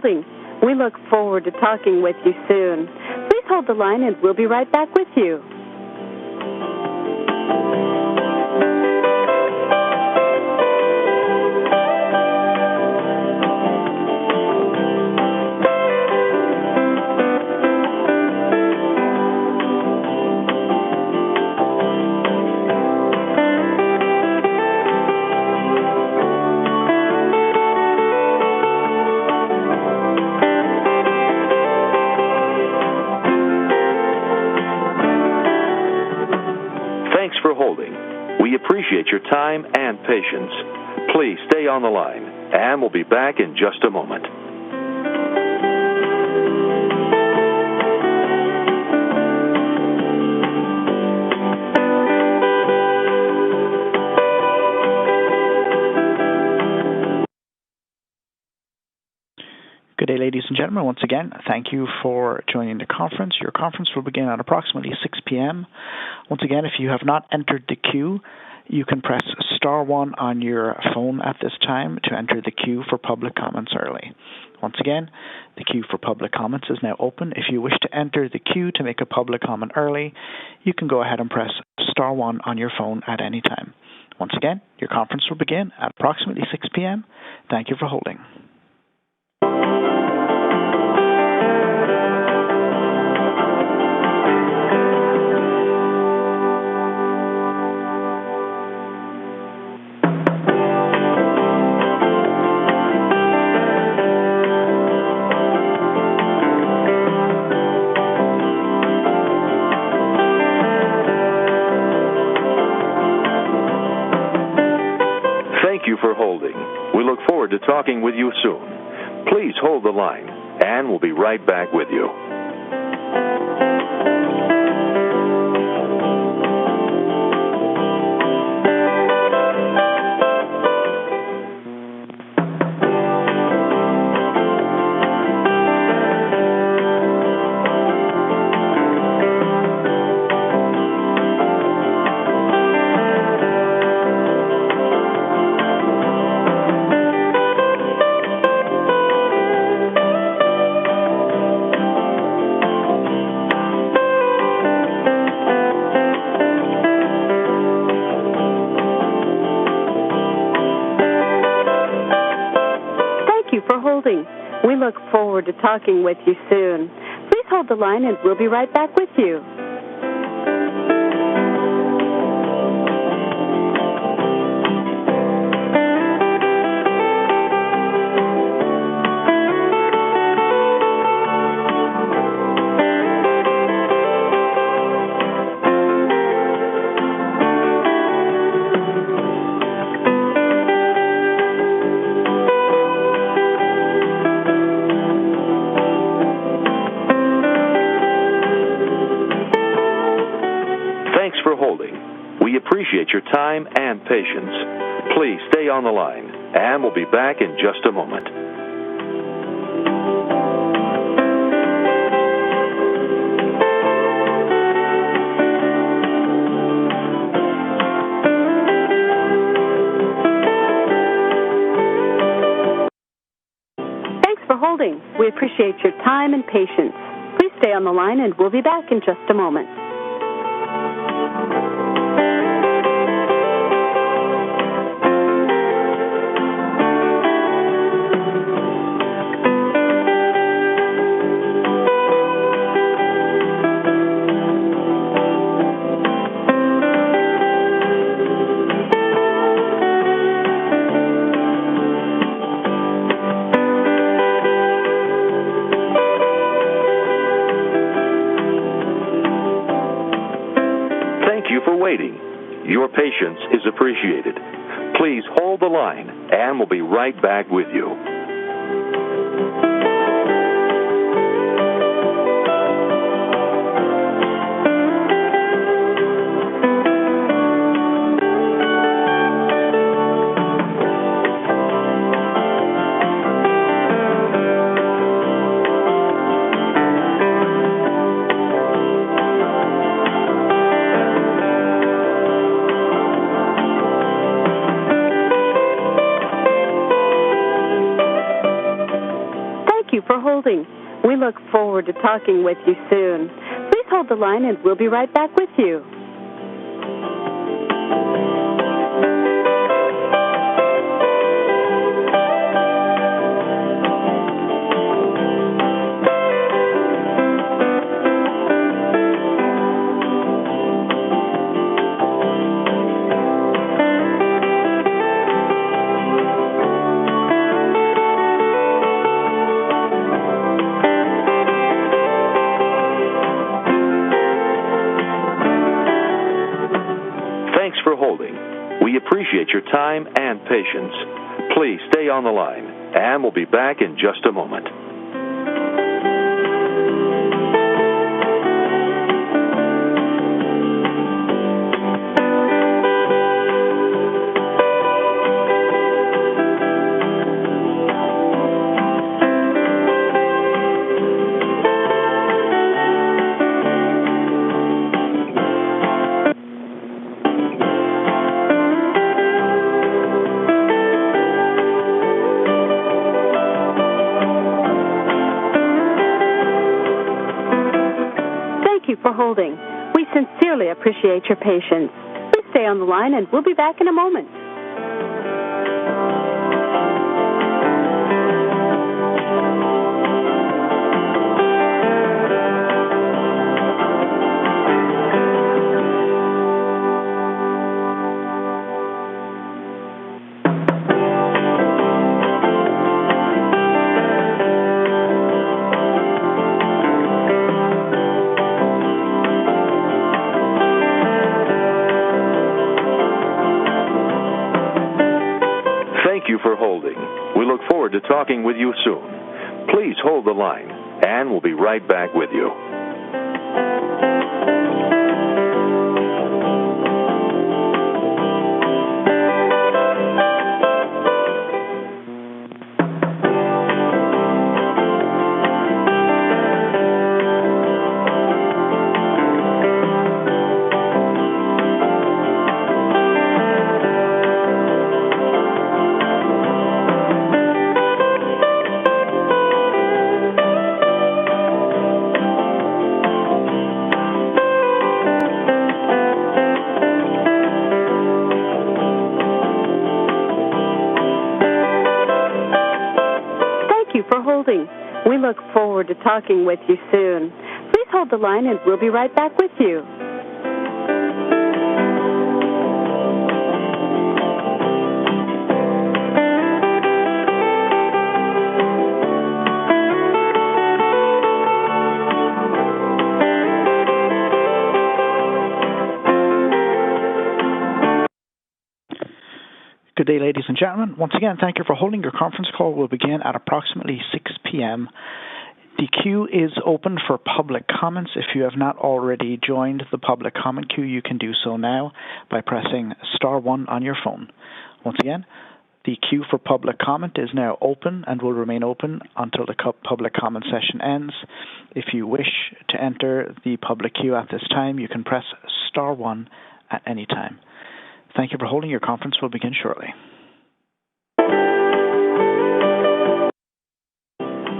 holding. We look forward to talking with you soon. Please hold the line and we'll be right back with you. We appreciate your time and patience. Please stay on the line, and we'll be back in just a moment. Good day, ladies and gentlemen. Once again, thank you for joining the conference. Your conference will begin at approximately 6 p.m. Once again, if you have not entered the queue, you can press star 1 on your phone at this time to enter the queue for public comments early. Once again, the queue for public comments is now open. If you wish to enter the queue to make a public comment early, you can go ahead and press star 1 on your phone at any time. Once again, your conference will begin at approximately 6 p.m. Thank you for holding. For holding. We look forward to talking with you soon. Please hold the line, and we'll be right back with you. We look forward to talking with you soon. Please hold the line and we'll be right back with you. Appreciate your time and patience. Please stay on the line, and we'll be back in just a moment. Thanks for holding. We appreciate your time and patience. Please stay on the line, and we'll be back in just a moment. Your patience is appreciated. Please hold the line, and we'll be right back with you. We look forward to talking with you soon. Please hold the line and we'll be right back with you. Thanks for holding. We appreciate your time and patience. Please stay on the line, and we'll be back in just a moment. For holding. We sincerely appreciate your patience. Please stay on the line and we'll be back in a moment. Thank you for holding. We look forward to talking with you soon. Please hold the line, and we'll be right back with you. For holding. We look forward to talking with you soon. Please hold the line and we'll be right back with you. Good day, ladies and gentlemen. Once again, thank you for holding. Your conference call will begin at approximately 6 p.m. The queue is open for public comments. If you have not already joined the public comment queue, you can do so now by pressing *1 on your phone. Once again, the queue for public comment is now open and will remain open until the public comment session ends. If you wish to enter the public queue at this time, you can press *1 at any time. Thank you for holding. Your conference will begin shortly.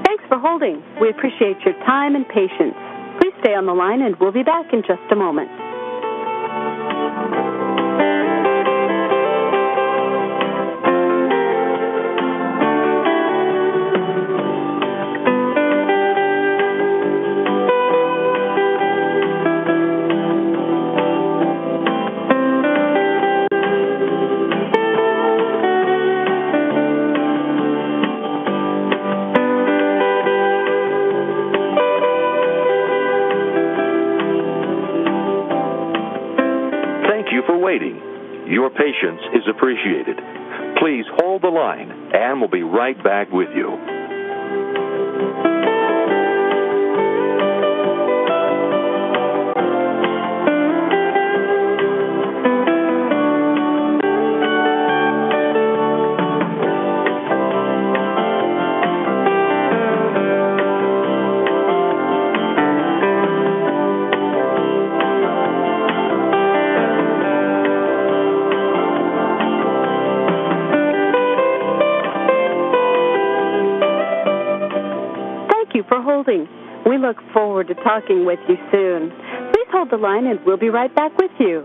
Thanks for holding. We appreciate your time and patience. Please stay on the line and we'll be back in just a moment. Waiting. Your patience is appreciated. Please hold the line, and we'll be right back with you. We look forward to talking with you soon. Please hold the line and we'll be right back with you.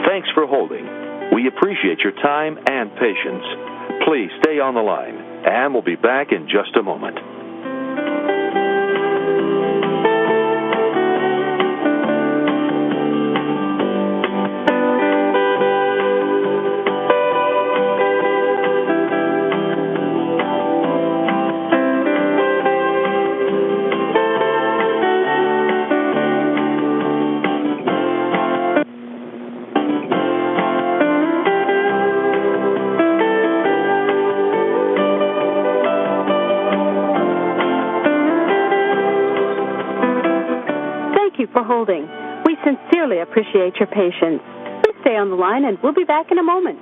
Thanks for holding. We appreciate your time and patience. Please stay on the line, and we'll be back in just a moment. For holding. We sincerely appreciate your patience. Please stay on the line and we'll be back in a moment.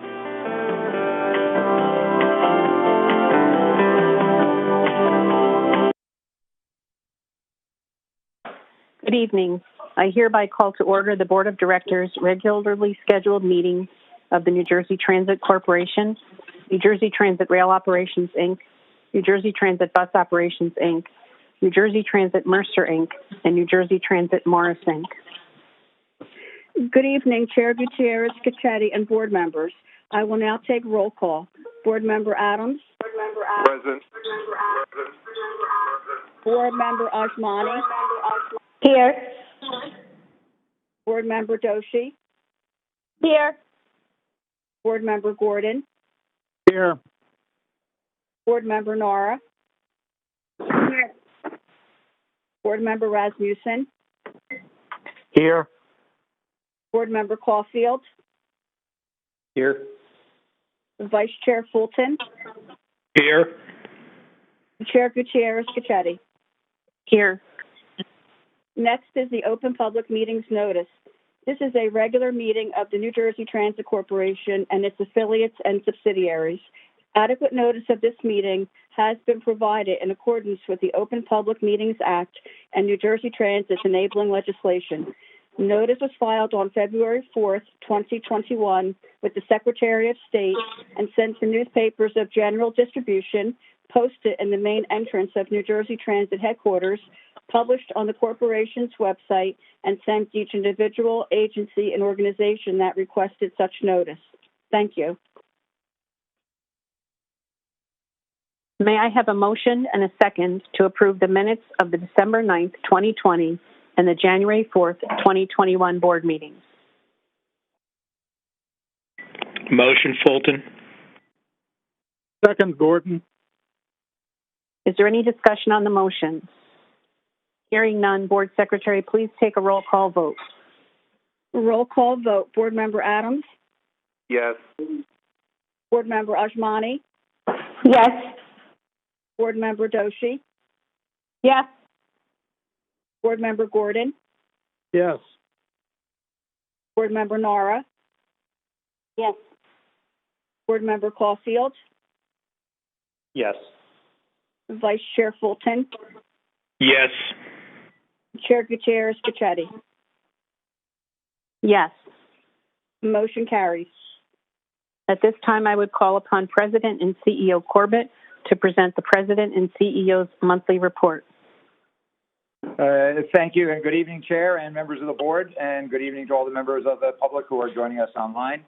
Good evening. I hereby call to order the Board of Directors' regularly scheduled meeting of the New Jersey Transit Corporation, New Jersey Transit Rail Operations, Inc., New Jersey Transit Bus Operations, Inc., New Jersey Transit Mercer, Inc., and New Jersey Transit Morris, Inc. Good evening, Chair Gutierrez, Scacchetti, and board members. I will now take roll call. Board Member Adams. Present. Board Member Ajmani. Here. Board Member Doshi. Here. Board Member Gordon. Here. Board Member Nara. Here. Board Member Rasmussen. Here. Board Member Caulfield. Here. Vice Chair Fulton. Here. Chair Gutierrez Scacchetti. Here. Next is the Open Public Meetings Notice. This is a regular meeting of the New Jersey Transit Corporation and its affiliates and subsidiaries. Adequate notice of this meeting has been provided in accordance with the Open Public Meetings Act and New Jersey Transit's enabling legislation. Notice was filed on February 4th, 2021 with the Secretary of State and sent to newspapers of general distribution, posted in the main entrance of New Jersey Transit headquarters, published on the corporation's website, and sent to each individual, agency, and organization that requested such notice. Thank you. May I have a motion and a second to approve the minutes of the December 9th, 2020 and the January 4th, 2021 board meetings? Motion, Fulton. Second, Gordon. Is there any discussion on the motion? Hearing none, Board Secretary, please take a roll call vote. Roll call vote. Board Member Adams? Yes. Board Member Ajmani? Yes. Board Member Doshi? Yes. Board Member Gordon? Yes. Board Member Nara? Yes. Board Member Caulfield? Yes. Vice Chair Fulton? Yes. Chair Gutierrez Scacchetti? Yes. Motion carries. At this time, I would call upon President and CEO Corbett to present the President and CEO's monthly report. Thank you, and good evening, Chair and members of the board, and good evening to all the members of the public who are joining us online.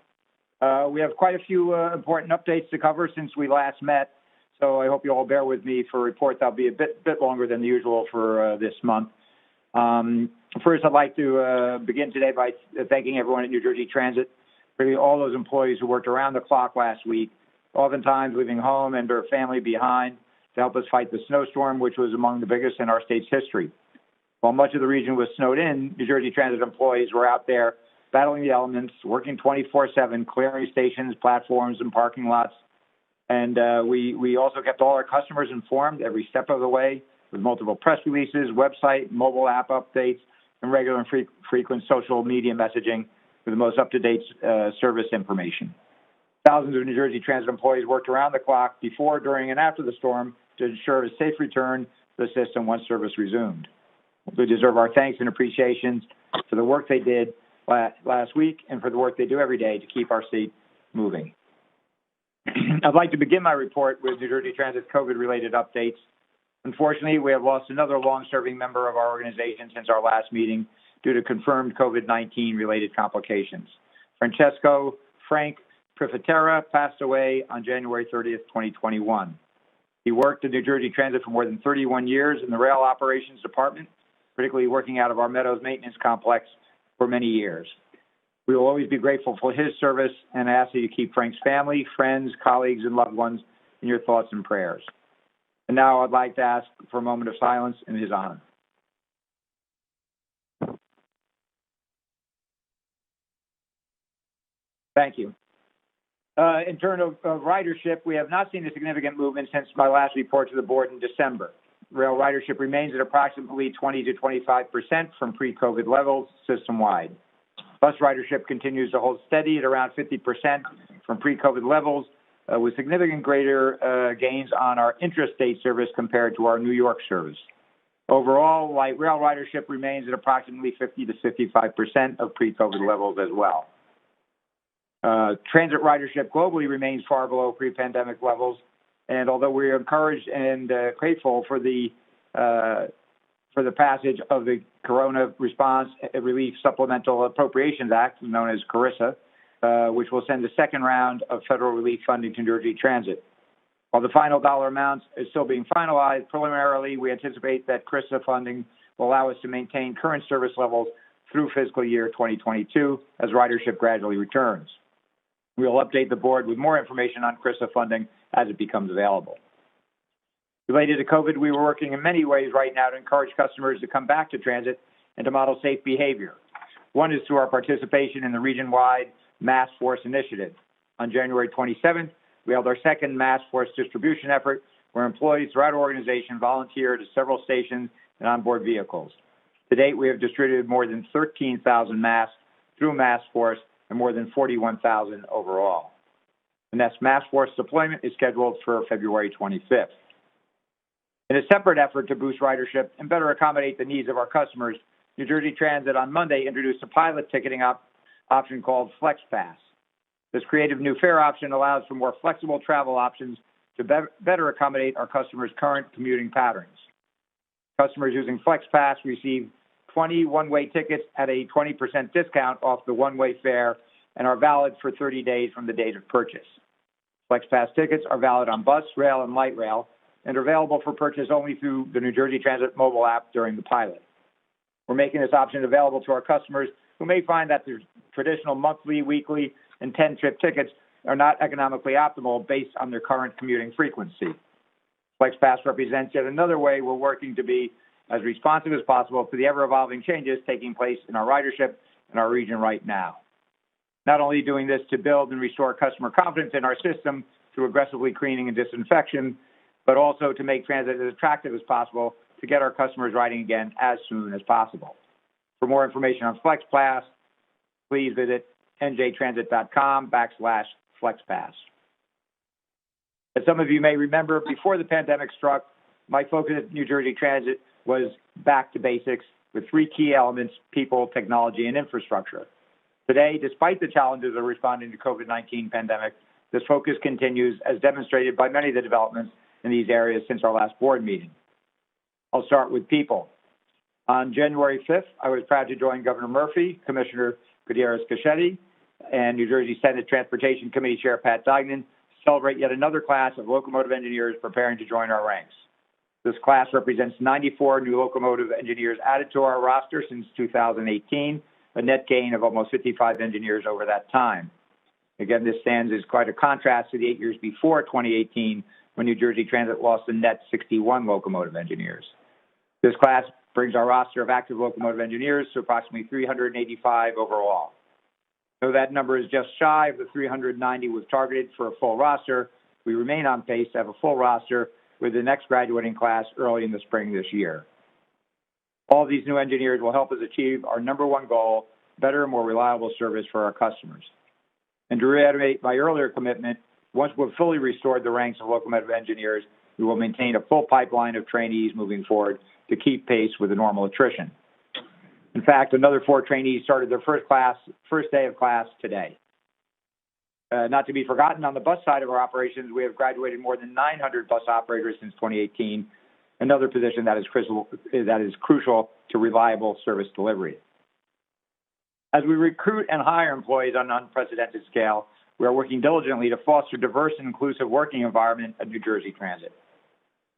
We have quite a few important updates to cover since we last met, so I hope you all bear with me for a report that'll be a bit longer than usual for this month. First, I'd like to begin today by thanking everyone at New Jersey Transit, really all those employees who worked around the clock last week, oftentimes leaving home and their family behind to help us fight the snowstorm, which was among the biggest in our state's history. While much of the region was snowed in, New Jersey Transit employees were out there battling the elements, working 24/7, clearing stations, platforms, and parking lots. And we also kept all our customers informed every step of the way with multiple press releases, website, mobile app updates, and regular and frequent social media messaging for the most up-to-date service information. Thousands of New Jersey Transit employees worked around the clock before, during, and after the storm to ensure a safe return to the system once service resumed. They deserve our thanks and appreciations for the work they did last week and for the work they do every day to keep our state moving. I'd like to begin my report with New Jersey Transit's COVID-related updates. Unfortunately, we have lost another long-serving member of our organization since our last meeting due to confirmed COVID-19 related complications. Francesco Frank Prefetera passed away on January 30th, 2021. He worked at New Jersey Transit for more than 31 years in the rail operations department, particularly working out of our Meadows Maintenance Complex for many years. We will always be grateful for his service and ask that you keep Frank's family, friends, colleagues, and loved ones in your thoughts and prayers. And now I'd like to ask for a moment of silence in his honor. Thank you. In terms of ridership, we have not seen a significant movement since my last report to the board in December. Rail ridership remains at approximately 20 to 25% from pre-COVID levels system-wide. Bus ridership continues to hold steady at around 50% from pre-COVID levels, with significant greater gains on our intrastate service compared to our New York service. Overall, light rail ridership remains at approximately 50 to 55% of pre-COVID levels as well. Transit ridership globally remains far below pre-pandemic levels, and although we are encouraged and grateful for the passage of the Corona Response Relief Supplemental Appropriations Act, known as CRRSA, which will send a second round of federal relief funding to New Jersey Transit. While the final dollar amounts is still being finalized, preliminarily we anticipate that CRRSA funding will allow us to maintain current service levels through fiscal year 2022 as ridership gradually returns. We will update the board with more information on CRRSA funding as it becomes available. Related to COVID, we were working in many ways right now to encourage customers to come back to transit and to model safe behavior. One is through our participation in the region-wide Mask Force initiative. On January 27th, we held our second Mask Force distribution effort where employees throughout our organization volunteered at several stations and onboard vehicles. To date, we have distributed more than 13,000 masks through Mask Force and more than 41,000 overall. The next Mask Force deployment is scheduled for February 25th. In a separate effort to boost ridership and better accommodate the needs of our customers, New Jersey Transit on Monday introduced a pilot ticketing option called FlexPass. This creative new fare option allows for more flexible travel options to better accommodate our customers' current commuting patterns. Customers using FlexPass receive 20 one-way tickets at a 20% discount off the one-way fare and are valid for 30 days from the date of purchase. FlexPass tickets are valid on bus, rail, and light rail and are available for purchase only through the New Jersey Transit mobile app during the pilot. We're making this option available to our customers who may find that their traditional monthly, weekly, and 10-trip tickets are not economically optimal based on their current commuting frequency. FlexPass represents yet another way we're working to be as responsive as possible to the ever-evolving changes taking place in our ridership in our region right now. Not only doing this to build and restore customer confidence in our system through aggressively cleaning and disinfection, but also to make transit as attractive as possible to get our customers riding again as soon as possible. For more information on FlexPass, please visit njtransit.com/FlexPass. As some of you may remember, before the pandemic struck, my focus at New Jersey Transit was back to basics with three key elements: people, technology, and infrastructure. Today, despite the challenges of responding to COVID-19 pandemic, this focus continues as demonstrated by many of the developments in these areas since our last board meeting. I'll start with people. On January 5th, I was proud to join Governor Murphy, Commissioner Gutierrez-Cachetti, and New Jersey Senate Transportation Committee Chair Pat Duignan to celebrate yet another class of locomotive engineers preparing to join our ranks. This class represents 94 new locomotive engineers added to our roster since 2018, a net gain of almost 55 engineers over that time. Again, this stands as quite a contrast to the 8 years before 2018, when New Jersey Transit lost a net 61 locomotive engineers. This class brings our roster of active locomotive engineers to approximately 385 overall. Though that number is just shy of the 390 we've targeted for a full roster, we remain on pace to have a full roster with the next graduating class early in the spring this year. All of these new engineers will help us achieve our number one goal, better and more reliable service for our customers. And to reiterate my earlier commitment, once we've fully restored the ranks of locomotive engineers, we will maintain a full pipeline of trainees moving forward to keep pace with the normal attrition. In fact, another 4 trainees started their first day of class today. Not to be forgotten, on the bus side of our operations, we have graduated more than 900 bus operators since 2018, another position that is crucial to reliable service delivery. As we recruit and hire employees on an unprecedented scale, we are working diligently to foster a diverse and inclusive working environment at New Jersey Transit.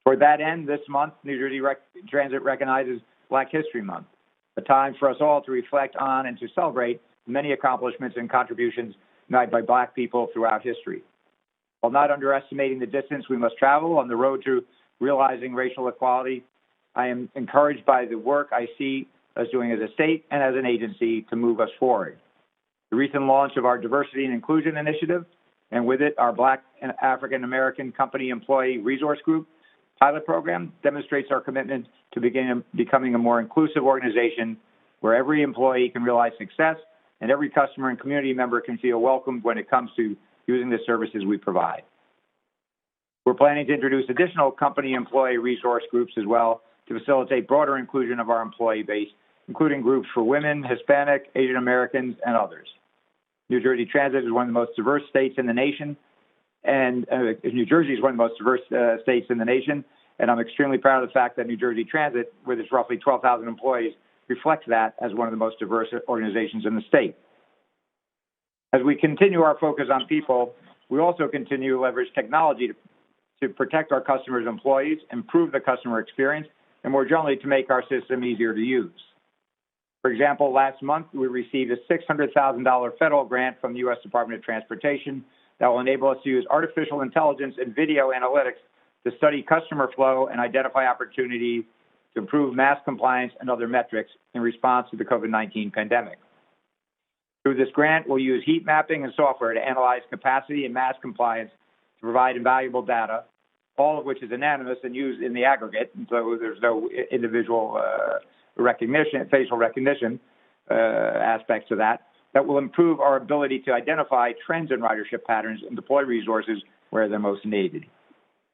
Toward that end, this month, New Jersey Transit recognizes Black History Month, a time for us all to reflect on and to celebrate many accomplishments and contributions made by Black people throughout history. While not underestimating the distance we must travel on the road to realizing racial equality, I am encouraged by the work I see us doing as a state and as an agency to move us forward. The recent launch of our Diversity and Inclusion Initiative, and with it, our Black and African American Company Employee Resource Group pilot program, demonstrates our commitment to becoming a more inclusive organization where every employee can realize success and every customer and community member can feel welcomed when it comes to using the services we provide. We're planning to introduce additional company employee resource groups as well to facilitate broader inclusion of our employee base, including groups for women, Hispanic, Asian Americans, and others. New Jersey Transit is one of the most diverse states in the nation, and New Jersey is one of the most diverse states in the nation, and I'm extremely proud of the fact that New Jersey Transit, with its roughly 12,000 employees, reflects that as one of the most diverse organizations in the state. As we continue our focus on people, we also continue to leverage technology to protect our customers' employees, improve the customer experience, and more generally to make our system easier to use. For example, last month we received a $600,000 federal grant from the U.S. Department of Transportation that will enable us to use artificial intelligence and video analytics to study customer flow and identify opportunities to improve mass compliance and other metrics in response to the COVID-19 pandemic. Through this grant, we'll use heat mapping and software to analyze capacity and mass compliance to provide invaluable data, all of which is anonymous and used in the aggregate, and so there's no individual facial recognition aspects to that will improve our ability to identify trends in ridership patterns and deploy resources where they're most needed.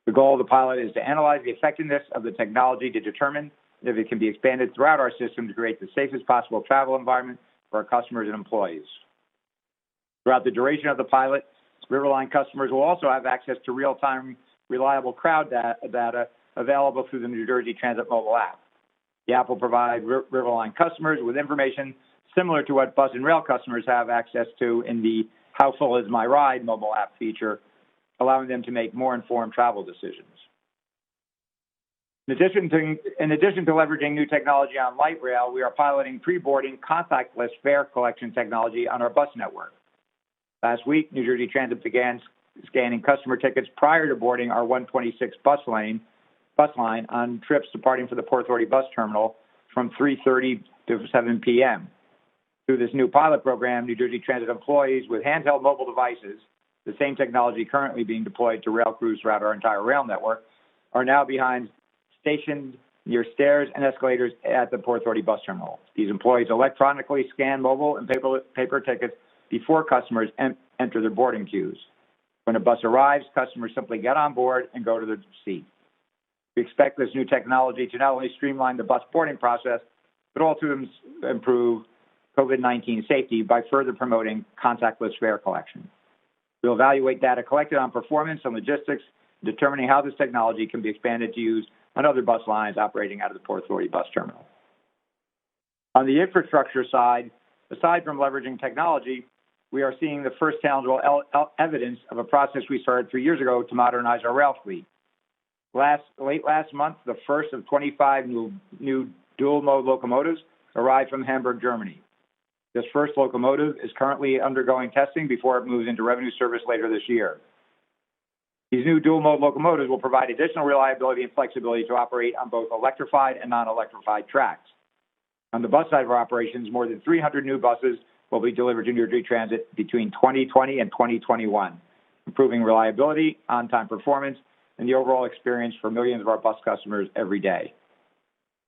The goal of the pilot is to analyze the effectiveness of the technology to determine if it can be expanded throughout our system to create the safest possible travel environment for our customers and employees. Throughout the duration of the pilot, Riverline customers will also have access to real-time, reliable crowd data available through the New Jersey Transit mobile app. The app will provide Riverline customers with information similar to what bus and rail customers have access to in the How Full Is My Ride mobile app feature, allowing them to make more informed travel decisions. In addition to leveraging new technology on light rail, we are piloting pre-boarding contactless fare collection technology on our bus network. Last week, New Jersey Transit began scanning customer tickets prior to boarding our 126 bus line on trips departing from the Port Authority bus terminal from 3:30 to 7 p.m. Through this new pilot program, New Jersey Transit employees with handheld mobile devices, the same technology currently being deployed to rail crews throughout our entire rail network, are now behind stationed near stairs and escalators at the Port Authority bus terminal. These employees electronically scan mobile and paper tickets before customers enter their boarding queues. When a bus arrives, customers simply get on board and go to their seat. We expect this new technology to not only streamline the bus boarding process, but also improve COVID-19 safety by further promoting contactless fare collection. We'll evaluate data collected on performance and logistics, determining how this technology can be expanded to use on other bus lines operating out of the Port Authority bus terminal. On the infrastructure side, aside from leveraging technology, we are seeing the first tangible evidence of a process we started 3 years ago to modernize our rail fleet. Late last month, the first of 25 new dual-mode locomotives arrived from Hamburg, Germany. This first locomotive is currently undergoing testing before it moves into revenue service later this year. These new dual-mode locomotives will provide additional reliability and flexibility to operate on both electrified and non-electrified tracks. On the bus side of our operations, more than 300 new buses will be delivered to New Jersey Transit between 2020 and 2021, improving reliability, on-time performance, and the overall experience for millions of our bus customers every day.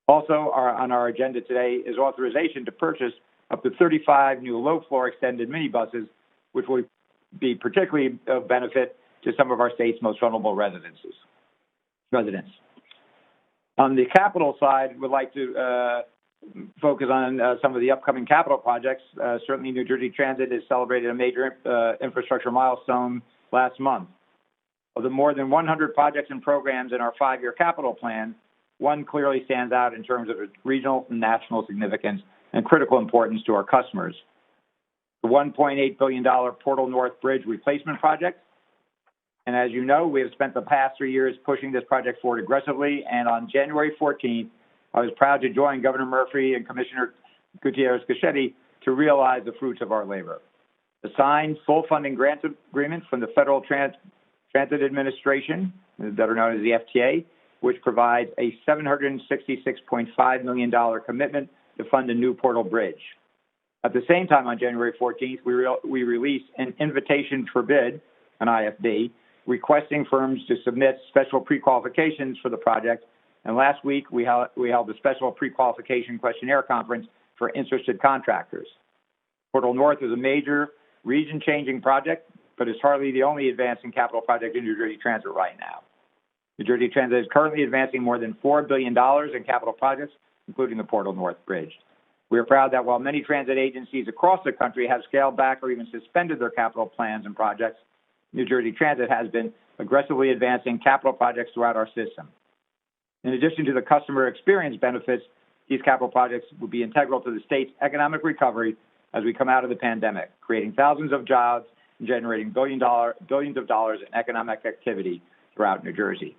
Also, on our agenda today is authorization to purchase up to 35 new low-floor extended minibuses, which will be particularly of benefit to some of our state's most vulnerable residents. On the capital side, we'd like to focus on some of the upcoming capital projects. Certainly, New Jersey Transit has celebrated a major infrastructure milestone last month. Of the more than 100 projects and programs in our 5-year capital plan, one clearly stands out in terms of its regional and national significance and critical importance to our customers. The $1.8 billion Portal North Bridge replacement project. And as you know, we have spent the past 3 years pushing this project forward aggressively, and on January 14th, I was proud to join Governor Murphy and Commissioner Gutierrez-Cachetti to realize the fruits of our labor. The signed full funding grant agreement from the Federal Transit Administration, better known as the FTA, which provides a $766.5 million commitment to fund a new Portal Bridge. At the same time, on January 14th, we released an invitation for bid, an IFB, requesting firms to submit special pre-qualifications for the project. And last week, we held a special pre-qualification questionnaire conference for interested contractors. Portal North is a major region-changing project, but it's hardly the only advancing capital project in New Jersey Transit right now. New Jersey Transit is currently advancing more than $4 billion in capital projects, including the Portal North Bridge. We are proud that while many transit agencies across the country have scaled back or even suspended their capital plans and projects, New Jersey Transit has been aggressively advancing capital projects throughout our system. In addition to the customer experience benefits, these capital projects will be integral to the state's economic recovery as we come out of the pandemic, creating thousands of jobs and generating billions of dollars in economic activity throughout New Jersey.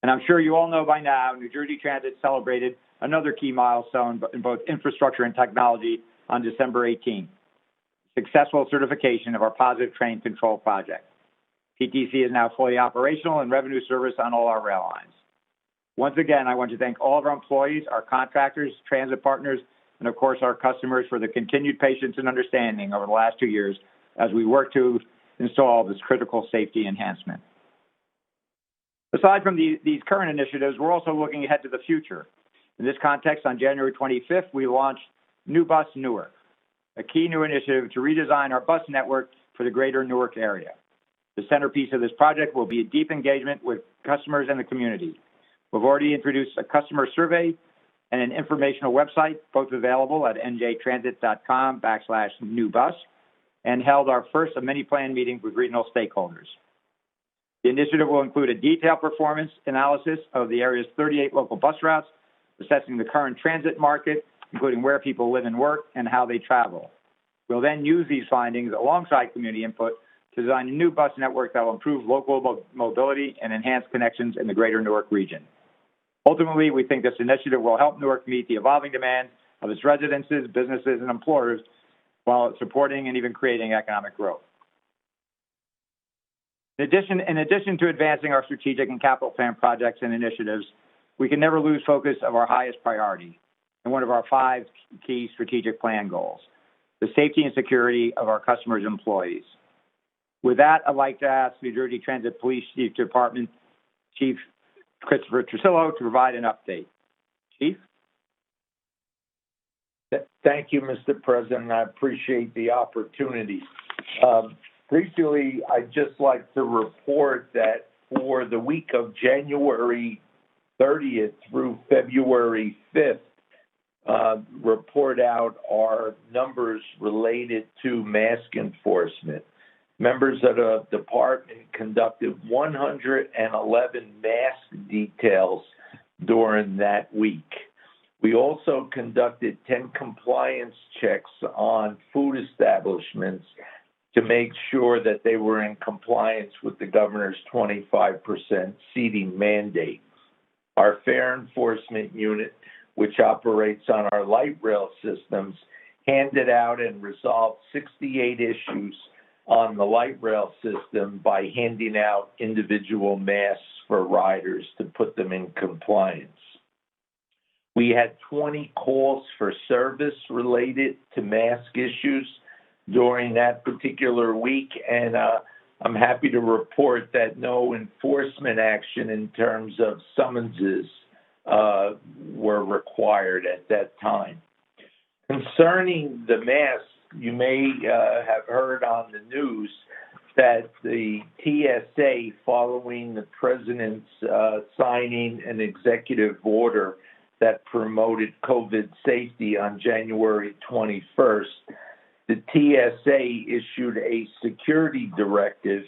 And I'm sure you all know by now, New Jersey Transit celebrated another key milestone in both infrastructure and technology on December 18th, successful certification of our Positive Train Control project. PTC is now fully operational and revenue service on all our rail lines. Once again, I want to thank all of our employees, our contractors, transit partners, and of course our customers for the continued patience and understanding over the last 2 years as we work to install this critical safety enhancement. Aside from these current initiatives, we're also looking ahead to the future. In this context, on January 25th, we launched New Bus Newark, a key new initiative to redesign our bus network for the greater Newark area. The centerpiece of this project will be a deep engagement with customers and the community. We've already introduced a customer survey and an informational website, both available at njtransit.com/newbus, and held our first of many planned meetings with regional stakeholders. The initiative will include a detailed performance analysis of the area's 38 local bus routes, assessing the current transit market, including where people live and work and how they travel. We'll then use these findings alongside community input to design a new bus network that will improve local mobility and enhance connections in the greater Newark region. Ultimately, we think this initiative will help Newark meet the evolving demands of its residences, businesses, and employers while supporting and even creating economic growth. In addition to advancing our strategic and capital plan projects and initiatives, we can never lose focus of our highest priority and one of our 5 key strategic plan goals, the safety and security of our customers and employees. With that, I'd like to ask New Jersey Transit Police Chief Department Chief Christopher Trucillo to provide an update. Chief? Thank you, Mr. President. I appreciate the opportunity. Briefly, I'd just like to report that for the week of January 30th through February 5th, report out our numbers related to mask enforcement. Members of the department conducted 111 mask details during that week. We also conducted 10 compliance checks on food establishments to make sure that they were in compliance with the governor's 25% seating mandate. Our fare enforcement unit, which operates on our light rail systems, handed out and resolved 68 issues on the light rail system by handing out individual masks for riders to put them in compliance. We had 20 calls for service related to mask issues during that particular week, and I'm happy to report that no enforcement action in terms of summonses were required at that time. Concerning the masks, you may have heard on the news that the TSA, following the president's signing an executive order that promoted COVID safety on January 21st, the TSA issued a security directive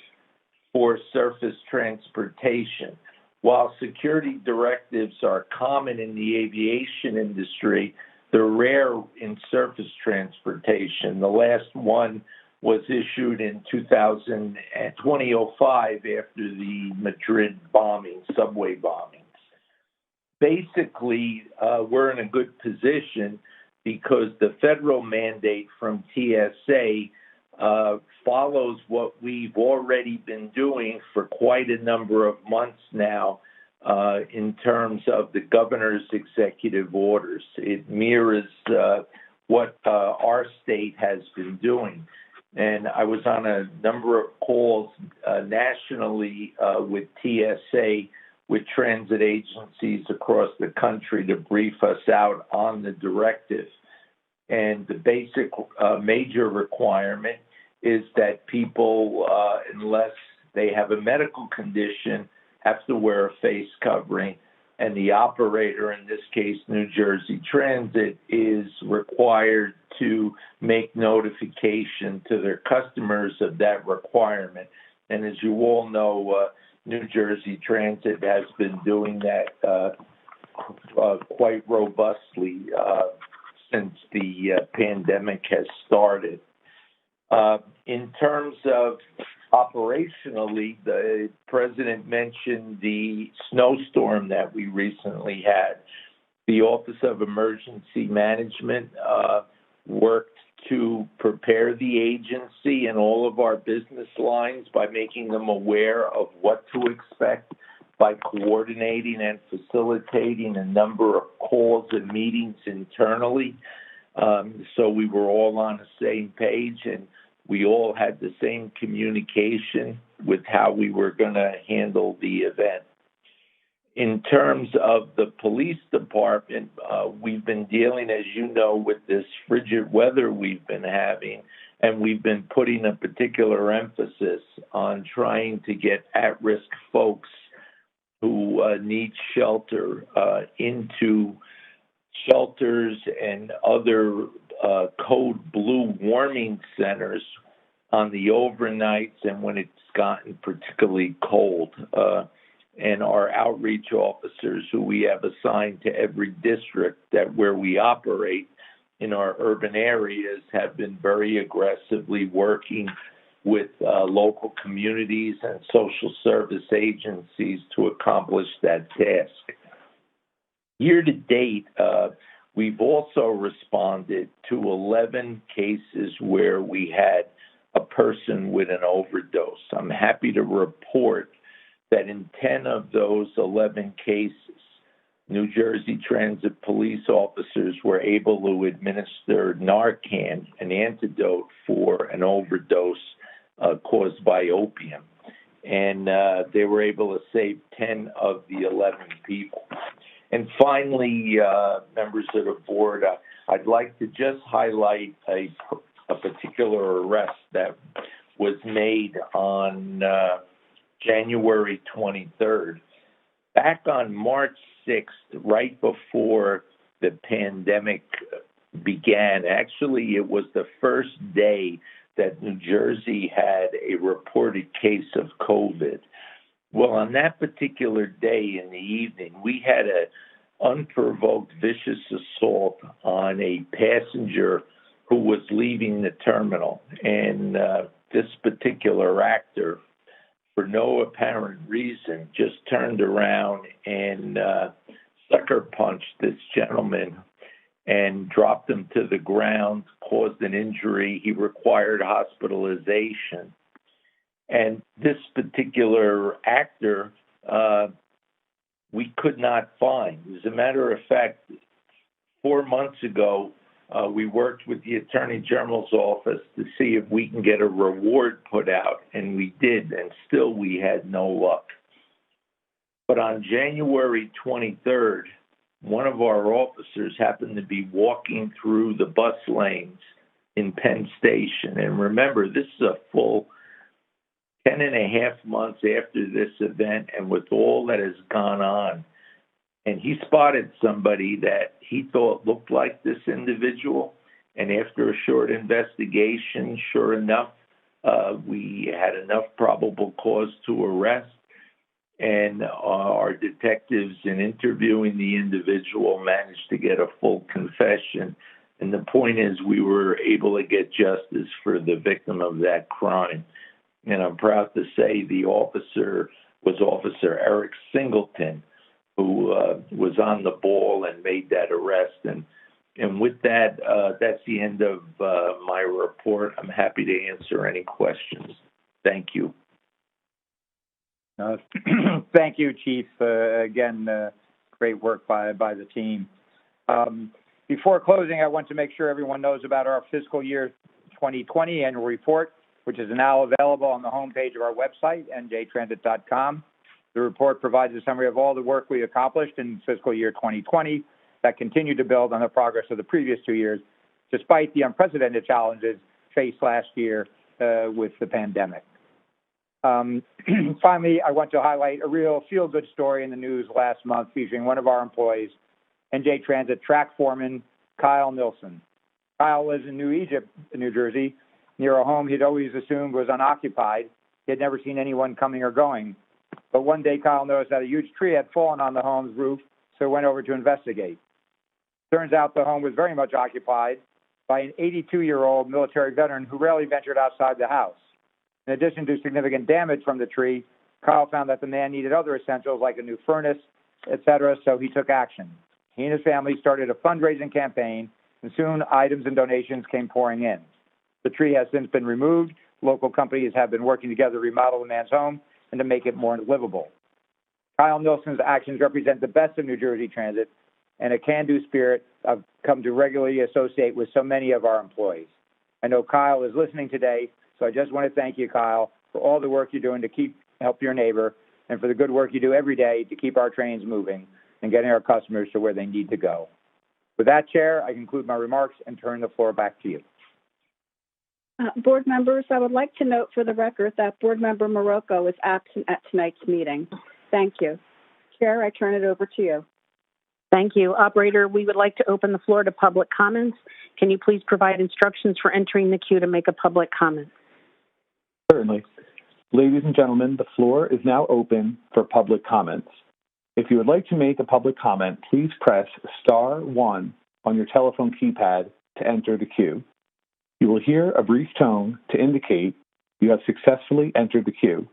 for surface transportation. While security directives are common in the aviation industry, they're rare in surface transportation. The last one was issued in 2005 after the Madrid bombing, subway bombings. Basically, we're in a good position because the federal mandate from TSA follows what we've already been doing for quite a number of months now in terms of the governor's executive orders. It mirrors what our state has been doing. And I was on a number of calls nationally with TSA, with transit agencies across the country to brief us out on the directive. And the basic major requirement is that people, unless they have a medical condition, have to wear a face covering. And the operator, in this case, New Jersey Transit, is required to make notification to their customers of that requirement. And as you all know, New Jersey Transit has been doing that quite robustly since the pandemic has started. In terms of operationally, the president mentioned the snowstorm that we recently had. The Office of Emergency Management worked to prepare the agency and all of our business lines by making them aware of what to expect, by coordinating and facilitating a number of calls and meetings internally. So we were all on the same page, and we all had the same communication with how we were going to handle the event. In terms of the police department, we've been dealing, as you know, with this frigid weather we've been having, and we've been putting a particular emphasis on trying to get at-risk folks who need shelter into shelters and other code blue warming centers on the overnights and when it's gotten particularly cold. And our outreach officers who we have assigned to every district that where we operate in our urban areas have been very aggressively working with local communities and social service agencies to accomplish that task. Year to date, we've also responded to 11 cases where we had a person with an overdose. I'm happy to report that in 10 of those 11 cases, New Jersey Transit police officers were able to administer Narcan, an antidote for an overdose caused by opium. And they were able to save 10 of the 11 people. And finally, members of the board, I'd like to just highlight a particular arrest that was made on January 23rd. Back on March 6th, right before the pandemic began, actually it was the first day that New Jersey had a reported case of COVID. Well, on that particular day in the evening, we had an unprovoked vicious assault on a passenger who was leaving the terminal. And this particular actor, for no apparent reason, just turned around and sucker punched this gentleman and dropped him to the ground, caused an injury. He required hospitalization. And this particular actor, we could not find. As a matter of fact, 4 months ago, We worked with the Attorney General's office to see if we can get a reward put out, and we did, and still we had no luck. But on January 23rd, one of our officers happened to be walking through the bus lanes in Penn Station. And remember, this is a full 10 and a half months after this event, and with all that has gone on. And he spotted somebody that he thought looked like this individual. And after a short investigation, sure enough, we had enough probable cause to arrest. And our detectives, in interviewing the individual, managed to get a full confession. And the point is, we were able to get justice for the victim of that crime. And I'm proud to say the officer was Officer Eric Singleton, who was on the ball and made that arrest. And with that, that's the end of my report. I'm happy to answer any questions. Thank you. Thank you, Chief. Again, great work by the team. Before closing, I want to make sure everyone knows about our fiscal year 2020 annual report, which is now available on the homepage of our website, njtransit.com. The report provides a summary of all the work we accomplished in fiscal year 2020 that continued to build on the progress of the previous 2 years, despite the unprecedented challenges faced last year with the pandemic. Finally, I want to highlight a real feel-good story in the news last month featuring one of our employees, NJ Transit track foreman Kyle Nilsson. Kyle lives in New Egypt, New Jersey, near a home he'd always assumed was unoccupied. He had never seen anyone coming or going. But one day, Kyle noticed that a huge tree had fallen on the home's roof, so went over to investigate. Turns out the home was very much occupied by an 82-year-old military veteran who rarely ventured outside the house. In addition to significant damage from the tree, Kyle found that the man needed other essentials like a new furnace, etc., so he took action. He and his family started a fundraising campaign, and soon items and donations came pouring in. The tree has since been removed. Local companies have been working together to remodel the man's home and to make it more livable. Kyle Nilsson's actions represent the best of New Jersey Transit and a can-do spirit I've come to regularly associate with so many of our employees. I know Kyle is listening today, so I just want to thank you, Kyle, for all the work you're doing to help your neighbor and for the good work you do every day to keep our trains moving and getting our customers to where they need to go. With that, Chair, I conclude my remarks and turn the floor back to you. Board members, I would like to note for the record that Board Member Marocco is absent at tonight's meeting. Thank you. Chair, I turn it over to you. Thank you. Operator, we would like to open the floor to public comments. Can you please provide instructions for entering the queue to make a public comment? Certainly. Ladies and gentlemen, the floor is now open for public comments. If you would like to make a public comment, please press *1 on your telephone keypad to enter the queue. You will hear a brief tone to indicate you have successfully entered the queue.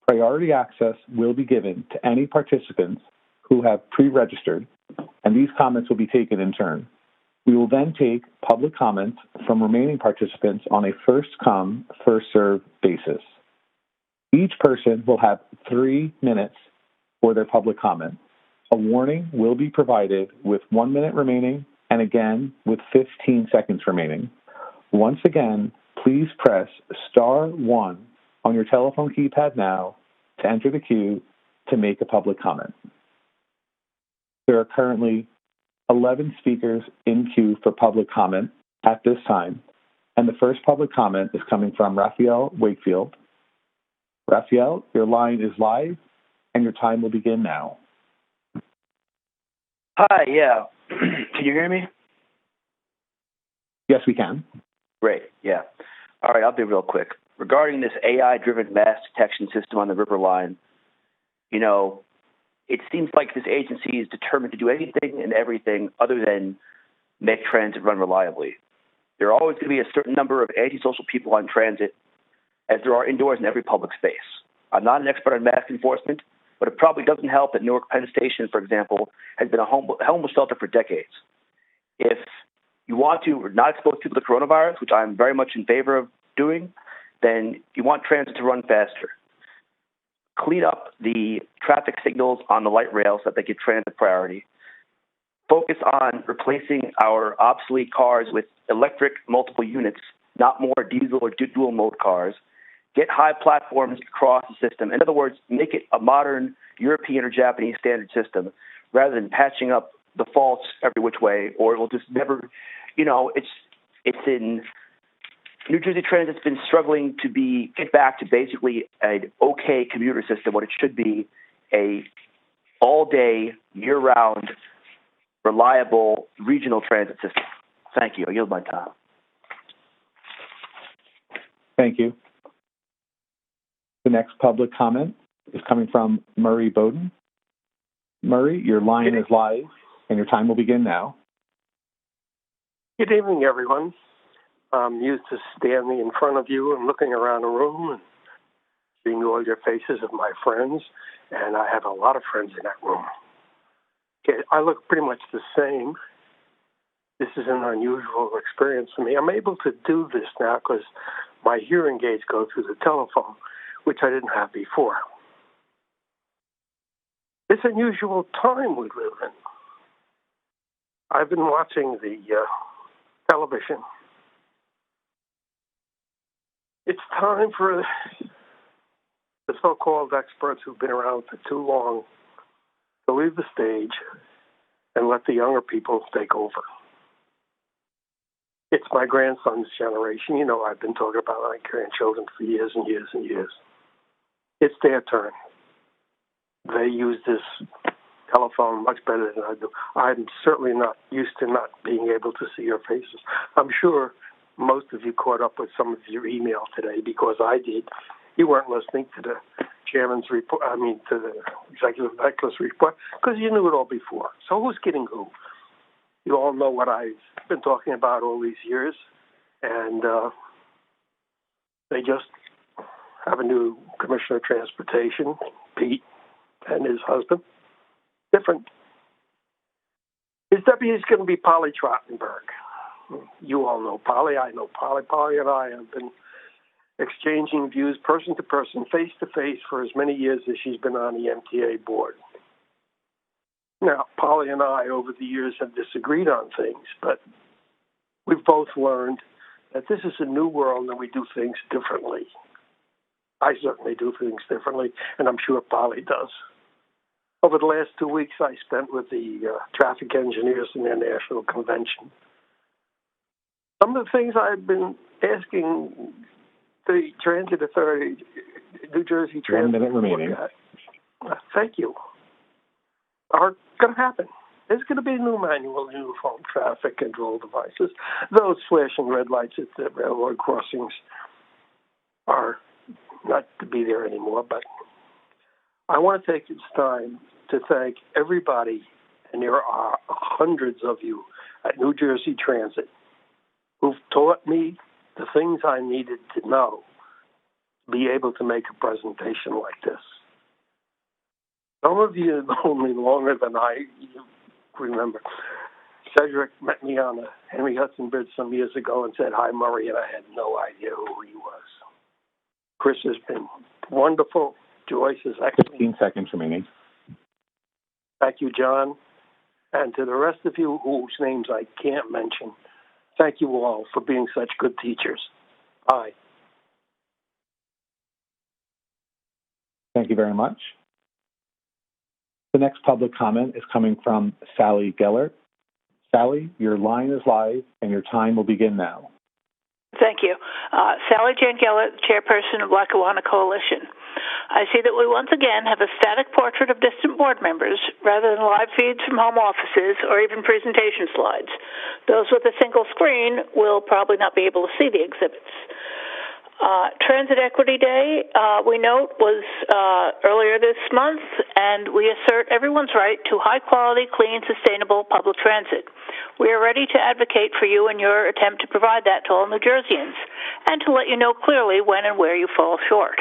Priority access will be given to any participants who have pre-registered, and these comments will be taken in turn. We will then take public comments from remaining participants on a first-come, first-served basis. Each person will have 3 minutes for their public comment. A warning will be provided with 1 minute remaining and again with 15 seconds remaining. Once again, please press *1 on your telephone keypad now to enter the queue to make a public comment. There are currently 11 speakers in queue for public comment at this time, and the first public comment is coming from Raphael Wakefield. Raphael, your line is live, and your time will begin now. Hi, yeah. Can you hear me? Yes, we can. Great, yeah. All right, I'll be real quick. Regarding this AI-driven mass detection system on the River Line, you know, it seems like this agency is determined to do anything and everything other than make transit run reliably. There are always going to be a certain number of antisocial people on transit, as there are indoors in every public space. I'm not an expert on mask enforcement, but it probably doesn't help that Newark Penn Station, for example, has been a homeless shelter for decades. If you want to not expose people to coronavirus, which I'm very much in favor of doing, then you want transit to run faster. Clean up the traffic signals on the light rails so that they get transit priority. focus on replacing our obsolete cars with electric multiple units, not more diesel or dual mode cars. Get high platforms across the system. In other words, make it a modern European or Japanese standard system rather than patching up the faults every which way, or it will just never, it's in New Jersey Transit's been struggling to get back to basically an okay commuter system, what it should be, a all-day, year-round, reliable regional transit system. Thank you. I yield my time. Thank you. The next public comment is coming from Murray Bowden. Murray, your line is live, and your time will begin now. Good evening, everyone. I'm used to standing in front of you and looking around a room and seeing all your faces of my friends, and I have a lot of friends in that room. Okay, I look pretty much the same. This is an unusual experience for me. I'm able to do this now because my hearing aids go through the telephone, which I didn't have before. It's an unusual time we live in. I've been watching the television. It's time for the so-called experts who've been around for too long to leave the stage and let the younger people take over. It's my grandson's generation. I've been talking about my grandchildren for years and years and years. It's their turn. They use this telephone much better than I do. I'm certainly not used to not being able to see your faces. I'm sure most of you caught up with some of your email today because I did. You weren't listening to the chairman's report, to the executive director's report, because you knew it all before. So who's kidding who? You all know what I've been talking about all these years, and they just have a new commissioner of transportation, Pete, and his husband. Different. His deputy is going to be Polly Trottenberg. You all know Polly. I know Polly. Polly and I have been exchanging views person to person, face to face, for as many years as she's been on the MTA board. Now, Polly and I, over the years, have disagreed on things, but we've both learned that this is a new world and we do things differently. I certainly do things differently, and I'm sure Polly does. Over the last 2 weeks, I spent with the traffic engineers in their national convention. Some of the things I've been asking the Transit Authority, New Jersey Transit, 1 minute remaining. Thank you, are going to happen. There's going to be a new manual, uniform traffic control devices. Those flashing red lights at the railroad crossings are not to be there anymore, but I want to take this time to thank everybody, and there are hundreds of you at New Jersey Transit who've taught me the things I needed to know to be able to make a presentation like this. Some of you have known me longer than I remember. Cedric met me on the Henry Hudson Bridge some years ago and said, "Hi, Murray," and I had no idea who he was. Chris has been wonderful. Joyce is excellent. 15 seconds remaining. Thank you, John. And to the rest of you whose names I can't mention, thank you all for being such good teachers. Bye. Thank you very much. The next public comment is coming from Sally Gellert. Sally, your line is live and your time will begin now. Thank you. Sally Jane Gellert, chairperson of Lackawanna Coalition. I see that we once again have a static portrait of distant board members rather than live feeds from home offices or even presentation slides. Those with a single screen will probably not be able to see the exhibits. Transit Equity Day, we note, was earlier this month, and we assert everyone's right to high-quality, clean, sustainable public transit. We are ready to advocate for you in your attempt to provide that to all New Jerseyans and to let you know clearly when and where you fall short.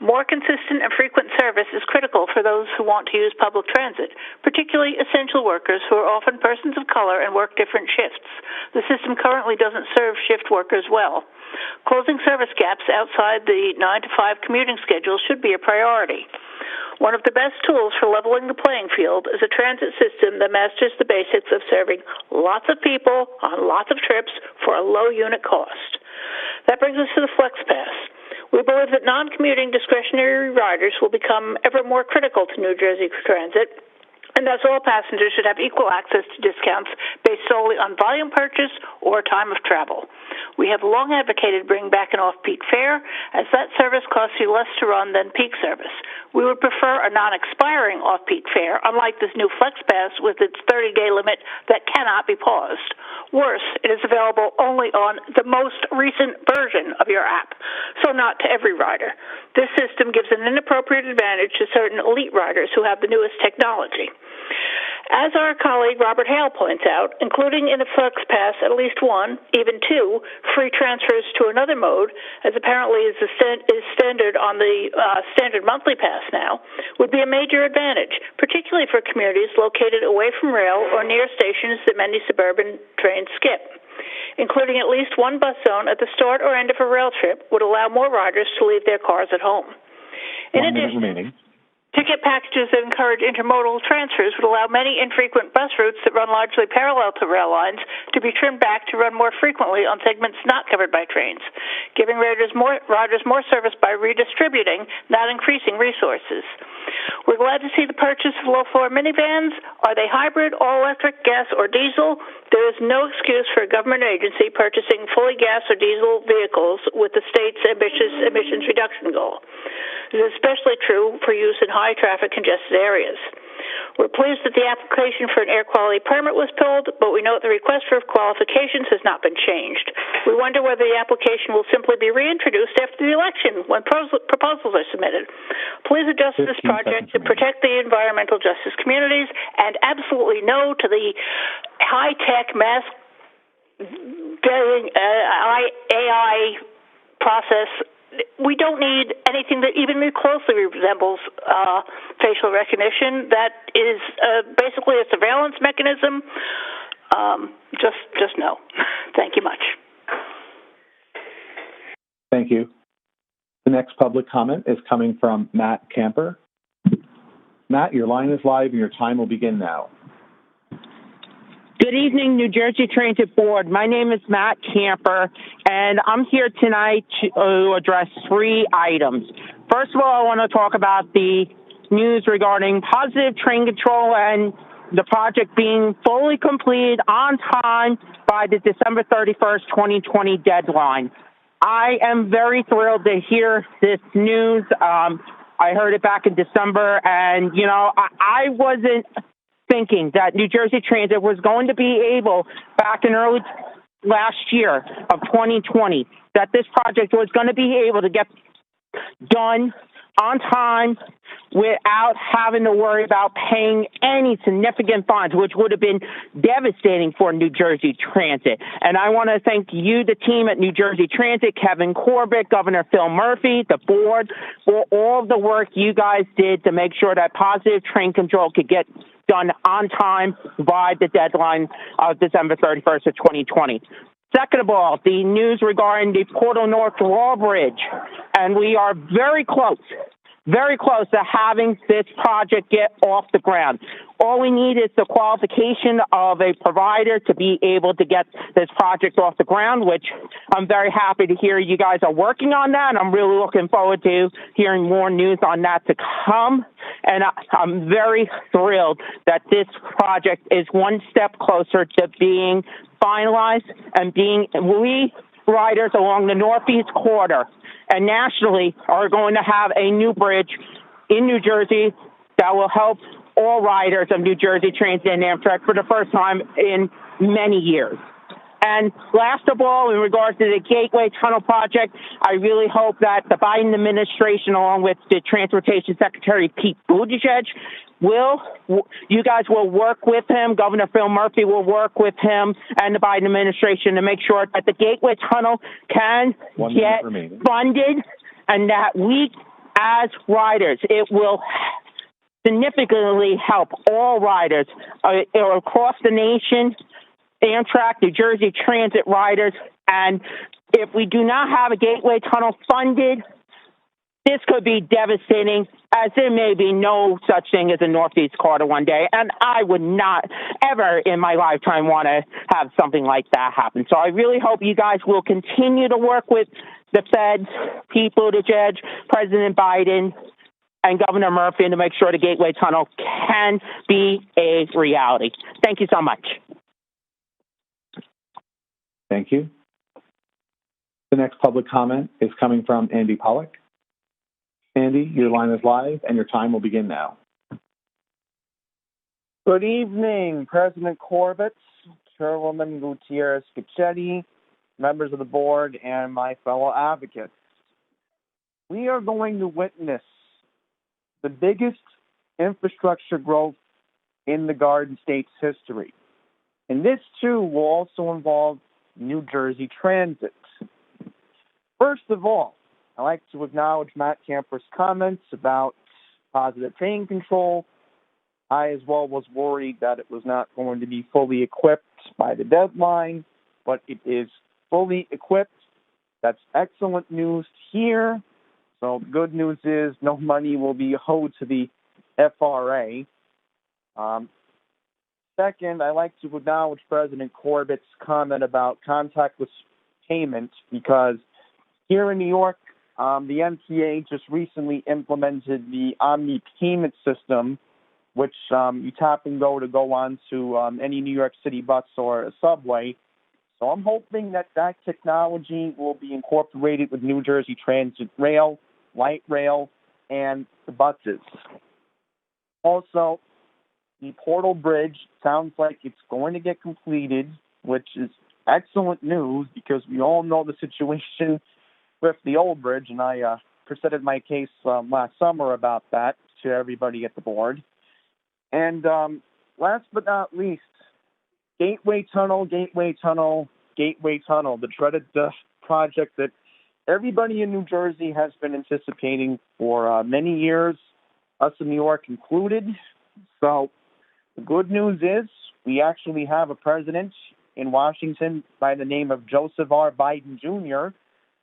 More consistent and frequent service is critical for those who want to use public transit, particularly essential workers who are often persons of color and work different shifts. The system currently doesn't serve shift workers well. Closing service gaps outside the 9 to 5 commuting schedule should be a priority. One of the best tools for leveling the playing field is a transit system that masters the basics of serving lots of people on lots of trips for a low unit cost. That brings us to the FlexPass. We believe that non-commuting discretionary riders will become ever more critical to New Jersey Transit, and thus all passengers should have equal access to discounts based solely on volume purchase or time of travel. We have long advocated bringing back an off-peak fare, as that service costs you less to run than peak service. We would prefer a non-expiring off-peak fare, unlike this new FlexPass with its 30-day limit that cannot be paused. Worse, it is available only on the most recent version of your app, so not to every rider. This system gives an inappropriate advantage to certain elite riders who have the newest technology. As our colleague Robert Hale points out, including in the FlexPass at least one, even two, free transfers to another mode, as apparently is standard on the standard monthly pass now, would be a major advantage, particularly for communities located away from rail or near stations that many suburban trains skip. Including at least one bus zone at the start or end of a rail trip would allow more riders to leave their cars at home. In addition, ticket packages that encourage intermodal transfers would allow many infrequent bus routes that run largely parallel to rail lines to be trimmed back to run more frequently on segments not covered by trains, giving riders more service by redistributing, not increasing resources. We're glad to see the purchase of low-floor minivans. Are they hybrid, all-electric, gas, or diesel? There is no excuse for a government agency purchasing fully gas or diesel vehicles with the state's ambitious emissions reduction goal. This is especially true for use in high-traffic, congested areas. We're pleased that the application for an air quality permit was pulled, but we note the request for qualifications has not been changed. We wonder whether the application will simply be reintroduced after the election when proposals are submitted. Please adjust this project to protect the environmental justice communities, and absolutely no to the high-tech mass AI process. We don't need anything that even closely resembles facial recognition. That is basically a surveillance mechanism. Just no. Thank you much. Thank you. The next public comment is coming from Matt Camper. Matt, your line is live and your time will begin now. Good evening, New Jersey Transit Board. My name is Matt Camper, and I'm here tonight to address three items. First of all, I want to talk about the news regarding positive train control and the project being fully completed on time by the December 31st, 2020 deadline. I am very thrilled to hear this news. I heard it back in December, and, you know, I wasn't thinking that New Jersey Transit was going to be able, back in early last year of 2020, that this project was going to be able to get done on time without having to worry about paying any significant fines, which would have been devastating for New Jersey Transit. And I want to thank you, the team at New Jersey Transit, Kevin Corbett, Governor Phil Murphy, the board, for all the work you guys did to make sure that positive train control could get done on time by the deadline of December 31st of 2020. Second of all, the news regarding the Portal North drawbridge, and we are very close to having this project get off the ground. All we need is the qualification of a provider to be able to get this project off the ground, which I'm very happy to hear you guys are working on that. And I'm really looking forward to hearing more news on that to come. And I'm very thrilled that this project is one step closer to being finalized and we riders along the Northeast Corridor and nationally are going to have a new bridge in New Jersey that will help all riders of New Jersey Transit and Amtrak for the first time in many years. And last of all, in regards to the Gateway Tunnel project, I really hope that the Biden administration, along with the Transportation Secretary Pete Buttigieg, you guys will work with him, Governor Phil Murphy will work with him and the Biden administration to make sure that the Gateway Tunnel can get funded and that we, as riders, it will significantly help all riders across the nation, Amtrak, New Jersey Transit riders, and if we do not have a Gateway Tunnel funded, This could be devastating, as there may be no such thing as a Northeast corridor one day, and I would not ever in my lifetime want to have something like that happen. So I really hope you guys will continue to work with the feds, Pete Buttigieg, President Biden, and Governor Murphy to make sure the Gateway Tunnel can be a reality. Thank you so much. Thank you. The next public comment is coming from Andy Pollock. Andy, your line is live, and your time will begin now. Good evening, President Corbett, Chairwoman Gutierrez-Fichetti, members of the board, and my fellow advocates. We are going to witness the biggest infrastructure growth in the Garden State's history. And this, too, will also involve New Jersey Transit. First of all, I'd like to acknowledge Matt Camper's comments about positive train control. I as well was worried that it was not going to be fully equipped by the deadline, but it is fully equipped. That's excellent news to hear. So the good news is no money will be owed to the FRA. Second, I'd like to acknowledge President Corbett's comment about contactless payment, because here in New York, the MTA just recently implemented the Omni payment system, which you tap and go to go on to any New York City bus or a subway. So I'm hoping that that technology will be incorporated with New Jersey Transit Rail, Light Rail, and the buses. Also, the Portal Bridge sounds like it's going to get completed, which is excellent news because we all know the situation with the old bridge, and I presented my case last summer about that to everybody at the board. And last but not least, Gateway Tunnel, Gateway Tunnel, Gateway Tunnel, the dreaded project that everybody in New Jersey has been anticipating for many years, us in New York included. So the good news is we actually have a president in Washington by the name of Joseph R. Biden Jr.,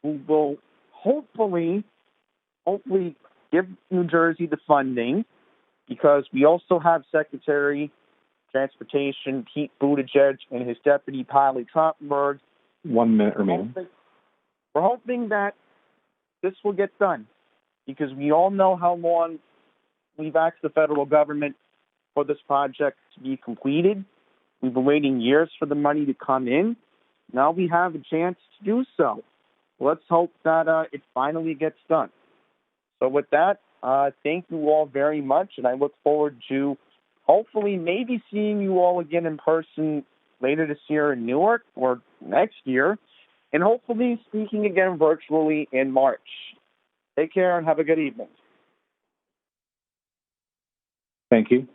who will hopefully give New Jersey the funding, because we also have Secretary of Transportation Pete Buttigieg and his deputy Polly Trottenberg. 1 minute remaining. We're hoping that this will get done, because we all know how long we've asked the federal government for this project to be completed. We've been waiting years for the money to come in. Now we have a chance to do so. Let's hope that it finally gets done. So with that, thank you all very much, and I look forward to hopefully maybe seeing you all again in person later this year in Newark or next year, and hopefully speaking again virtually in March. Take care and have a good evening. Thank you.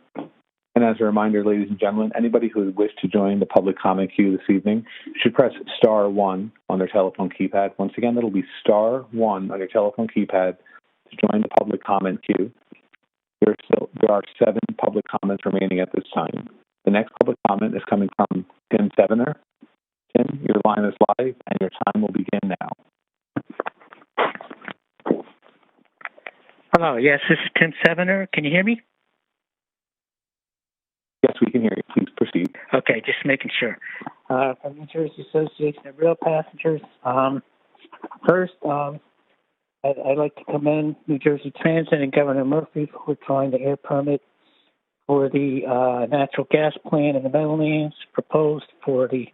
And as a reminder, ladies and gentlemen, anybody who would wish to join the public comment queue this evening should press star 1 on their telephone keypad. Once again, that'll be star 1 on your telephone keypad to join the public comment queue. There are 7 public comments remaining at this time. The next public comment is coming from Tim Sevener. Tim, your line is live, and your time will begin now. Hello, yes, this is Tim Sevener. Can you hear me? Yes, we can hear you. Please proceed. Okay, just making sure. From New Jersey Association of Rail Passengers. First, I'd like to commend New Jersey Transit and Governor Murphy for trying the air permit for the natural gas plant in the Meadowlands proposed for the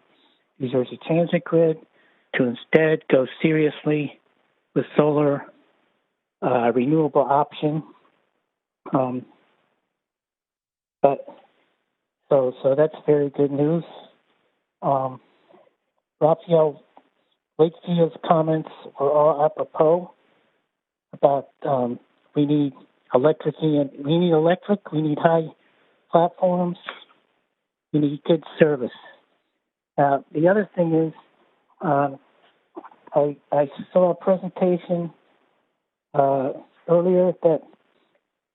New Jersey Transit grid to instead go seriously with solar renewable option. So that's very good news. Raphael Wakefield's comments were all apropos about we need electric, we need high platforms, we need good service. The other thing is, I saw a presentation earlier that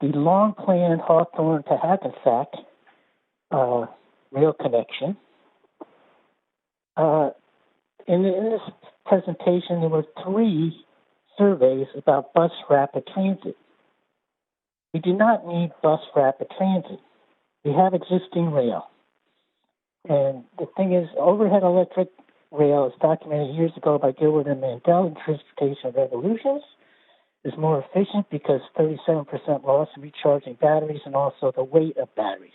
the long-planned Hawthorne to Hackensack rail connection. In this presentation, there were 3 surveys about bus rapid transit. We do not need bus rapid transit. We have existing rail. And the thing is, overhead electric rail, as documented years ago by Gilbert and Mandel in Transportation Revolutions, is more efficient because 37% loss in recharging batteries and also the weight of batteries.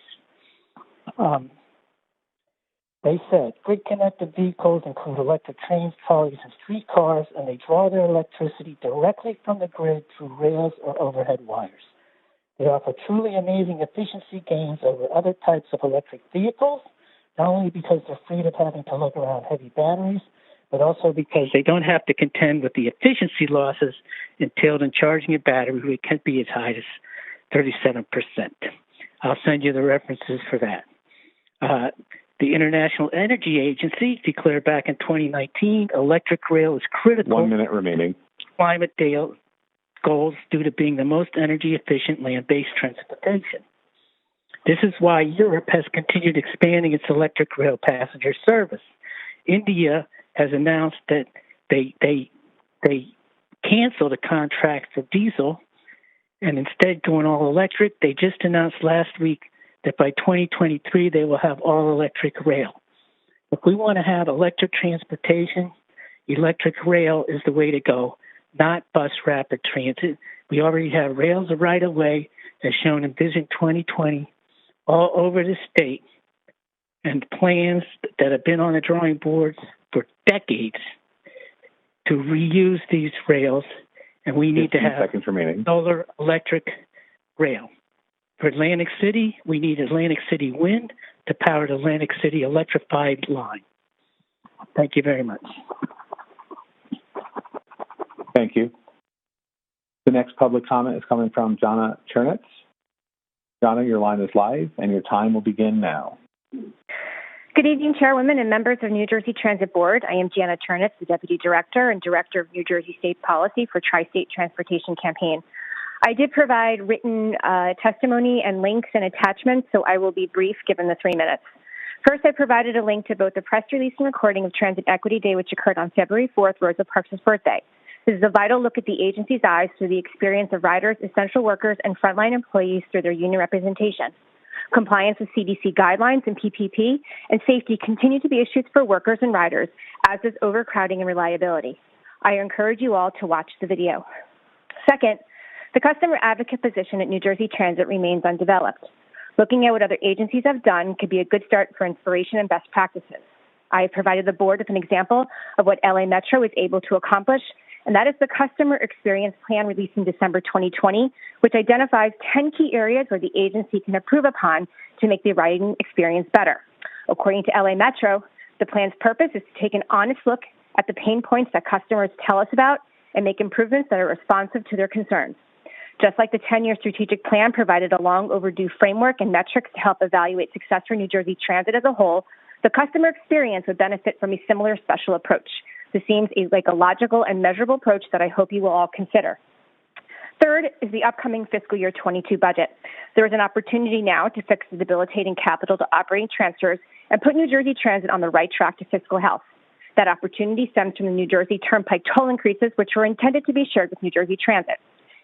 They said grid-connected vehicles include electric trains, trolleys, and streetcars, and they draw their electricity directly from the grid through rails or overhead wires. They offer truly amazing efficiency gains over other types of electric vehicles, not only because they're freed of having to lug around heavy batteries, but also because they don't have to contend with the efficiency losses entailed in charging a battery, which can be as high as 37%. I'll send you the references for that. The International Energy Agency declared back in 2019 electric rail is critical. 1 minute remaining. Climate goals due to being the most energy efficient land-based transportation. This is why Europe has continued expanding its electric rail passenger service. India has announced that they canceled a contract for diesel and instead going all electric. They just announced last week that by 2023 they will have all electric rail. If we want to have electric transportation, electric rail is the way to go, not bus rapid transit. We already have rails of right of way, as shown in Vision 2020, all over the state, and plans that have been on the drawing boards for decades to reuse these rails, and we need to have solar electric rail. For Atlantic City, we need Atlantic City Wind to power the Atlantic City electrified line. Thank you very much. Thank you. The next public comment is coming from Jana Chernitz. Jana, your line is live, and your time will begin now. Good evening, Chairwoman and members of New Jersey Transit Board. I am Jana Chernitz, the Deputy Director and Director of New Jersey State Policy for Tri-State Transportation Campaign. I did provide written testimony and links and attachments, so I will be brief given the 3 minutes. First, I provided a link to both the press release and recording of Transit Equity Day, which occurred on February 4th, Rosa Parks' birthday. This is a vital look at the agency's eyes through the experience of riders, essential workers, and frontline employees through their union representation. Compliance with CDC guidelines and PPP and safety continue to be issues for workers and riders, as is overcrowding and reliability. I encourage you all to watch the video. Second, the customer advocate position at New Jersey Transit remains undeveloped. Looking at what other agencies have done could be a good start for inspiration and best practices. I have provided the board with an example of what LA Metro was able to accomplish, and that is the Customer Experience Plan released in December 2020, which identifies 10 key areas where the agency can improve upon to make the riding experience better. According to LA Metro, the plan's purpose is to take an honest look at the pain points that customers tell us about and make improvements that are responsive to their concerns. Just like the 10-year strategic plan provided a long overdue framework and metrics to help evaluate success for New Jersey Transit as a whole, the customer experience would benefit from a similar special approach. This seems like a logical and measurable approach that I hope you will all consider. Third is the upcoming fiscal year 22 budget. There is an opportunity now to fix the debilitating capital to operating transfers and put New Jersey Transit on the right track to fiscal health. That opportunity stems from the New Jersey Turnpike toll increases, which were intended to be shared with New Jersey Transit.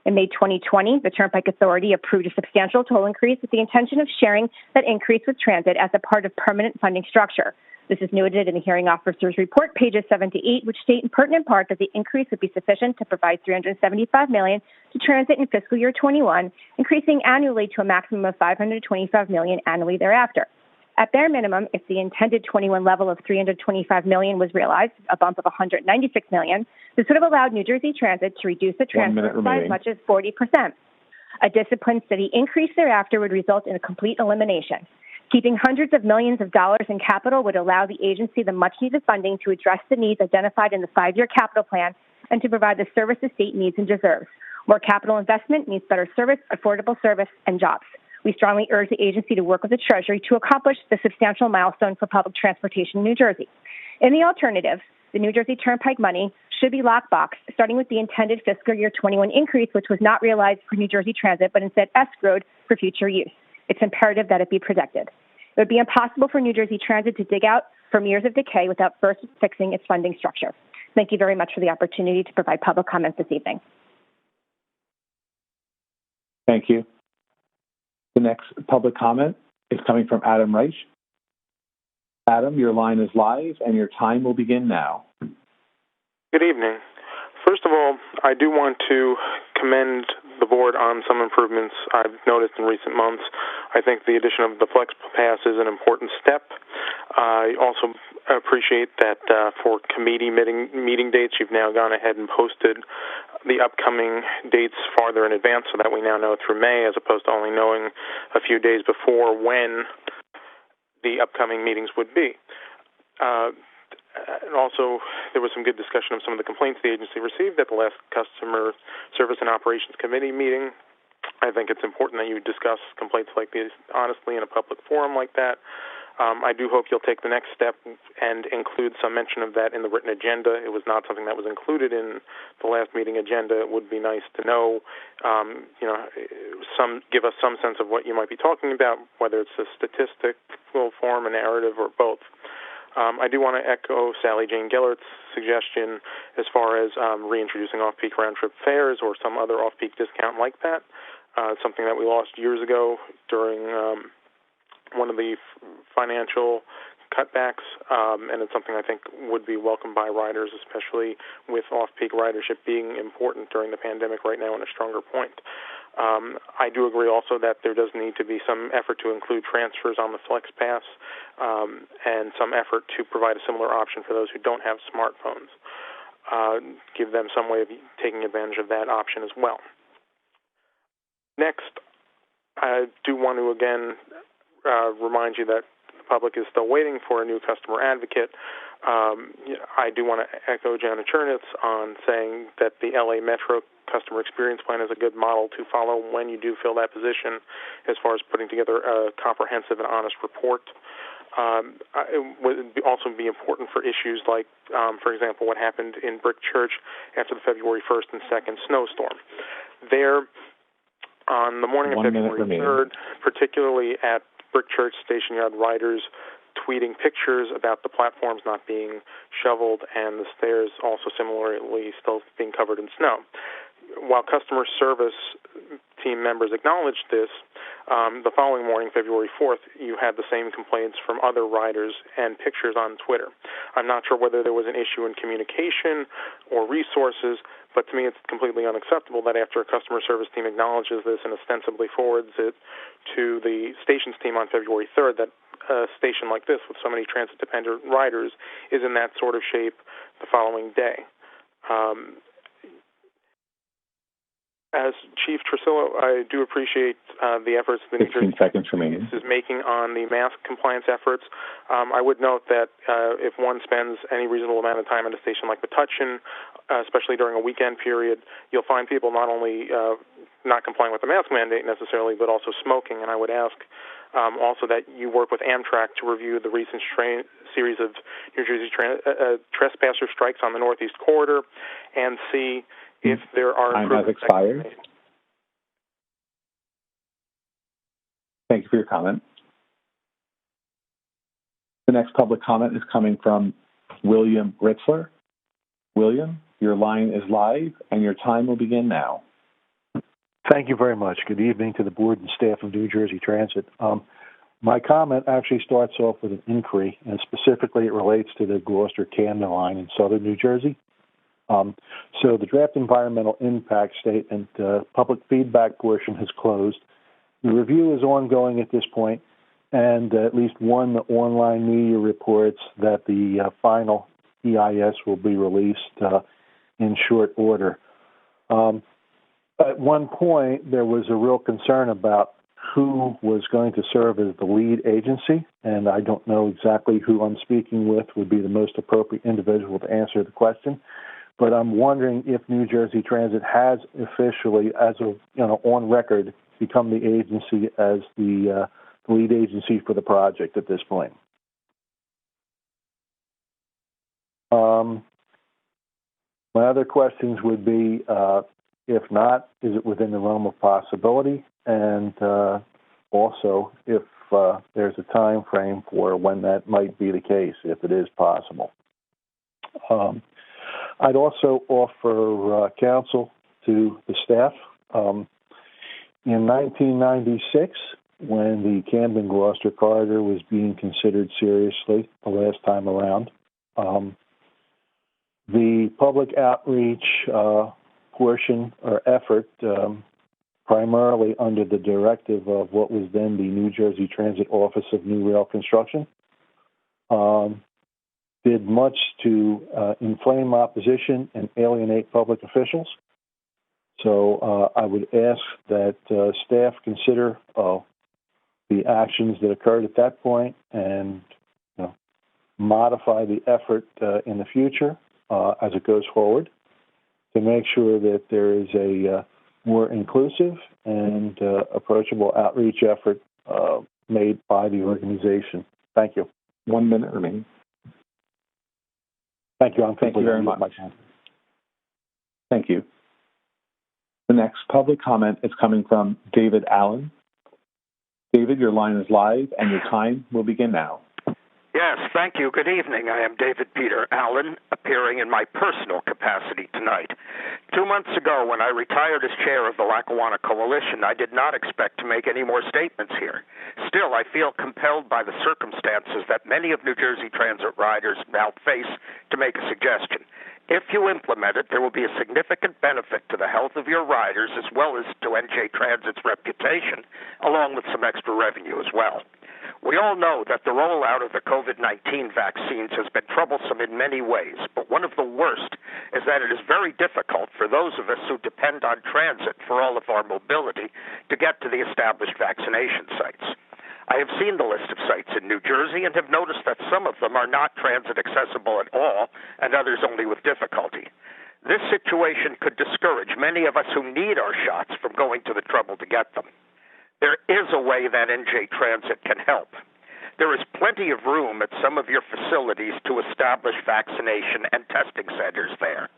In May 2020, the Turnpike Authority approved a substantial toll increase with the intention of sharing that increase with transit as a part of permanent funding structure. This is noted in the hearing officer's report, pages 7 to 8, which state in pertinent part that the increase would be sufficient to provide $375 million to transit in fiscal year 21, increasing annually to a maximum of $525 million annually thereafter. At bare minimum, if the intended 21 level of $325 million was realized, a bump of $196 million, this would have allowed New Jersey Transit to reduce the transfer by as much as 40%. A disciplined, steady increase thereafter would result in a complete elimination. Keeping hundreds of millions of dollars in capital would allow the agency the much-needed funding to address the needs identified in the 5-year capital plan and to provide the service the state needs and deserves. More capital investment means better service, affordable service, and jobs. We strongly urge the agency to work with the Treasury to accomplish the substantial milestone for public transportation in New Jersey. In the alternative, the New Jersey Turnpike money should be lockboxed, starting with the intended fiscal year 21 increase, which was not realized for New Jersey Transit, but instead escrowed for future use. It's imperative that it be protected. It would be impossible for New Jersey Transit to dig out from years of decay without first fixing its funding structure. Thank you very much for the opportunity to provide public comments this evening. Thank you. The next public comment is coming from Adam Reich. Adam, your line is live and your time will begin now. Good evening. First of all, I do want to commend the board on some improvements I've noticed in recent months. I think the addition of the Flex Pass is an important step. I also appreciate that for committee meeting dates, you've now gone ahead and posted the upcoming dates farther in advance so that we now know through May as opposed to only knowing a few days before when the upcoming meetings would be. And also, there was some good discussion of some of the complaints the agency received at the last Customer Service and Operations Committee meeting. I think it's important that you discuss complaints like these honestly in a public forum like that. I do hope you'll take the next step and include some mention of that in the written agenda. It was not something that was included in the last meeting agenda. It would be nice to know, give us some sense of what you might be talking about, whether it's a statistical form, a narrative, or both. I do want to echo Sally Jane Gellert's suggestion as far as reintroducing off-peak round-trip fares or some other off-peak discount like that, something that we lost years ago during one of the financial cutbacks, and it's something I think would be welcomed by riders, especially with off-peak ridership being important during the pandemic right now and a stronger point. I do agree also that there does need to be some effort to include transfers on the Flex Pass and some effort to provide a similar option for those who don't have smartphones. Give them some way of taking advantage of that option as well. Next, I do want to again remind you that the public is still waiting for a new customer advocate. I do want to echo Jana Chernitz on saying that the LA Metro Customer Experience Plan is a good model to follow when you do fill that position as far as putting together a comprehensive and honest report. It would also be important for issues like, for example, what happened in Brick Church after the February 1st and 2nd snowstorm. There, on the morning of February 3rd, particularly at Brick Church Station Yard, riders tweeting pictures about the platforms not being shoveled and the stairs also similarly still being covered in snow. While customer service team members acknowledged this, the following morning, February 4th, you had the same complaints from other riders and pictures on Twitter. I'm not sure whether there was an issue in communication or resources, but to me it's completely unacceptable that after a customer service team acknowledges this and ostensibly forwards it to the stations team on February 3rd, that a station like this with so many transit-dependent riders is in that sort of shape the following day. As Chief Trissillo, I do appreciate the efforts the New Jersey is making on the mask compliance efforts. I would note that if one spends any reasonable amount of time at a station like Metuchen, especially during a weekend period, you'll find people not only not complying with the mask mandate necessarily, but also smoking. And I would ask also that you work with Amtrak to review the recent series of New Jersey trespasser strikes on the Northeast Corridor and see if there are time has expired. Thank you for your comment. The next public comment is coming from William Ritzler. William, your line is live and your time will begin now. Thank you very much. Good evening to the board and staff of New Jersey Transit. My comment actually starts off with an inquiry, and specifically it relates to the Gloucester-Camden line in southern New Jersey. So the draft environmental impact statement public feedback portion has closed. The review is ongoing at this point, and at least one online media reports that the final EIS will be released in short order. At one point, there was a real concern about who was going to serve as the lead agency, and I don't know exactly who I'm speaking with would be the most appropriate individual to answer the question. But I'm wondering if New Jersey Transit has officially, as of on record, become the agency as the lead agency for the project at this point. My other questions would be, if not, is it within the realm of possibility? And also, if there's a time frame for when that might be the case, if it is possible. I'd also offer counsel to the staff. In 1996, when the Camden-Gloucester corridor was being considered seriously the last time around, the public outreach portion or effort, primarily under the directive of what was then the New Jersey Transit Office of New Rail Construction, did much to inflame opposition and alienate public officials. So I would ask that staff consider the actions that occurred at that point and modify the effort in the future as it goes forward to make sure that there is a more inclusive and approachable outreach effort made by the organization. Thank you. 1 minute remaining. Thank you. Thank you very much. Thank you. The next public comment is coming from David Allen. David, your line is live and your time will begin now. Yes, thank you. Good evening. I am David Peter Allen, appearing in my personal capacity tonight. 2 months ago, when I retired as chair of the Lackawanna Coalition, I did not expect to make any more statements here. Still, I feel compelled by the circumstances that many of New Jersey Transit riders now face to make a suggestion. If you implement it, there will be a significant benefit to the health of your riders as well as to NJ Transit's reputation, along with some extra revenue as well. We all know that the rollout of the COVID-19 vaccines has been troublesome in many ways, but one of the worst is that it is very difficult for those of us who depend on transit for all of our mobility to get to the established vaccination sites. I have seen the list of sites in New Jersey and have noticed that some of them are not transit accessible at all and others only with difficulty. This situation could discourage many of us who need our shots from going to the trouble to get them. There is a way that NJ Transit can help. There is plenty of room at some of your facilities to establish vaccination and testing centers there.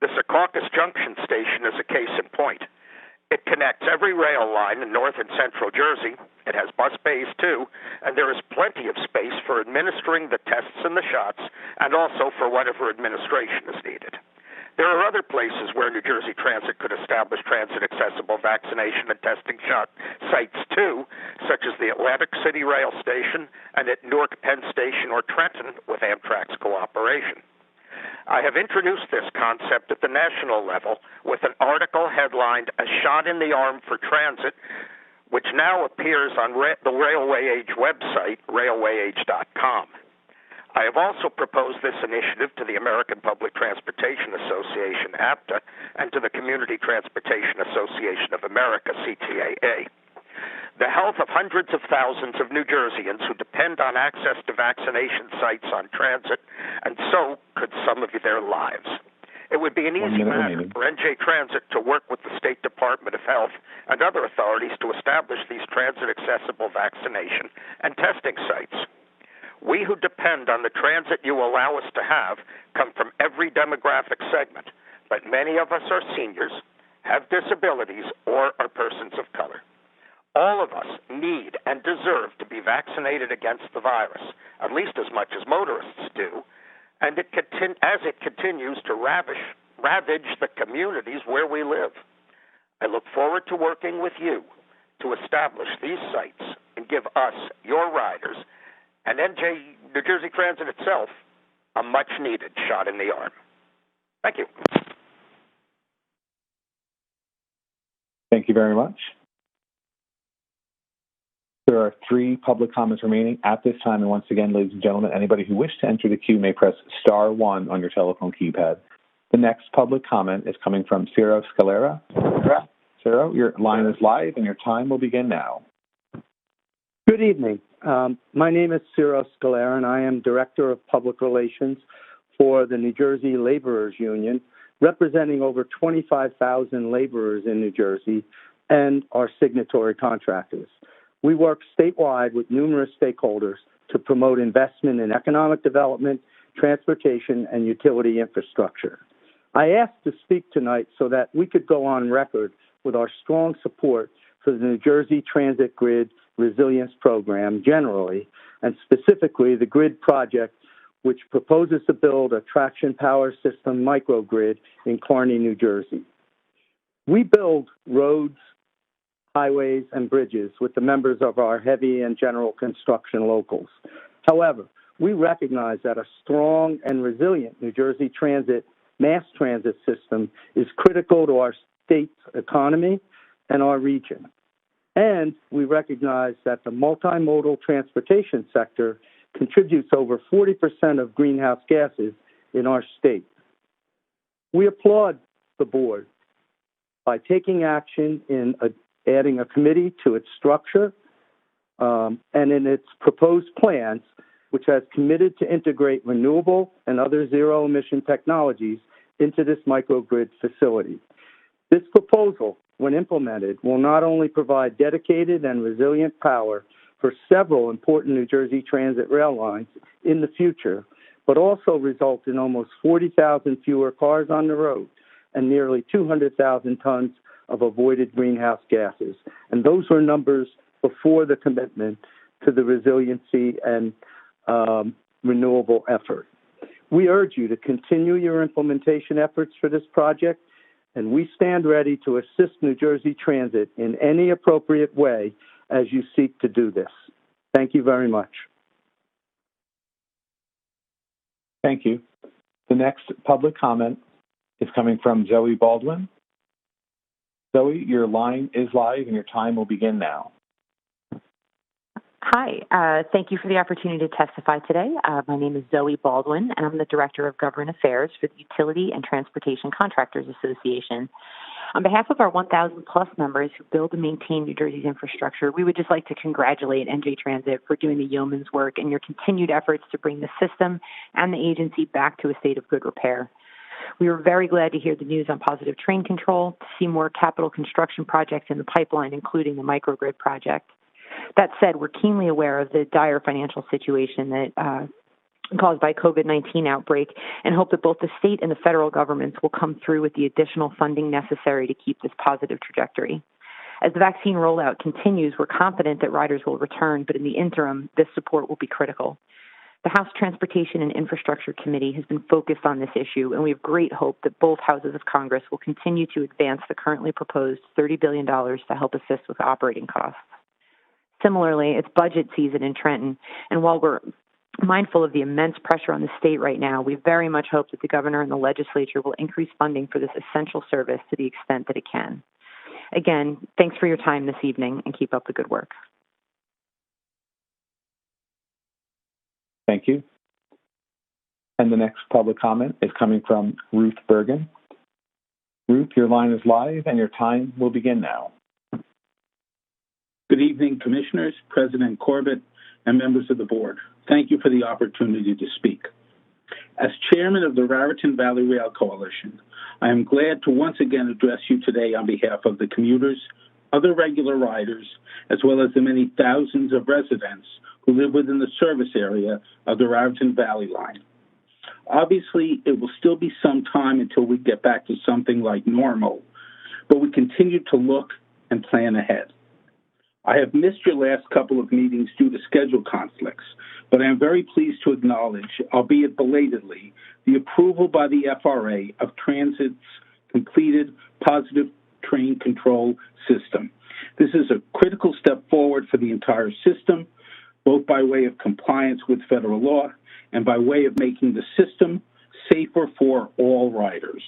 The Secaucus Junction station is a case in point. It connects every rail line in North and Central Jersey. It has bus bays, too, and there is plenty of space for administering the tests and the shots, and also for whatever administration is needed. There are other places where New Jersey Transit could establish transit-accessible vaccination and testing shot sites, too, such as the Atlantic City Rail Station and at Newark Penn Station or Trenton with Amtrak's cooperation. I have introduced this concept at the national level with an article headlined "A Shot in the Arm for Transit," which now appears on the Railway Age website, railwayage.com. I have also proposed this initiative to the American Public Transportation Association, APTA, and to the Community Transportation Association of America, CTAA. The health of hundreds of thousands of New Jerseyans who depend on access to vaccination sites on transit, and so could some of their lives. It would be an easy matter for NJ Transit to work with the State Department of Health and other authorities to establish these transit-accessible vaccination and testing sites. We who depend on the transit you allow us to have come from every demographic segment, but many of us are seniors, have disabilities, or are persons of color. All of us need and deserve to be vaccinated against the virus, at least as much as motorists do, and as it continues to ravage the communities where we live. I look forward to working with you to establish these sites and give us, your riders, and New Jersey Transit itself, a much-needed shot in the arm. Thank you. Thank you very much. There are 3 public comments remaining at this time, and once again, ladies and gentlemen, anybody who wishes to enter the queue may press *1 on your telephone keypad. The next public comment is coming from Ciro Scalera. Ciro, your line is live, and your time will begin now. Good evening. My name is Ciro Scalera, and I am Director of Public Relations for the New Jersey Laborers Union, representing over 25,000 laborers in New Jersey and our signatory contractors. We work statewide with numerous stakeholders to promote investment in economic development, transportation, and utility infrastructure. I asked to speak tonight so that we could go on record with our strong support for the New Jersey Transit Grid Resilience Program generally, and specifically the GRID project, which proposes to build a traction power system microgrid in Kearney, New Jersey. We build roads, highways, and bridges with the members of our heavy and general construction locals. However, we recognize that a strong and resilient New Jersey Transit mass transit system is critical to our state's economy and our region. And we recognize that the multimodal transportation sector contributes over 40% of greenhouse gases in our state. We applaud the board by taking action in adding a committee to its structure and in its proposed plans, which has committed to integrate renewable and other zero-emission technologies into this microgrid facility. This proposal, when implemented, will not only provide dedicated and resilient power for several important New Jersey Transit rail lines in the future, but also result in almost 40,000 fewer cars on the road and nearly 200,000 tons of avoided greenhouse gases. And those were numbers before the commitment to the resiliency and renewable effort. We urge you to continue your implementation efforts for this project, and we stand ready to assist New Jersey Transit in any appropriate way as you seek to do this. Thank you very much. Thank you. The next public comment is coming from Zoe Baldwin. Zoe, your line is live and your time will begin now. Hi, thank you for the opportunity to testify today. My name is Zoe Baldwin, and I'm the Director of Government Affairs for the Utility and Transportation Contractors Association. On behalf of our 1,000-plus members who build and maintain New Jersey's infrastructure, we would just like to congratulate NJ Transit for doing the yeoman's work and your continued efforts to bring the system and the agency back to a state of good repair. We were very glad to hear the news on positive train control, to see more capital construction projects in the pipeline, including the microgrid project. That said, we're keenly aware of the dire financial situation that caused by COVID-19 outbreak and hope that both the state and the federal governments will come through with the additional funding necessary to keep this positive trajectory. As the vaccine rollout continues, we're confident that riders will return, but in the interim, this support will be critical. The House Transportation and Infrastructure Committee has been focused on this issue, and we have great hope that both houses of Congress will continue to advance the currently proposed $30 billion to help assist with operating costs. Similarly, it's budget season in Trenton, and while we're mindful of the immense pressure on the state right now, we very much hope that the governor and the legislature will increase funding for this essential service to the extent that it can. Again, thanks for your time this evening, and keep up the good work. Thank you. And the next public comment is coming from Ruth Bergen. Ruth, your line is live, and your time will begin now. Good evening, Commissioners, President Corbett, and members of the board. Thank you for the opportunity to speak. As chairman of the Raritan Valley Rail Coalition, I am glad to once again address you today on behalf of the commuters, other regular riders, as well as the many thousands of residents who live within the service area of the Raritan Valley line. Obviously, it will still be some time until we get back to something like normal, but we continue to look and plan ahead. I have missed your last couple of meetings due to schedule conflicts, but I am very pleased to acknowledge, albeit belatedly, the approval by the FRA of Transit's completed positive train control system. This is a critical step forward for the entire system, both by way of compliance with federal law and by way of making the system safer for all riders.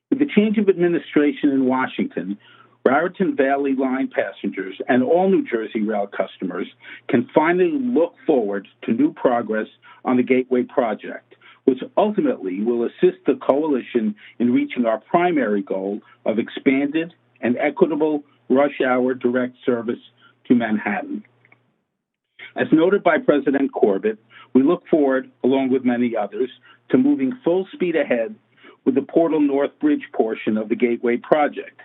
With the change of administration in Washington, Raritan Valley Line passengers and all New Jersey rail customers can finally look forward to new progress on the Gateway project, which ultimately will assist the coalition in reaching our primary goal of expanded and equitable rush hour direct service to Manhattan. As noted by President Corbett, we look forward, along with many others, to moving full speed ahead with the Portal North Bridge portion of the Gateway project.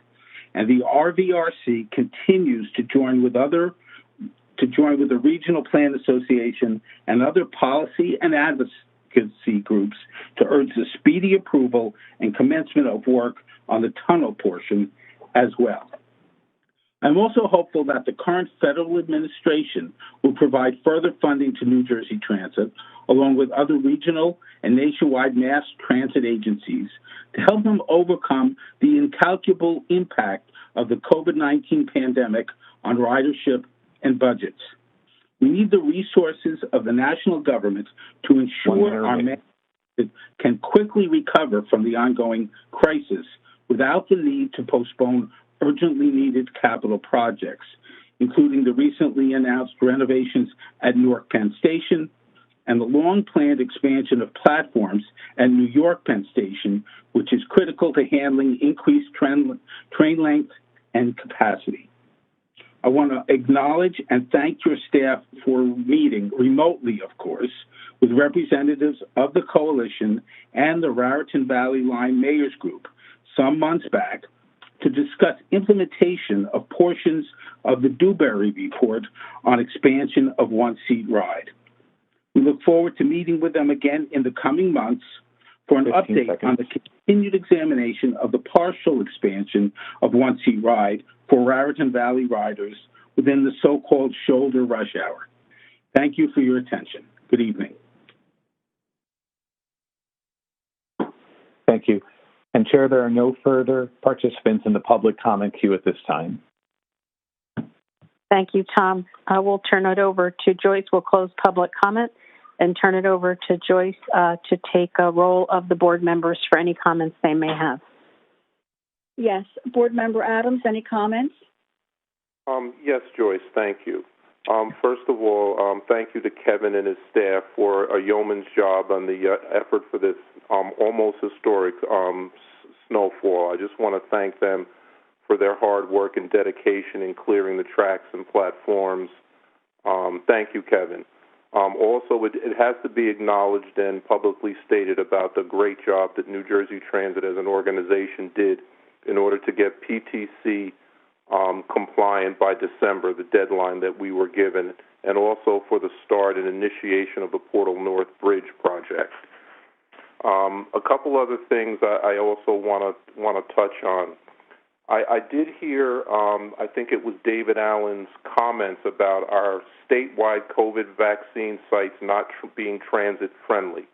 And the RVRC continues to join with the Regional Plan Association and other policy and advocacy groups to urge the speedy approval and commencement of work on the tunnel portion as well. I'm also hopeful that the current federal administration will provide further funding to New Jersey Transit, along with other regional and nationwide mass transit agencies, to help them overcome the incalculable impact of the COVID-19 pandemic on ridership and budgets. We need the resources of the national government to ensure our mass transit can quickly recover from the ongoing crisis without the need to postpone urgently needed capital projects, including the recently announced renovations at Newark Penn Station and the long-planned expansion of platforms at New York Penn Station, which is critical to handling increased train length and capacity. I want to acknowledge and thank your staff for meeting remotely, of course, with representatives of the coalition and the Raritan Valley Line Mayors Group some months back to discuss implementation of portions of the Dewberry report on expansion of one-seat ride. We look forward to meeting with them again in the coming months for an update on the continued examination of the partial expansion of one-seat ride for Raritan Valley riders within the so-called shoulder rush hour. Thank you for your attention. Good evening. Thank you. And Chair, there are no further participants in the public comment queue at this time. Thank you, Tom. We'll turn it over to Joyce. We'll close public comment and turn it over to Joyce to take a roll of the board members for any comments they may have. Yes. Board Member Adams, any comments? Yes, Joyce, thank you. First of all, thank you to Kevin and his staff for a yeoman's job on the effort for this almost historic snowfall. I just want to thank them for their hard work and dedication in clearing the tracks and platforms. Thank you, Kevin. Also, it has to be acknowledged and publicly stated about the great job that New Jersey Transit as an organization did in order to get PTC compliant by December, the deadline that we were given, and also for the start and initiation of the Portal North Bridge project. A couple other things I also want to touch on. I did hear, I think it was David Allen's comments about our statewide COVID vaccine sites not being transit-friendly.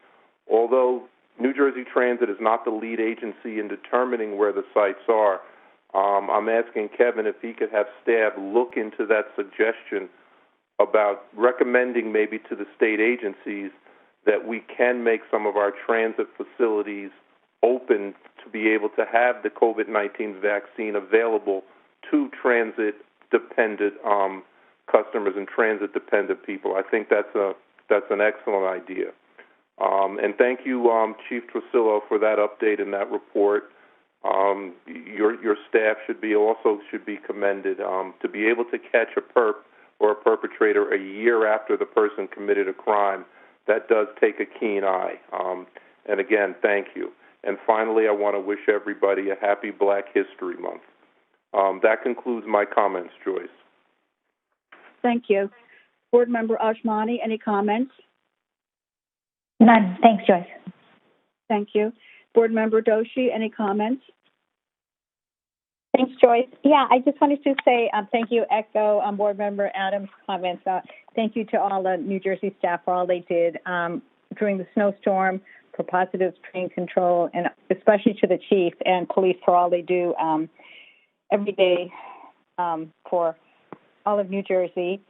Although New Jersey Transit is not the lead agency in determining where the sites are, I'm asking Kevin if he could have staff look into that suggestion about recommending maybe to the state agencies that we can make some of our transit facilities open to be able to have the COVID-19 vaccine available to transit-dependent customers and transit-dependent people. I think that's an excellent idea. And thank you, Chief Tressillo, for that update and that report. Your staff should be commended to be able to catch a perp or a perpetrator a year after the person committed a crime. That does take a keen eye. And again, thank you. And finally, I want to wish everybody a happy Black History Month. That concludes my comments, Joyce. Thank you. Board Member Ajmani, any comments? None. Thanks, Joyce. Thank you. Board Member Doshi, any comments? Thanks, Joyce. Yeah, I just wanted to say thank you, echo Board Member Adams' comments. Thank you to all the New Jersey staff for all they did during the snowstorm, for positive train control, and especially to the chief and police for all they do every day for all of New Jersey.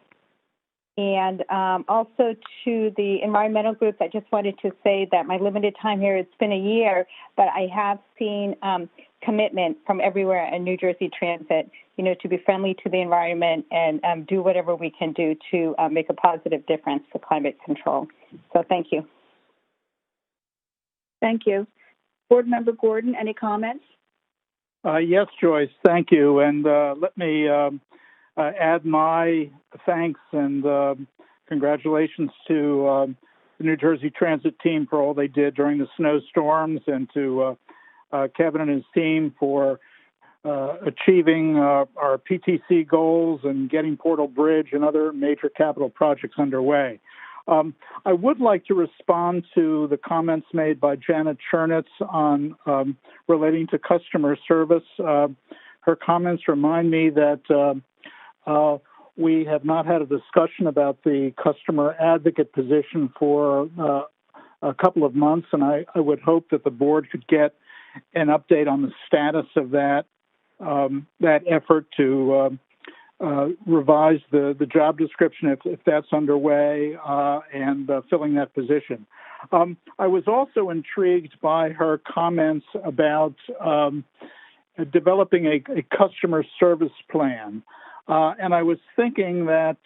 And also to the environmental groups, I just wanted to say that my limited time here, it's been a year, but I have seen commitment from everywhere in New Jersey Transit, to be friendly to the environment and do whatever we can do to make a positive difference for climate control. So thank you. Thank you. Board Member Gordon, any comments? Yes, Joyce, thank you. And let me add my thanks and congratulations to the New Jersey Transit team for all they did during the snowstorms, and to Kevin and his team for achieving our PTC goals and getting Portal Bridge and other major capital projects underway. I would like to respond to the comments made by Janet Chernitz on relating to customer service. Her comments remind me that we have not had a discussion about the customer advocate position for a couple of months, and I would hope that the board could get an update on the status of that effort to revise the job description if that's underway and filling that position. I was also intrigued by her comments about developing a customer service plan. And I was thinking that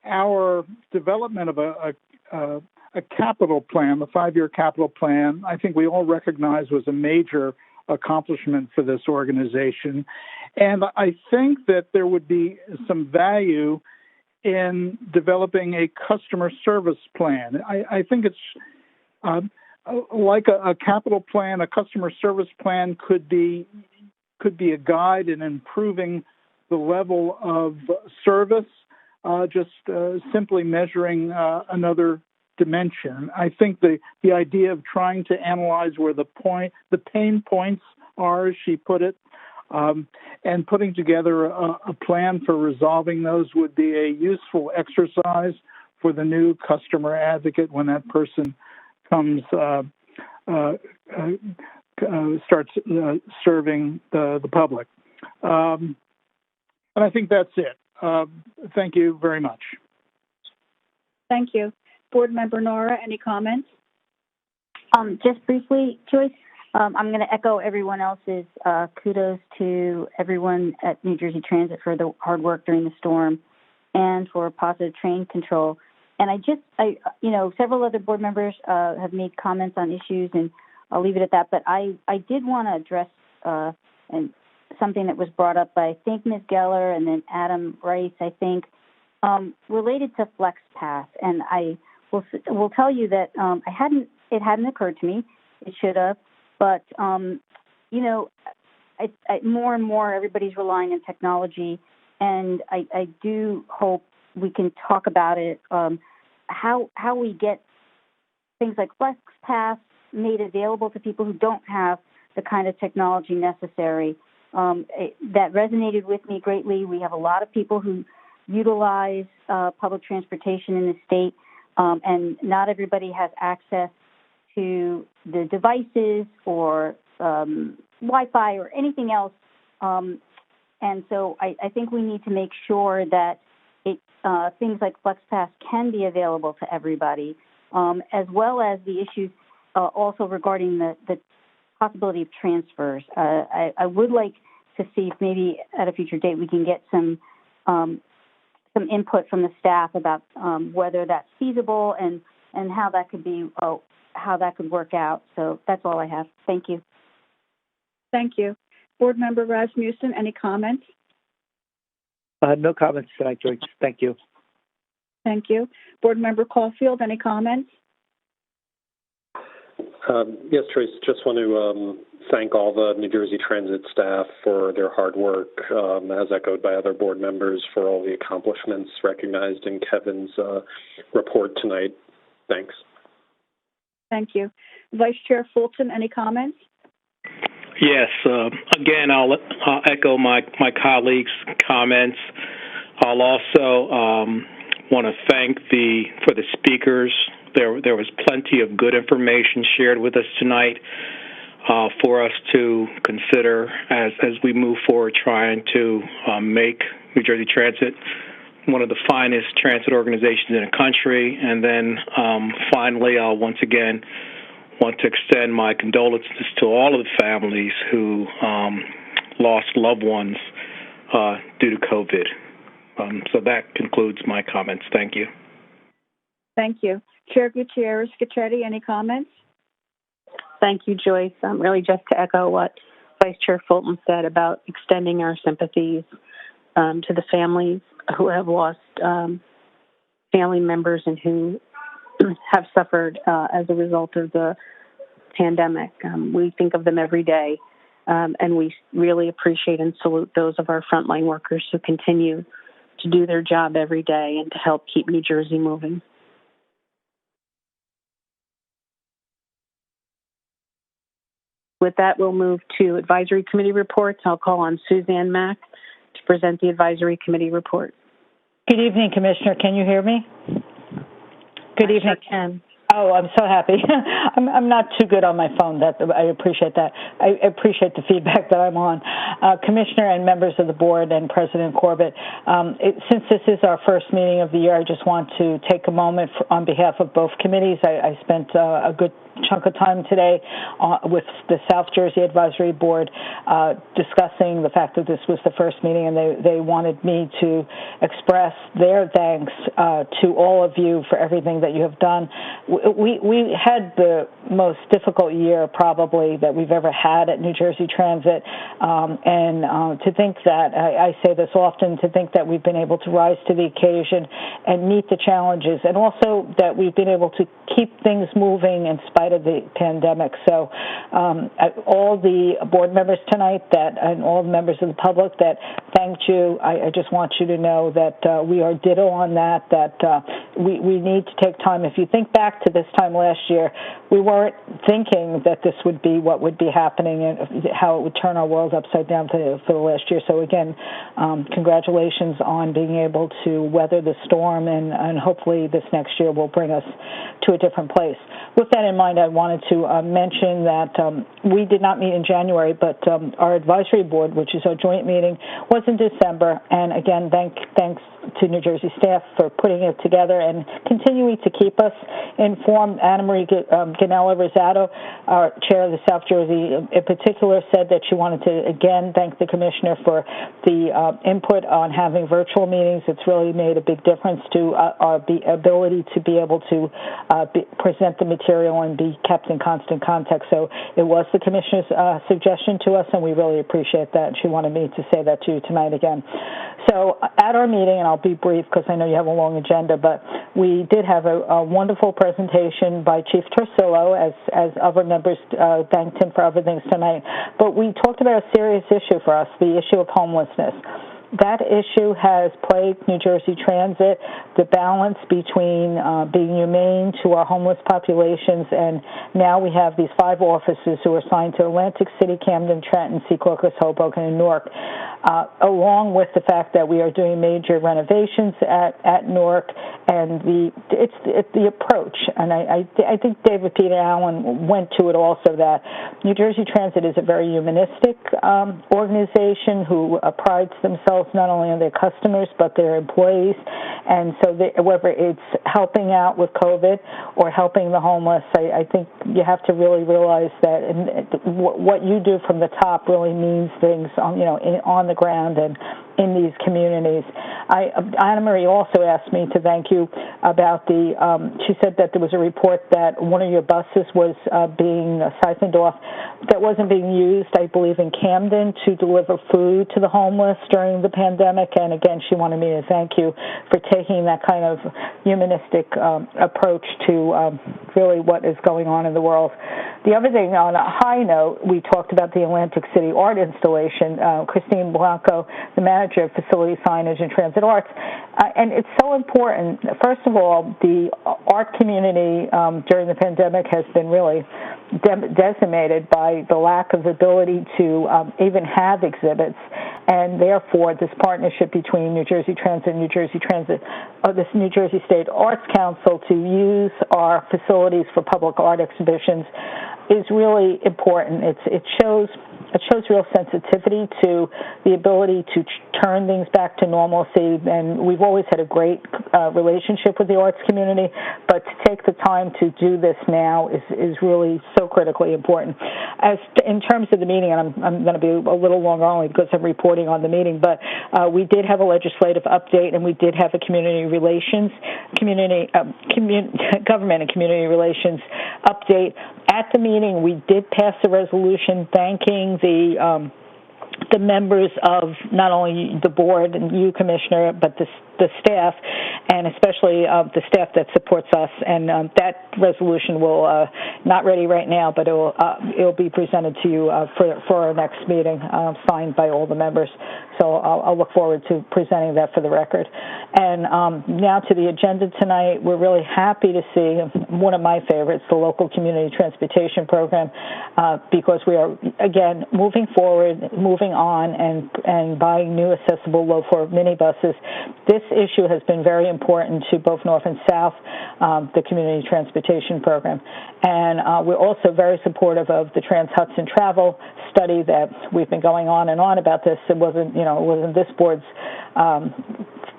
our development of a capital plan, the 5-year capital plan, I think we all recognize was a major accomplishment for this organization. And I think that there would be some value in developing a customer service plan. I think it's like a capital plan. A customer service plan could be a guide in improving the level of service, just simply measuring another dimension. I think the idea of trying to analyze where the pain points are, as she put it, and putting together a plan for resolving those would be a useful exercise for the new customer advocate when that person comes starts serving the public. And I think that's it. Thank you very much. Thank you. Board Member Nora, any comments? Just briefly, Joyce, I'm going to echo everyone else's kudos to everyone at New Jersey Transit for the hard work during the storm and for positive train control. And several other board members have made comments on issues, and I'll leave it at that. But I did want to address something that was brought up by, I think, Ms. Geller and then Adam Rice, I think, related to FlexPath. And I will tell you that it hadn't occurred to me. It should have. But, more and more everybody's relying on technology, and I do hope we can talk about it, how we get things like FlexPath made available to people who don't have the kind of technology necessary. That resonated with me greatly. We have a lot of people who utilize public transportation in the state, and not everybody has access to the devices or Wi-Fi or anything else. And so I think we need to make sure that things like FlexPath can be available to everybody, as well as the issues also regarding the possibility of transfers. I would like to see if maybe at a future date we can get some input from the staff about whether that's feasible and how that could be how that could work out. So that's all I have. Thank you. Thank you. Board Member Rasmussen, any comments? No comments tonight, Joyce. Thank you. Thank you. Board Member Caulfield, any comments? Yes, Joyce, just want to thank all the New Jersey Transit staff for their hard work, as echoed by other board members, for all the accomplishments recognized in Kevin's report tonight. Thanks. Thank you. Vice Chair Fulton, any comments? Yes. Again, I'll echo my colleagues' comments. I'll also want to thank for the speakers. There was plenty of good information shared with us tonight for us to consider as we move forward, trying to make New Jersey Transit one of the finest transit organizations in the country. And then finally, I'll once again want to extend my condolences to all of the families who lost loved ones due to COVID. So that concludes my comments. Thank you. Thank you. Chair Gutierrez-Scacchetti, any comments? Thank you, Joyce. Really just to echo what Vice Chair Fulton said about extending our sympathies to the families who have lost family members and who have suffered as a result of the pandemic. We think of them every day, and we really appreciate and salute those of our frontline workers who continue to do their job every day and to help keep New Jersey moving. With that, we'll move to advisory committee reports. I'll call on Suzanne Mack to present the advisory committee report. Good evening, Commissioner. Can you hear me? Good evening. Sure can. Oh, I'm so happy. I'm not too good on my phone. I appreciate that. I appreciate the feedback that I'm on. Commissioner and members of the board and President Corbett, since this is our first meeting of the year, I just want to take a moment on behalf of both committees. I spent a good chunk of time today with the South Jersey Advisory Board discussing the fact that this was the first meeting, and they wanted me to express their thanks to all of you for everything that you have done. We had the most difficult year probably that we've ever had at New Jersey Transit, and to think that, I say this often, to think that we've been able to rise to the occasion and meet the challenges, and also that we've been able to keep things moving in spite of the pandemic. So all the board members tonight and all the members of the public that thanked you, I just want you to know that we are ditto on that we need to take time. If you think back to this time last year, we weren't thinking that this would be what would be happening and how it would turn our world upside down for the last year. So again, congratulations on being able to weather the storm, and hopefully this next year will bring us to a different place. With that in mind, I wanted to mention that we did not meet in January, but our advisory board, which is our joint meeting, was in December. And again, thanks to New Jersey staff for putting it together and continuing to keep us informed. Anna Marie Ganella Rosado, our chair of the South Jersey, in particular, said that she wanted to again thank the commissioner for the input on having virtual meetings. It's really made a big difference to our ability to be able to present the material and be kept in constant contact. So it was the commissioner's suggestion to us, and we really appreciate that. She wanted me to say that to you tonight again. So at our meeting, and I'll be brief because I know you have a long agenda, but we did have a wonderful presentation by Chief Torsillo, as other members thanked him for other things tonight. But we talked about a serious issue for us, the issue of homelessness. That issue has plagued New Jersey Transit, the balance between being humane to our homeless populations, and now we have these 5 offices who are assigned to Atlantic City, Camden, Trenton, Secaucus, Hoboken, and Newark, along with the fact that we are doing major renovations at Newark, and it's the approach. And I think David Peter Allen went to it also, that New Jersey Transit is a very humanistic organization who prides themselves not only on their customers but their employees, and so whether it's helping out with COVID or helping the homeless, I think you have to really realize that what you do from the top really means things on the ground and in these communities. Anna Marie also asked me to thank you about she said that there was a report that one of your buses was being siphoned off, that wasn't being used, I believe, in Camden to deliver food to the homeless during the pandemic. And again, she wanted me to thank you for taking that kind of humanistic approach to really what is going on in the world. The other thing, on a high note, we talked about the Atlantic City art installation. Christine Blanco, the manager of facility signage and transit arts, and it's so important. First of all, the art community during the pandemic has been really decimated by the lack of ability to even have exhibits, and therefore this partnership between New Jersey Transit and New Jersey New Jersey State Arts Council to use our facilities for public art exhibitions is really important. It shows real sensitivity to the ability to turn things back to normalcy, and we've always had a great relationship with the arts community, but to take the time to do this now is really so critically important. In terms of the meeting, and I'm going to be a little longer only because I'm reporting on the meeting, but we did have a legislative update, and we did have a government and community relations update. At the meeting, we did pass a resolution thanking the members of not only the board and you, Commissioner, but the staff, and especially the staff that supports us. And that resolution will not ready right now, but it'll be presented to you for our next meeting, signed by all the members. So I'll look forward to presenting that for the record. And now to the agenda tonight, we're really happy to see one of my favorites, the local community transportation program, because we are, again, moving forward, moving on, and buying new accessible low-floor minibuses. This issue has been very important to both North and South, the community transportation program. And we're also very supportive of the Trans-Hudson travel study that we've been going on and on about this. It wasn't this board's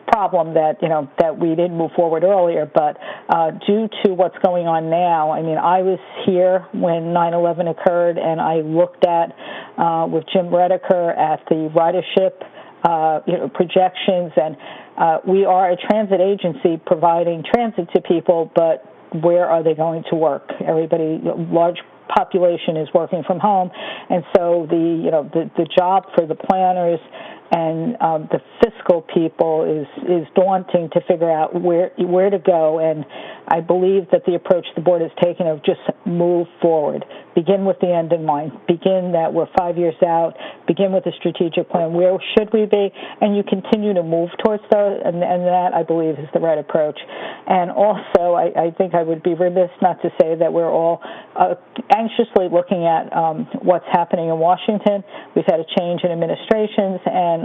problem that we didn't move forward earlier, but due to what's going on now, I mean, I was here when 9/11 occurred, and I looked at with Jim Redeker at the ridership projections, and we are a transit agency providing transit to people, but where are they going to work? Everybody, large population is working from home, and so the job for the planners and the fiscal people is daunting to figure out where to go. And I believe that the approach the board has taken of just move forward, begin with the end in mind, begin that we're 5 years out, begin with a strategic plan. Where should we be? And you continue to move towards those, and that I believe is the right approach. And also, I think I would be remiss not to say that we're all anxiously looking at what's happening in Washington. We've had a change in administrations, and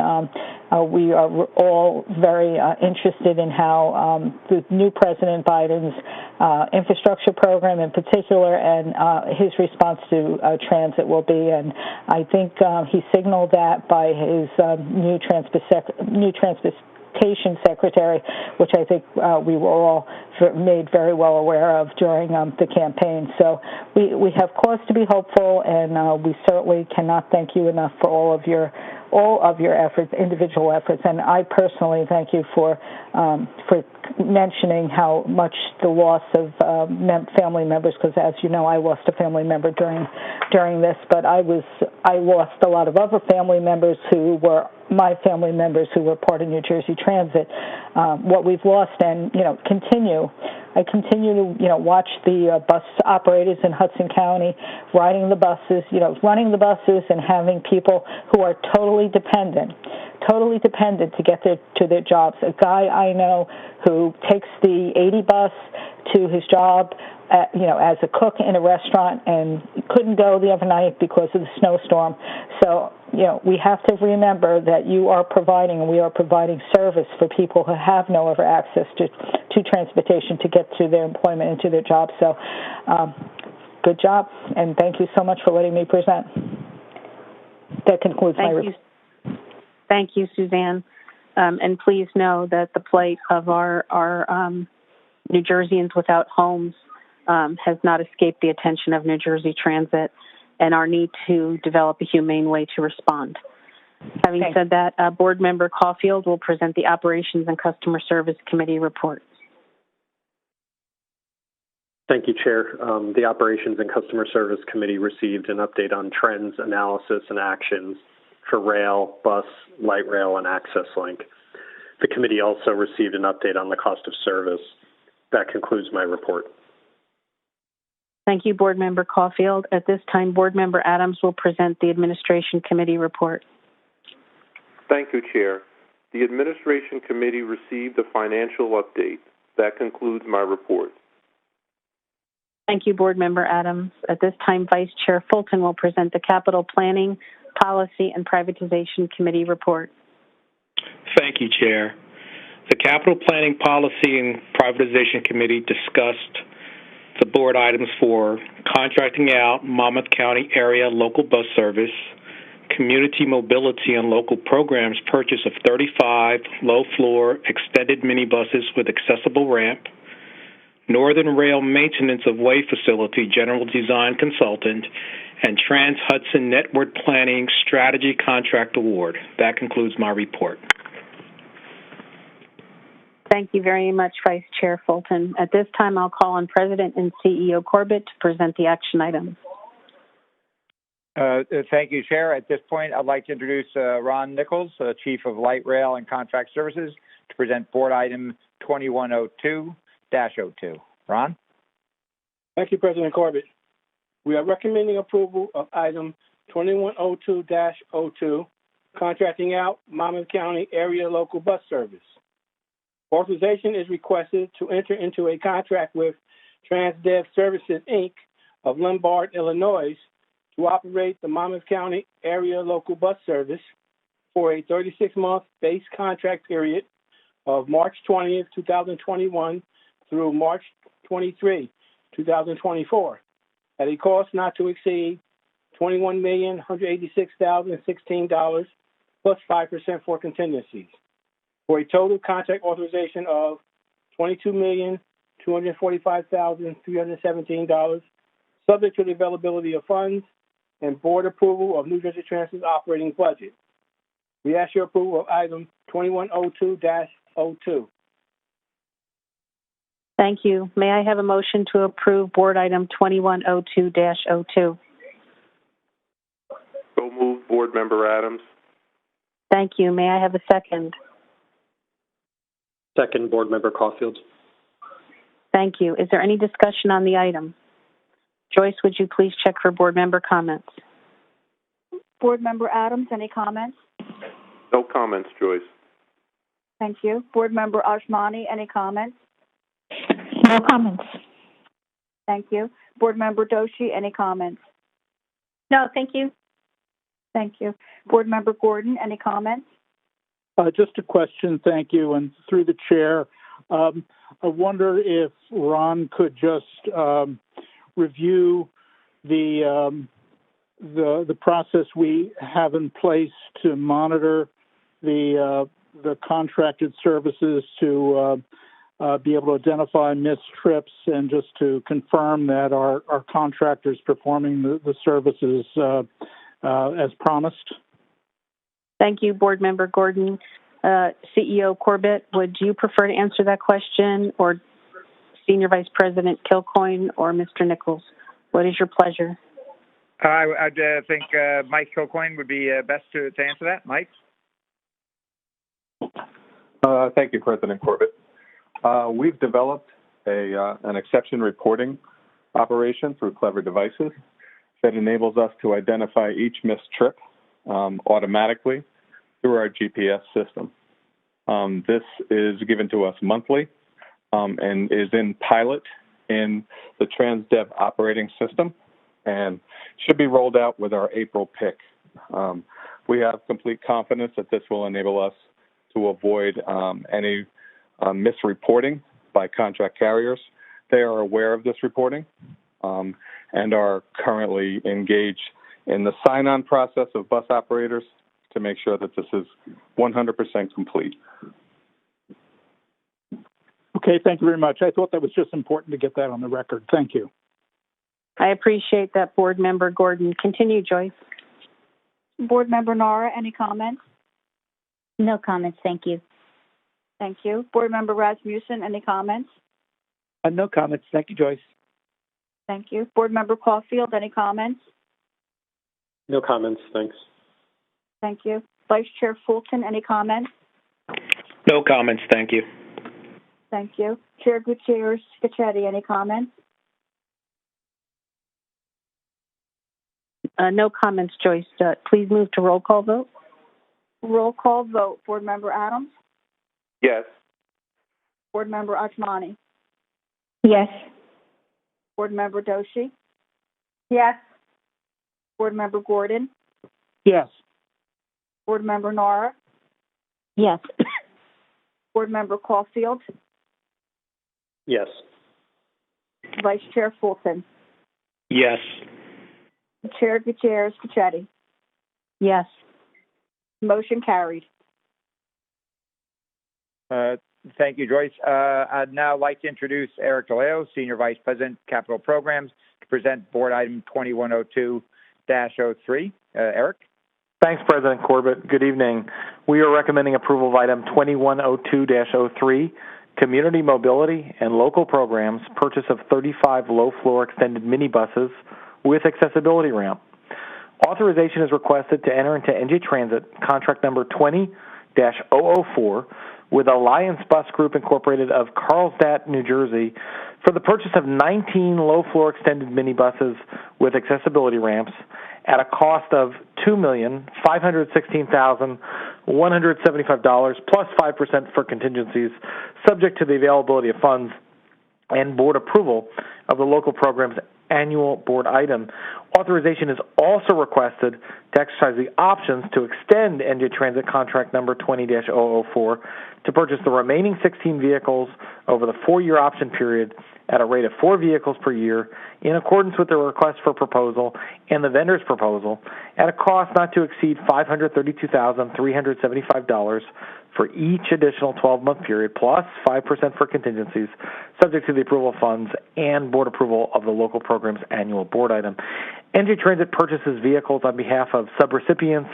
we are all very interested in how the new President Biden's infrastructure program in particular and his response to transit will be. And I think he signaled that by his new transportation secretary, which I think we were all made very well aware of during the campaign. So we have cause to be hopeful, and we certainly cannot thank you enough for all of your efforts, individual efforts. And I personally thank you for mentioning how much the loss of family members, because as you know, I lost a family member during this, but I lost a lot of other family members who were my family members who were part of New Jersey Transit. What we've lost, and I continue to watch the bus operators in Hudson County riding the buses, running the buses, and having people who are totally dependent to get to their jobs. A guy I know who takes the 80 bus to his job, as a cook in a restaurant, and couldn't go the other night because of the snowstorm. So, we have to remember that we are providing service for people who have no other access to transportation to get to their employment and to their jobs. So, good job, and thank you so much for letting me present. That concludes my report. Thank you, Suzanne. And please know that the plight of our New Jerseyans without homes has not escaped the attention of New Jersey Transit, and our need to develop a humane way to respond. Having said that, Board Member Caulfield will present the Operations and Customer Service Committee report. Thank you, Chair. The Operations and Customer Service Committee received an update on trends, analysis, and actions for rail, bus, light rail, and Access Link. The committee also received an update on the cost of service. That concludes my report. Thank you, Board Member Caulfield. At this time, Board Member Adams will present the Administration Committee report. Thank you, Chair. The Administration Committee received a financial update. That concludes my report. Thank you, Board Member Adams. At this time, Vice Chair Fulton will present the Capital Planning, Policy, and Privatization Committee report. Thank you, Chair. The Capital Planning, Policy, and Privatization Committee discussed the board items for contracting out Monmouth County area local bus service, community mobility and local programs purchase of 35 low-floor extended minibuses with accessible ramp, Northern Rail maintenance of way facility general design consultant, and Trans-Hudson Network Planning Strategy Contract Award. That concludes my report. Thank you very much, Vice Chair Fulton. At this time, I'll call on President and CEO Corbett to present the action items. Thank you, Chair. At this point, I'd like to introduce Ron Nichols, Chief of Light Rail and Contract Services, to present Board Item 2102-02. Ron? Thank you, President Corbett. We are recommending approval of Item 2102-02, contracting out Monmouth County area local bus service. Authorization is requested to enter into a contract with Transdev Services, Inc. of Lombard, Illinois, to operate the Monmouth County Area Local Bus Service for a 36-month base contract period of March 20th, 2021 through March 23, 2024, at a cost not to exceed $21,186,016 plus 5% for contingencies, for a total contract authorization of $22,245,317, subject to the availability of funds and board approval of New Jersey Transit's operating budget. We ask your approval of item 2102-02. Thank you. May I have a motion to approve board item 2102-02? So moved, Board Member Adams. Thank you. May I have a second? Second, Board Member Caulfield. Thank you. Is there any discussion on the item? Joyce, would you please check for board member comments? Board Member Adams, any comments? No comments, Joyce. Thank you. Board Member Ajmani, any comments? No comments. Thank you. Board Member Doshi, any comments? No, thank you. Thank you. Board Member Gordon, any comments? Just a question, thank you, and through the chair, I wonder if Ron could just review the process we have in place to monitor the contracted services to be able to identify missed trips and just to confirm that our contractors performing the services as promised. Thank you, Board Member Gordon. CEO Corbett, would you prefer to answer that question, or Senior Vice President Kilcoyne or Mr. Nichols? What is your pleasure? I think Mike Kilcoyne would be best to answer that. Mike? Thank you, President Corbett. We've developed an exception reporting operation through Clever Devices that enables us to identify each missed trip automatically through our GPS system. This is given to us monthly and is in pilot in the Transdev operating system and should be rolled out with our April pick. We have complete confidence that this will enable us to avoid any misreporting by contract carriers. They are aware of this reporting and are currently engaged in the sign-on process of bus operators to make sure that this is 100% complete. Okay, thank you very much. I thought that was just important to get that on the record. Thank you. I appreciate that, Board Member Gordon. Continue, Joyce. Board Member Nara, any comments? No comments, thank you. Thank you. Board Member Rasmussen, any comments? No comments. Thank you, Joyce. Thank you. Board Member Caulfield, any comments? No comments, thanks. Thank you. Vice Chair Fulton, any comments? No comments, thank you. Thank you. Chair Gutierrez Scacchetti, any comments? No comments, Joyce. Please move to roll call vote. Roll call vote. Board Member Adams? Yes. Board Member Ajmani? Yes. Board Member Doshi? Yes. Board Member Gordon? Yes. Board Member Nara? Yes. Board Member Caulfield? Yes. Vice Chair Fulton? Yes. Chair Gutierrez Scacchetti? Yes. Motion carried. Thank you, Joyce. I'd now like to introduce Eric DeLeo, Senior Vice President, Capital Programs, to present Board Item 2102-03. Eric? Thanks, President Corbett. Good evening. We are recommending approval of Item 2102-03, Community Mobility and Local Programs, purchase of 35 low-floor extended minibuses with accessibility ramp. Authorization is requested to enter into NJ Transit contract number 20-004 with Alliance Bus Group Incorporated of Carlsbad, New Jersey, for the purchase of 19 low-floor extended minibuses with accessibility ramps at a cost of $2,516,100 $175 plus 5% for contingencies, subject to the availability of funds and board approval of the local program's annual board item. Authorization is also requested to exercise the options to extend NJ Transit contract number 20-004 to purchase the remaining 16 vehicles over the 4-year option period at a rate of 4 vehicles per year in accordance with the request for proposal and the vendor's proposal at a cost not to exceed $532,375 for each additional 12-month period, plus 5% for contingencies, subject to the approval of funds and board approval of the local program's annual board item. NJ Transit purchases vehicles on behalf of subrecipients,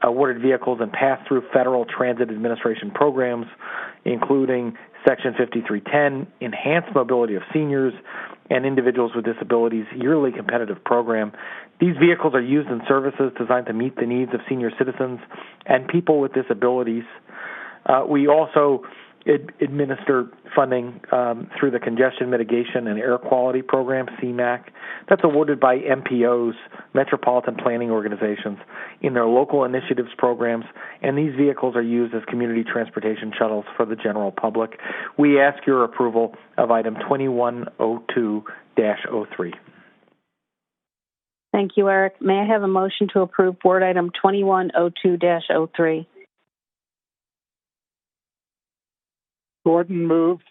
awarded vehicles and pass-through Federal Transit Administration programs, including Section 5310, Enhanced Mobility of Seniors and Individuals with Disabilities Yearly Competitive Program. These vehicles are used in services designed to meet the needs of senior citizens and people with disabilities. We also administer funding through the Congestion Mitigation and Air Quality Program, CMAQ. That's awarded by MPOs, Metropolitan Planning Organizations, in their local initiatives programs, and these vehicles are used as community transportation shuttles for the general public. We ask your approval of item 2102-03. Thank you, Eric. May I have a motion to approve board item 2102-03? Gordon moved.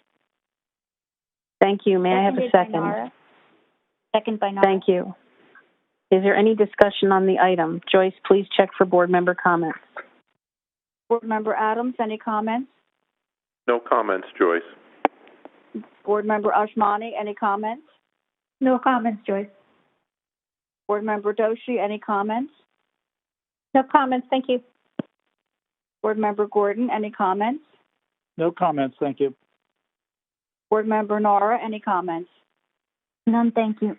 Thank you. May I have a second? Second by Nara. Thank you. Is there any discussion on the item? Joyce, please check for board member comments. Board Member Adams, any comments? No comments, Joyce. Board Member Ashmani, any comments? No comments, Joyce. Board Member Doshi, any comments? No comments, thank you. Board Member Gordon, any comments? No comments, thank you. Board Member Nara, any comments? None, thank you.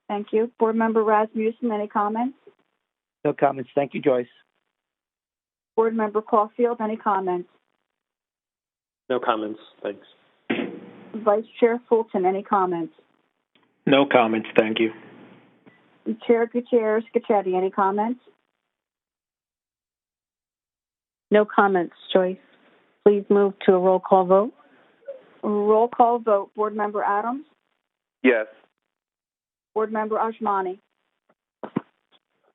Thank you. Board Member Rasmussen, any comments? No comments, thank you, Joyce. Board Member Caulfield, any comments? No comments, thanks. Vice Chair Fulton, any comments? No comments, thank you. Chair Gutierrez Scachetti, any comments? No comments, Joyce. Please move to a roll call vote. Roll call vote. Board Member Adams? Yes. Board Member Ashmani?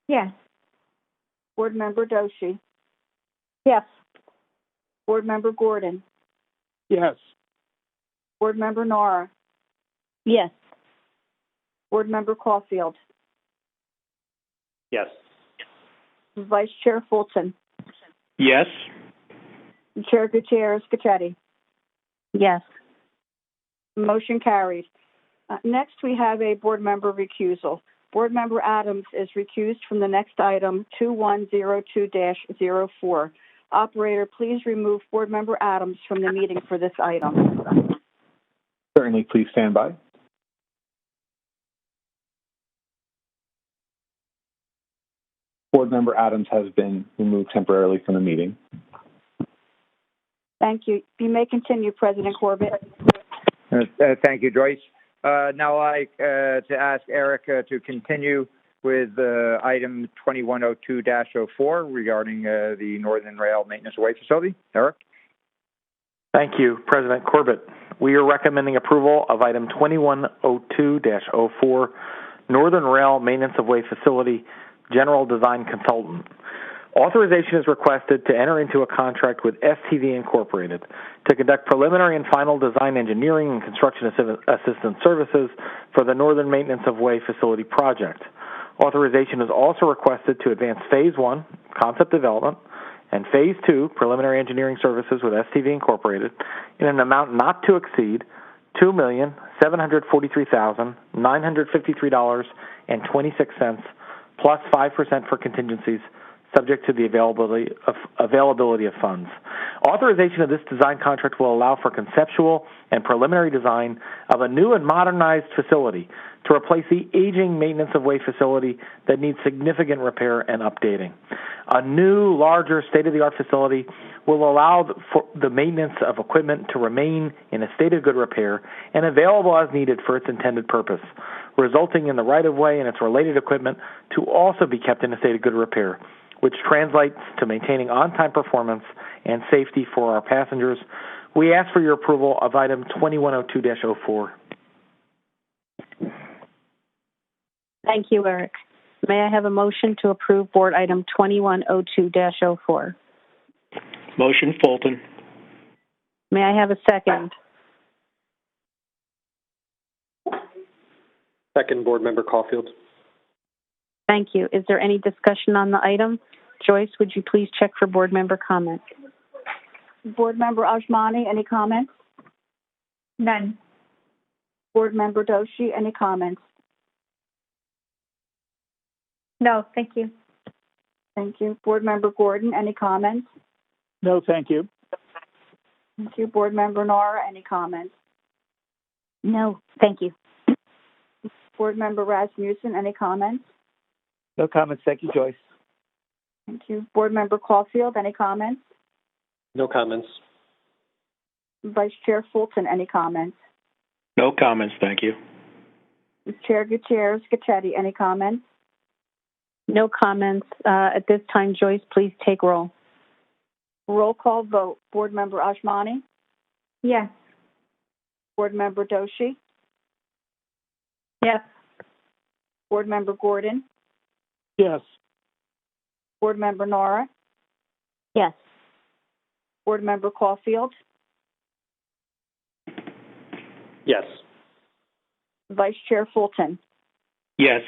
Yes. Board Member Doshi? Yes. Board Member Gordon? Yes. Board Member Nara? Yes. Board Member Caulfield? Yes. Vice Chair Fulton? Yes. Chair Gutierrez Scachetti? Yes. Motion carried. Next, we have a board member recusal. Board Member Adams is recused from the next item, 2102-04. Operator, please remove Board Member Adams from the meeting for this item. Certainly, please stand by. Board Member Adams has been removed temporarily from the meeting. Thank you. You may continue, President Corbett. Thank you, Joyce. Now I'd like to ask Eric to continue with item 2102-04 regarding the Northern Rail Maintenance Away Facility. Eric? Thank you, President Corbett. We are recommending approval of item 2102-04, Northern Rail Maintenance of Way Facility, General Design Consultant. Authorization is requested to enter into a contract with STV Incorporated to conduct preliminary and final design engineering and construction assistance services for the Northern Maintenance of Way Facility project. Authorization is also requested to advance Phase 1, concept development, and Phase 2, preliminary engineering services with STV Incorporated, in an amount not to exceed $2,743,953.26 plus 5% for contingencies, subject to the availability of funds. Authorization of this design contract will allow for conceptual and preliminary design of a new and modernized facility to replace the aging maintenance of way facility that needs significant repair and updating. A new, larger, state-of-the-art facility will allow for the maintenance of equipment to remain in a state of good repair and available as needed for its intended purpose, resulting in the right-of-way and its related equipment to also be kept in a state of good repair, which translates to maintaining on-time performance and safety for our passengers. We ask for your approval of item 2102-04. Thank you, Eric. May I have a motion to approve board item 2102-04? Motion, Fulton. May I have a second? Second, Board Member Caulfield. Thank you. Is there any discussion on the item? Joyce, would you please check for board member comments? Board Member Ajmani, any comments? None. Board Member Doshi, any comments? No, thank you. Thank you. Board Member Gordon, any comments? No, thank you. Thank you. Board Member Nora, any comments? No, thank you. Board Member Rasmussen, any comments? No comments. Thank you, Joyce. Thank you. Board Member Caulfield, any comments? No comments. Vice Chair Fulton, any comments? No comments, thank you. Chair Gutierrez Scacchetti, any comments? No comments. At this time, Joyce, please take roll. Roll call vote. Board Member Ajmani? Yes. Board Member Doshi? Yes. Board Member Gordon? Yes. Board Member Nora? Yes. Board Member Caulfield? Yes. Vice Chair Fulton? Yes.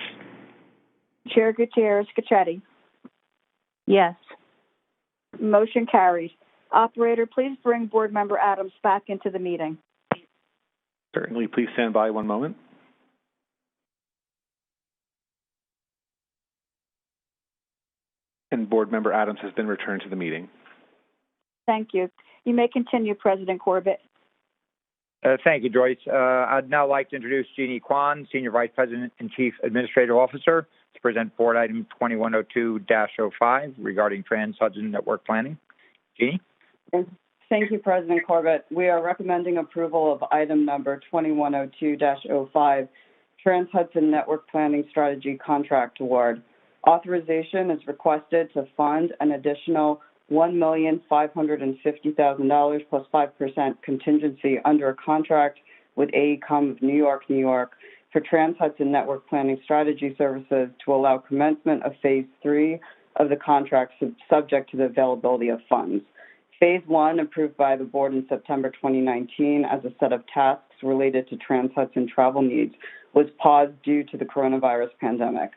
Chair Gutierrez Scacchetti? Yes. Motion carries. Operator, please bring Board Member Adams back into the meeting. Certainly. Please stand by one moment. And Board Member Adams has been returned to the meeting. Thank you. You may continue, President Corbett. Thank you, Joyce. I'd now like to introduce Jeannie Kwan, Senior Vice President and Chief Administrative Officer, to present Board Item 2102-05 regarding Trans-Hudson Network Planning. Jeannie? Thank you, President Corbett. We are recommending approval of item number 2102-05, Trans-Hudson Network Planning Strategy Contract Award. Authorization is requested to fund an additional $1,550,000 plus 5% contingency under a contract with AECOM of New York, New York for Trans-Hudson Network Planning Strategy Services to allow commencement of Phase 3 of the contract subject to the availability of funds. Phase 1, approved by the board in September 2019 as a set of tasks related to Trans-Hudson travel needs, was paused due to the coronavirus pandemic.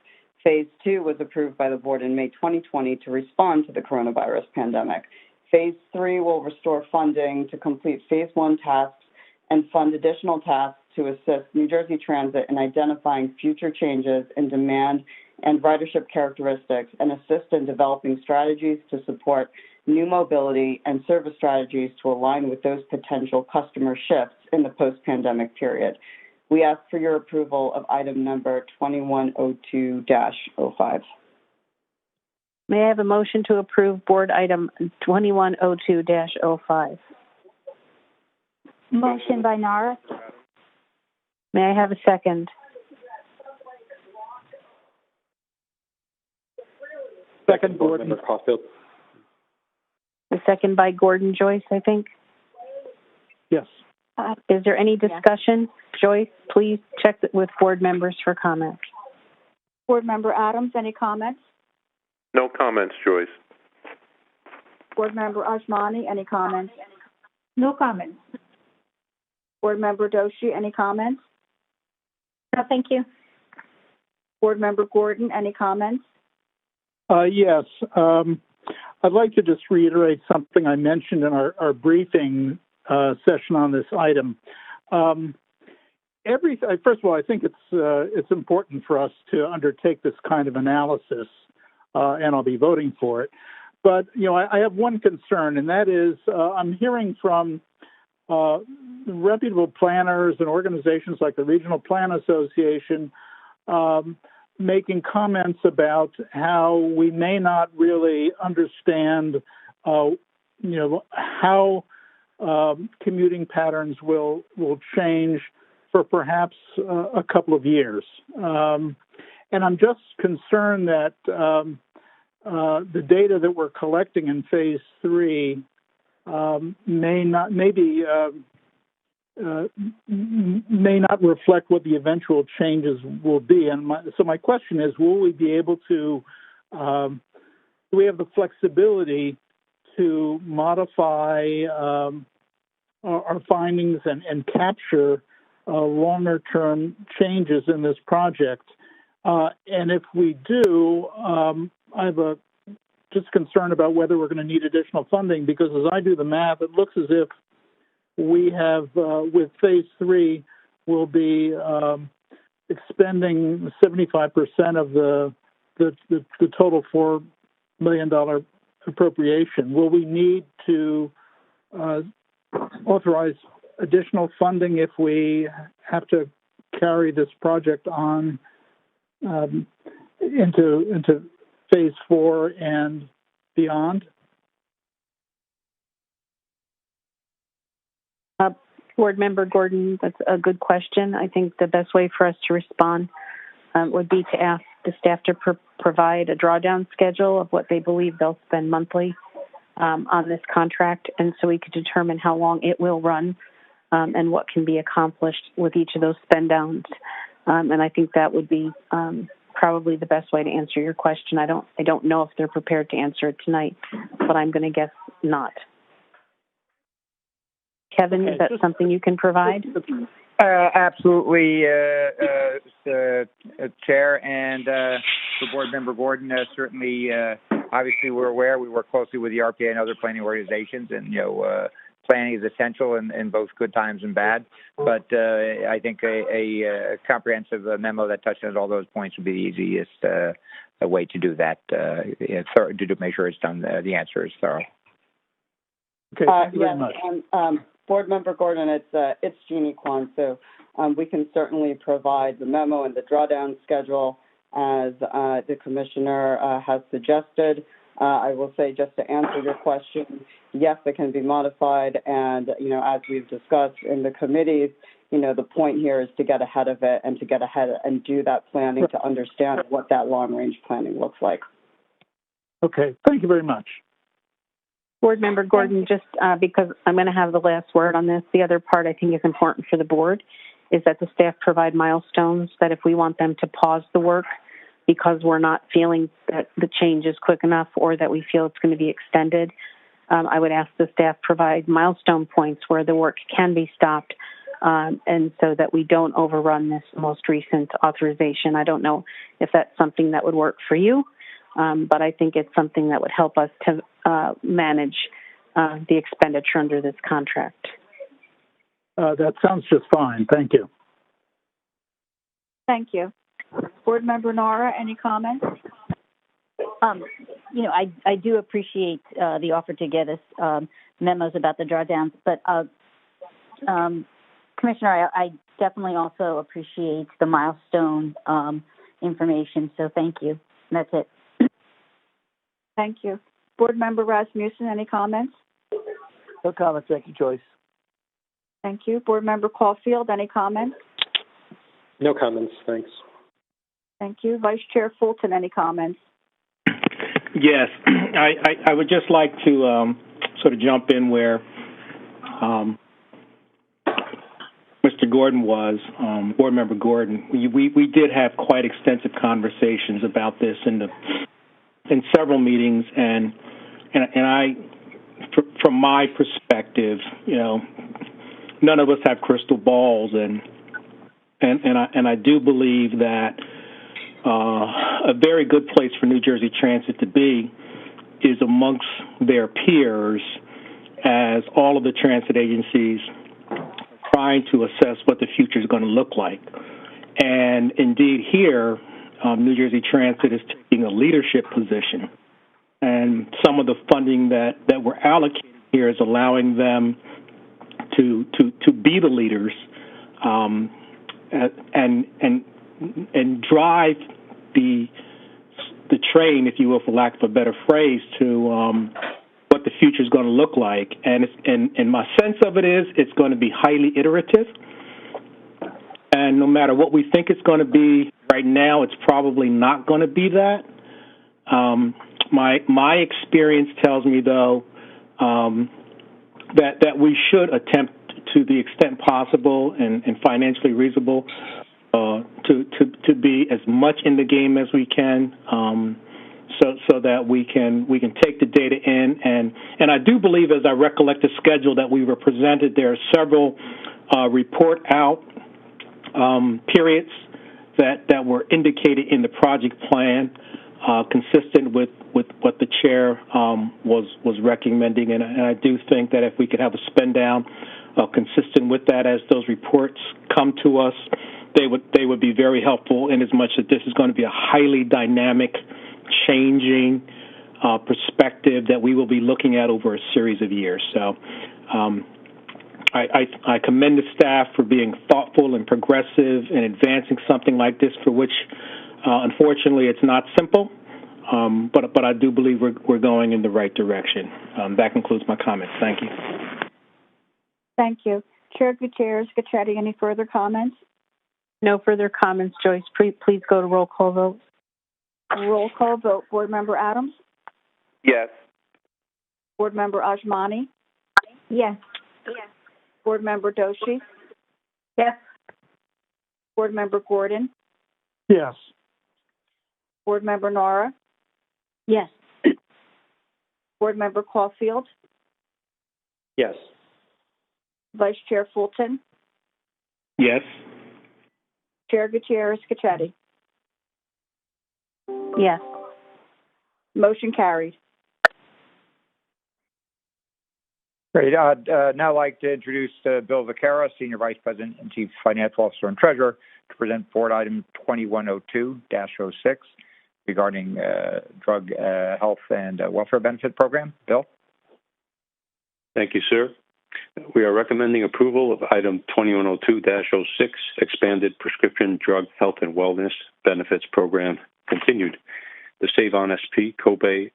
Phase 2 was approved by the board in May 2020 to respond to the coronavirus pandemic. Phase 3 will restore funding to complete Phase 1 tasks and fund additional tasks to assist New Jersey Transit in identifying future changes in demand and ridership characteristics and assist in developing strategies to support new mobility and service strategies to align with those potential customer shifts in the post-pandemic period. We ask for your approval of item number 2102-05. May I have a motion to approve board item 2102-05? Motion by Nara. May I have a second? Second, Board Member Caulfield. A second by Gordon Joyce, I think. Yes. Is there any discussion? Joyce, please check with board members for comments. Board Member Adams, any comments? No comments, Joyce. Board Member Ajmani, any comments? No comments. Board Member Doshi, any comments? No, thank you. Board Member Gordon, any comments? Yes. I'd like to just reiterate something I mentioned in our briefing session on this item. First of all, I think it's important for us to undertake this kind of analysis, and I'll be voting for it. But I have one concern, and that is I'm hearing from reputable planners and organizations like the Regional Plan Association making comments about how we may not really understand, how commuting patterns will change for perhaps a couple of years. And I'm just concerned that the data that we're collecting in phase 3 may not reflect what the eventual changes will be. And so my question is, will we be able to, do we have the flexibility to modify our findings and capture longer-term changes in this project? And if we do, I have a just concern about whether we're going to need additional funding, because as I do the math, it looks as if we have, with phase 3, we'll be expending 75% of the total $4 million appropriation. Will we need to authorize additional funding if we have to carry this project on into phase 4 and beyond? Board Member Gordon, that's a good question. I think the best way for us to respond would be to ask the staff to provide a drawdown schedule of what they believe they'll spend monthly on this contract, and so we could determine how long it will run and what can be accomplished with each of those spend downs. And I think that would be probably the best way to answer your question. I don't know if they're prepared to answer it tonight, but I'm going to guess not. Kevin, is that something you can provide? Absolutely, Chair, and for Board Member Gordon, certainly, obviously we're aware, we work closely with the RPA and other planning organizations, and, planning is essential in both good times and bad, but I think a comprehensive memo that touches all those points would be the easiest way to do that, to make sure it's done. The answer is thorough. Okay, thank you very much. Board Member Gordon, it's Jeannie Kwan, so we can certainly provide the memo and the drawdown schedule as the Commissioner has suggested. I will say, just to answer your question, yes, it can be modified, and, as we've discussed in the committees, the point here is to get ahead of it and to get ahead and do that planning to understand what that long-range planning looks like. Okay, thank you very much. Board Member Gordon, just because I'm going to have the last word on this, the other part I think is important for the board is that the staff provide milestones that if we want them to pause the work because we're not feeling that the change is quick enough or that we feel it's going to be extended, I would ask the staff provide milestone points where the work can be stopped, and so that we don't overrun this most recent authorization. I don't know if that's something that would work for you, but I think it's something that would help us to manage the expenditure under this contract. That sounds just fine. Thank you. Thank you. Board Member Nara, any comments? I do appreciate the offer to get us memos about the drawdowns, but Commissioner, I definitely also appreciate the milestone information, so thank you. That's it. Thank you. Board Member Rasmussen, any comments? No comments. Thank you, Joyce. Thank you. Board Member Caulfield, any comments? No comments, thanks. Thank you. Vice Chair Fulton, any comments? Yes, I would just like to sort of jump in where Mr. Gordon was, Board Member Gordon. We did have quite extensive conversations about this in several meetings, and I, from my perspective, none of us have crystal balls, and I do believe that a very good place for New Jersey Transit to be is amongst their peers, as all of the transit agencies are trying to assess what the future is going to look like. And indeed here, New Jersey Transit is taking a leadership position, and some of the funding that we're allocating here is allowing them to be the leaders and drive the train, if you will, for lack of a better phrase, to what the future is going to look like. And my sense of it is it's going to be highly iterative. And no matter what we think it's going to be right now, it's probably not going to be that. My experience tells me, though, that we should attempt, to the extent possible and financially reasonable, to be as much in the game as we can, so that we can take the data in, and I do believe, as I recollect the schedule that we were presented, there are several report out periods that were indicated in the project plan, consistent with what the chair was recommending, and I do think that if we could have a spend down consistent with that as those reports come to us, they would be very helpful, in as much that this is going to be a highly dynamic, changing perspective that we will be looking at over a series of years. So I commend the staff for being thoughtful and progressive and advancing something like this, for which unfortunately it's not simple, but I do believe we're going in the right direction. That concludes my comments. Thank you. Thank you. Chair Gutierrez Scacchetti, any further comments? No further comments, Joyce. Please go to roll call vote. Roll call vote. Board Member Adams? Yes. Board Member Ajmani? Yes. Board Member Doshi? Yes. Board Member Gordon? Yes. Board Member Nora? Yes. Board Member Caulfield? Yes. Vice Chair Fulton? Yes. Chair Gutierrez Scacchetti? Yes. Motion carried. Great. Now I'd like to introduce Bill Vaquera, Senior Vice President and Chief Financial Officer and Treasurer, to present Board Item 2102-06 regarding Drug Health and Welfare Benefit Program. Bill? Thank you, sir. We are recommending approval of Item 2102-06, Expanded Prescription Drug Health and Wellness Benefits Program, continued. The Save on SP Copay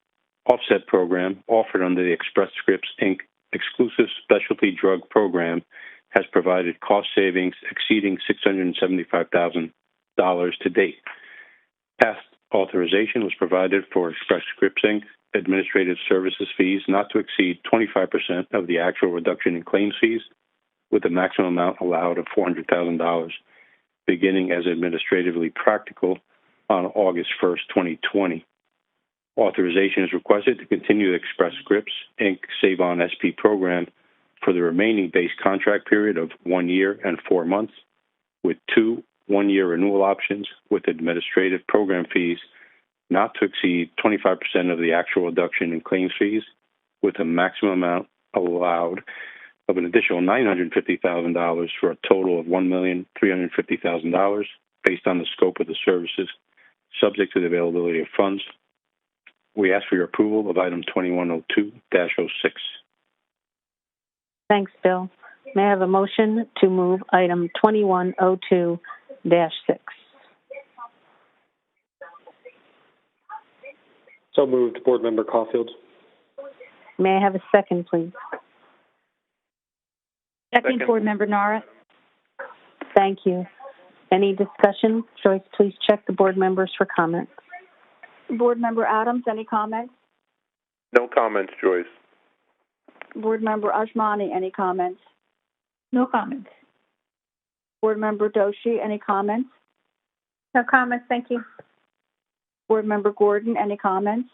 Offset Program, offered under the Express Scripts, Inc. exclusive specialty drug program, has provided cost savings exceeding $675,000 to date. Past authorization was provided for Express Scripts, Inc. administrative services fees not to exceed 25% of the actual reduction in claims fees, with a maximum amount allowed of $400,000, beginning as administratively practical on August 1st, 2020. Authorization is requested to continue the Express Scripts, Inc. Save on SP program for the remaining base contract period of 1 year and 4 months, with 2 one-year renewal options with administrative program fees not to exceed 25% of the actual reduction in claims fees, with a maximum amount allowed of an additional $950,000 for a total of $1,350,000 based on the scope of the services, subject to the availability of funds. We ask for your approval of Item 2102-06. Thanks, Bill. May I have a motion to move Item 2102-6? So moved. Board Member Caulfield. May I have a second, please? Second, Board Member Nara. Thank you. Any discussion? Joyce, please check the board members for comments. Board Member Adams, any comments? No comments, Joyce. Board Member Ajmani, any comments? No comments. Board Member Doshi, any comments? No comments, thank you. Board Member Gordon, any comments?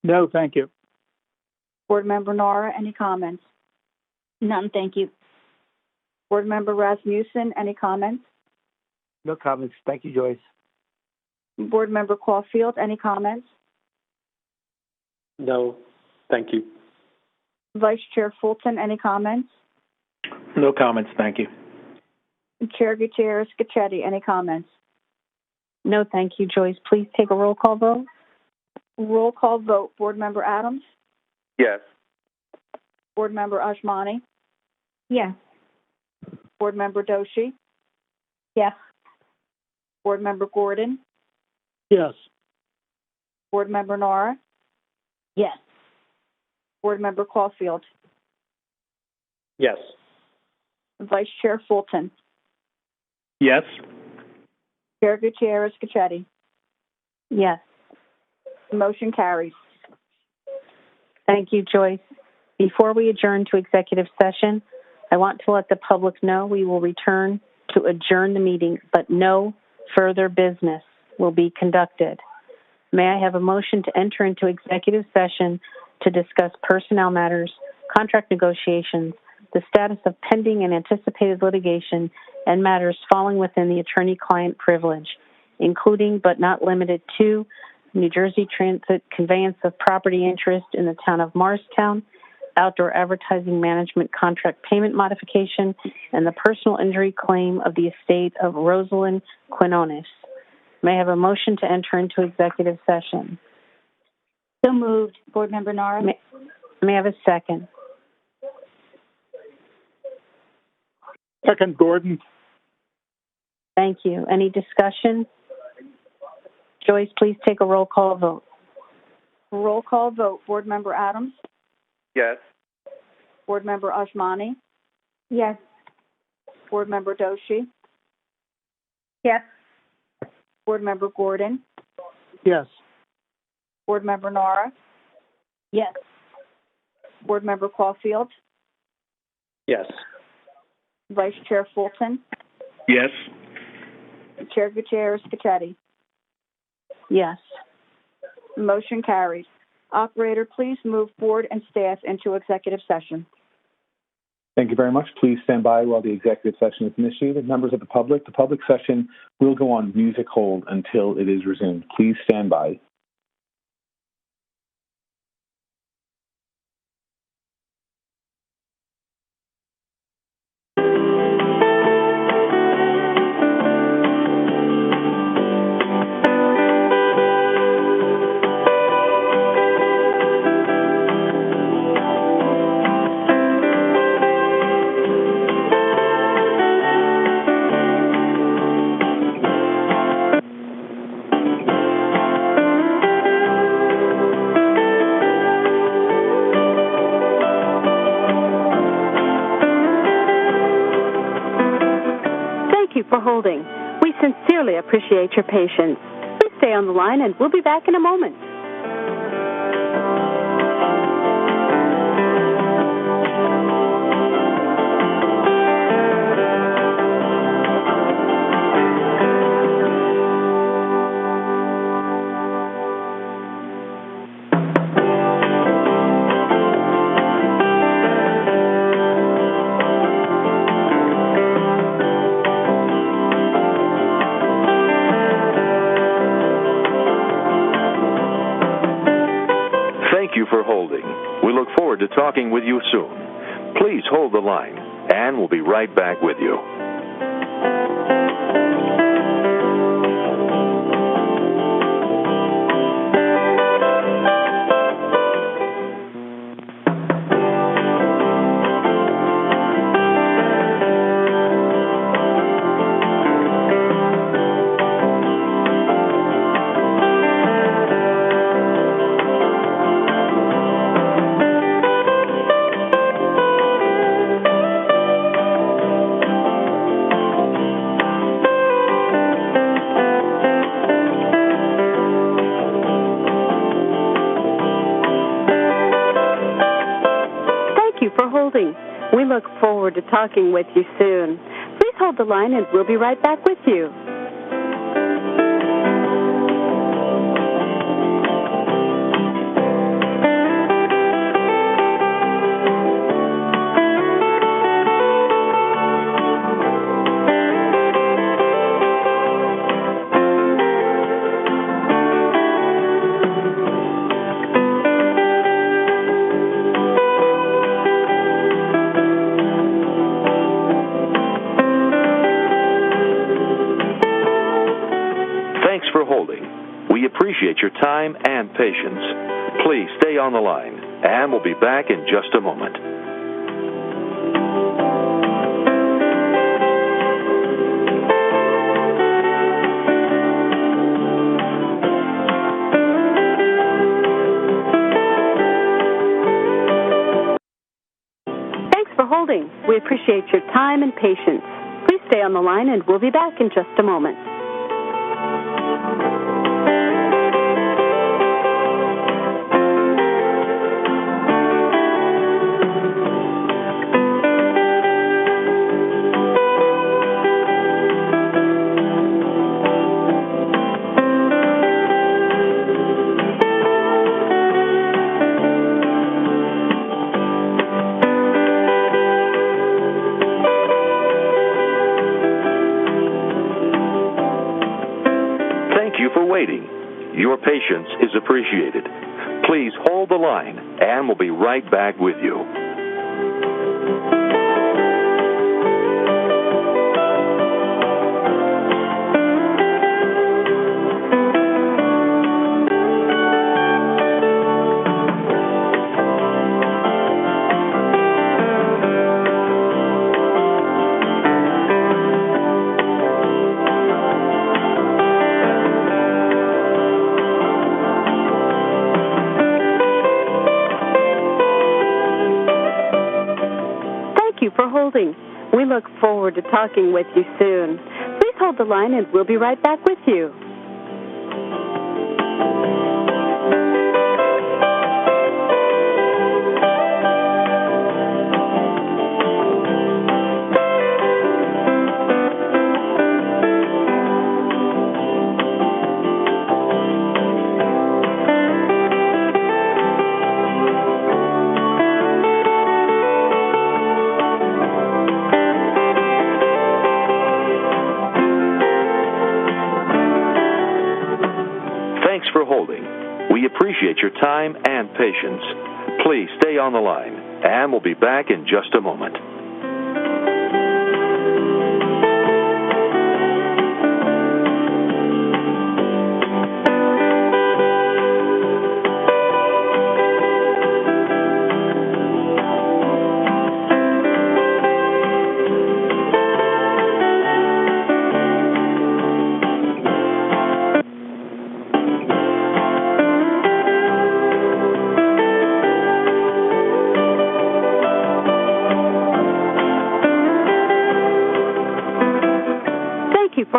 No, thank you. Board Member Nora, any comments? None, thank you. Board Member Rasmussen, any comments? No comments. Thank you, Joyce. Board Member Caulfield, any comments? No, thank you. Vice Chair Fulton, any comments? No comments, thank you. Chair Gutierrez Scacchetti, any comments? No, thank you, Joyce. Please take a roll call vote. Roll call vote. Board Member Adams? Yes. Board Member Ajmani? Yes. Board Member Doshi? Yes. Board Member Gordon? Yes. Board Member Nora? Yes. Board Member Caulfield? Yes. Vice Chair Fulton? Yes. Chair Gutierrez Scacchetti? Yes. Motion carries. Thank you, Joyce. Before we adjourn to executive session, I want to let the public know we will return to adjourn the meeting, but no further business will be conducted. May I have a motion to enter into executive session to discuss personnel matters, contract negotiations, the status of pending and anticipated litigation, and matters falling within the attorney-client privilege, including but not limited to New Jersey Transit conveyance of property interest in the town of Morristown, outdoor advertising management contract payment modification, and the personal injury claim of the estate of Rosalind Quinones. May I have a motion to enter into executive session? So moved. Board Member Nara. May I have a second? Second, Gordon. Thank you. Any discussion? Joyce, please take a roll call vote. Roll call vote. Board Member Adams? Yes. Board Member Ashmani? Yes. Board Member Doshi? Yes. Board Member Gordon? Yes. Board Member Nara? Yes. Board Member Caulfield? Yes. Vice Chair Fulton? Yes. Chair Gutierrez Pachetti? Yes. Motion carries. Operator, please move board and staff into executive session. Thank you very much. Please stand by while the executive session is initiated. Members of the public session will go on music hold until it is resumed. Please stand by. For holding. We sincerely appreciate your patience. Please stay on the line and we'll be back in a moment. Thank you for holding. We look forward to talking with you soon. Please hold the line, and we'll be right back with you. We look forward to talking with you soon. Please hold the line and we'll be right back with you. We appreciate your time and patience. Please stay on the line, and we'll be back in just a moment. Thanks for holding. We appreciate your time and patience. Please stay on the line, and we'll be back in just a moment. Your patience is appreciated. Please hold the line, and we'll be right back with you. We look forward to talking with you soon. Please hold the line and we'll be right back with you. We appreciate your time and patience. Please stay on the line, and we'll be back in just a moment.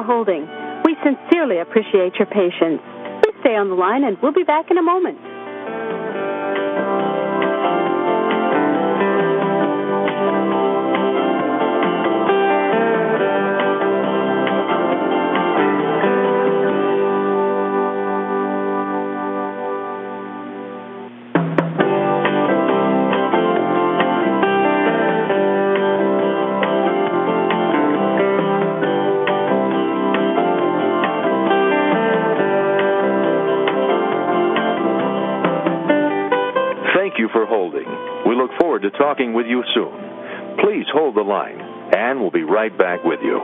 Holding. We sincerely appreciate your patience. Please stay on the line and we'll be back in a moment. To talking with you soon. Please hold the line, and we'll be right back with you.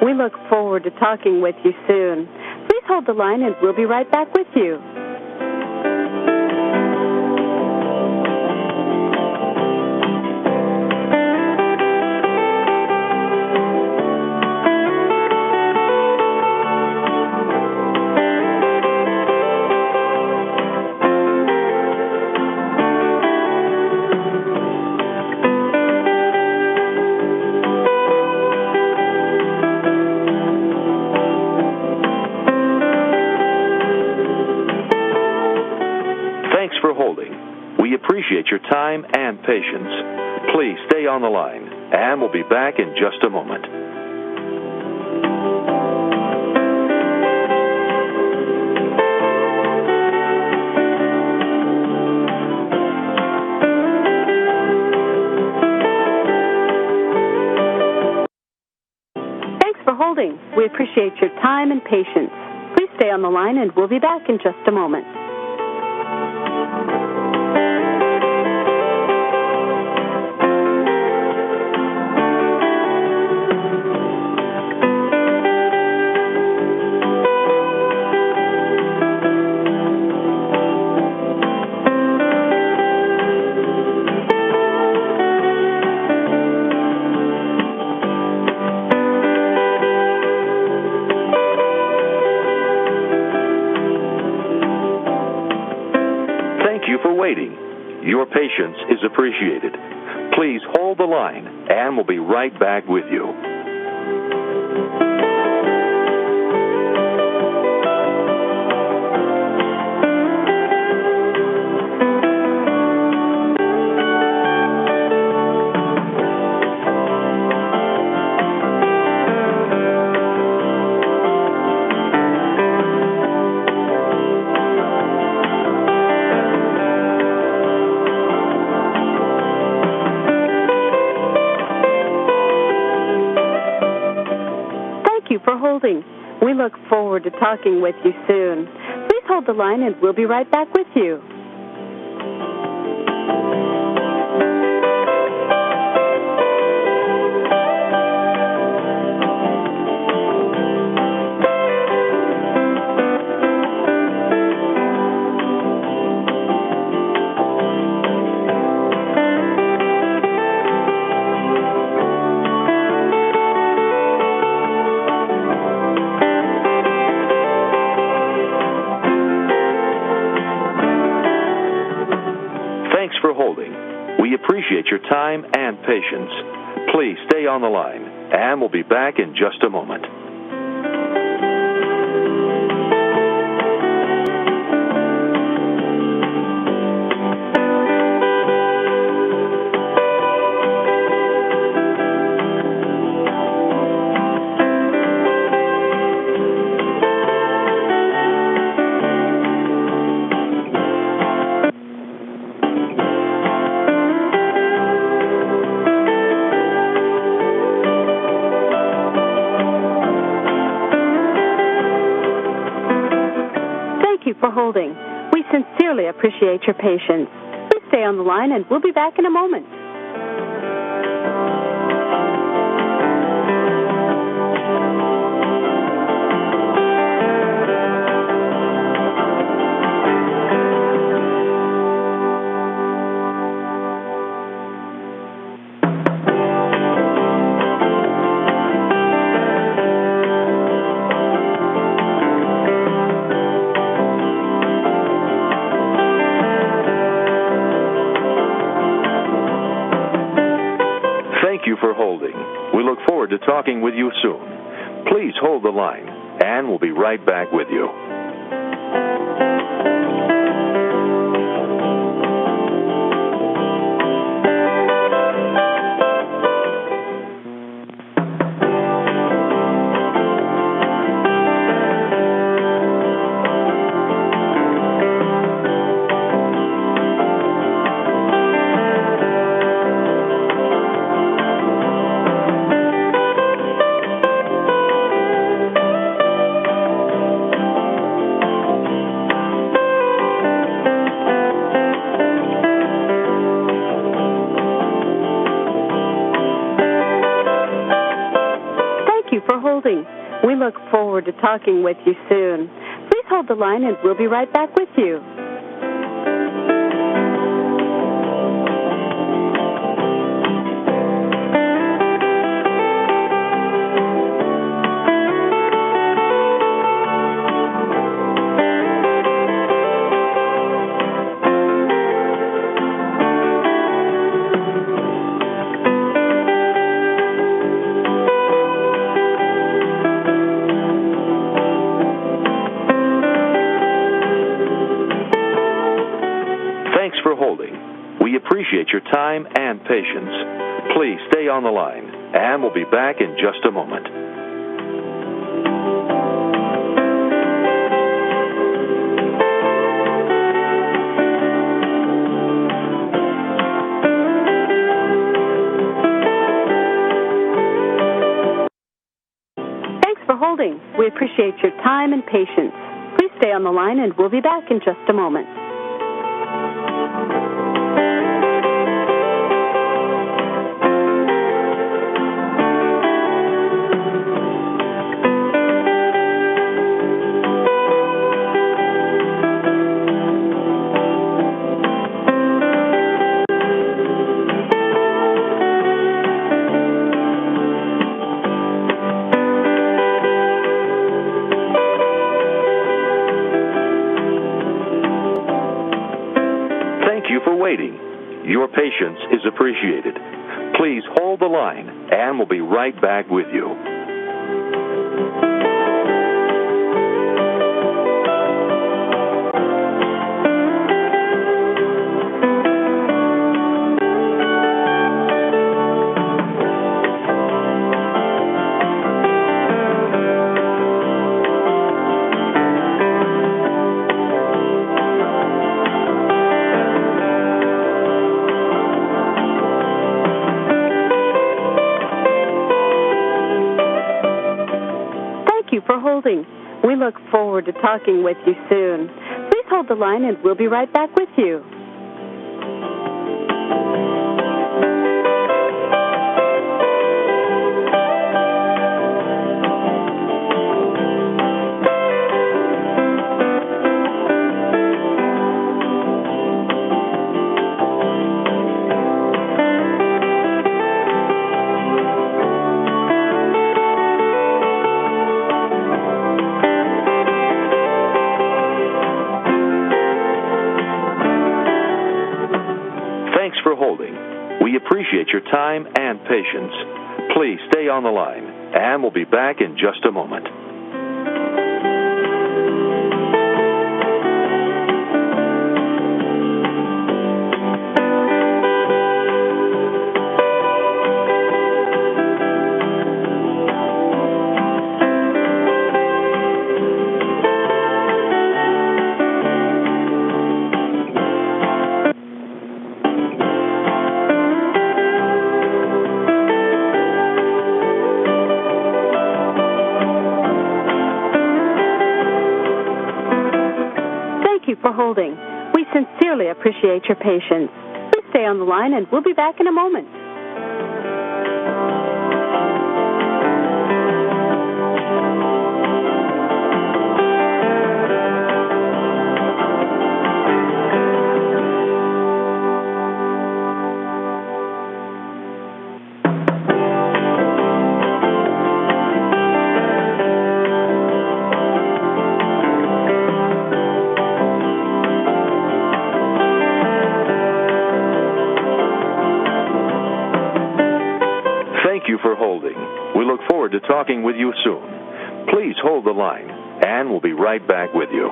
We look forward to talking with you soon. Please hold the line and we'll be right back with you. Appreciate your time and patience. Please stay on the line, and we'll be back in just a moment. Thanks for holding. We appreciate your time and patience. Please stay on the line, and we'll be back in just a moment. waiting. Your patience is appreciated. Please hold the line, and we'll be right back with you. For holding. We look forward to talking with you soon. Please hold the line and we'll be right back with you. We appreciate your time and patience. Please stay on the line, and we'll be back in just a moment. For holding. We sincerely appreciate your patience. Please stay on the line and we'll be back in a moment. For holding. We look forward to talking with you soon. Please hold the line, and we'll be right back with you. For holding. We look forward to talking with you soon. Please hold the line and we'll be right back with you. For holding. We appreciate your time and patience. Please stay on the line, and we'll be back in just a moment. Thanks for holding. We appreciate your time and patience. Please stay on the line, and we'll be back in just a moment. you for waiting. Your patience is appreciated. Please hold the line, and we'll be right back with you. For holding. We look forward to talking with you soon. Please hold the line and we'll be right back with you. We appreciate your time and patience. Please stay on the line, and we'll be back in just a moment. For holding. We sincerely appreciate your patience. Please stay on the line and we'll be back in a moment. For holding. We look forward to talking with you soon. Please hold the line, and we'll be right back with you.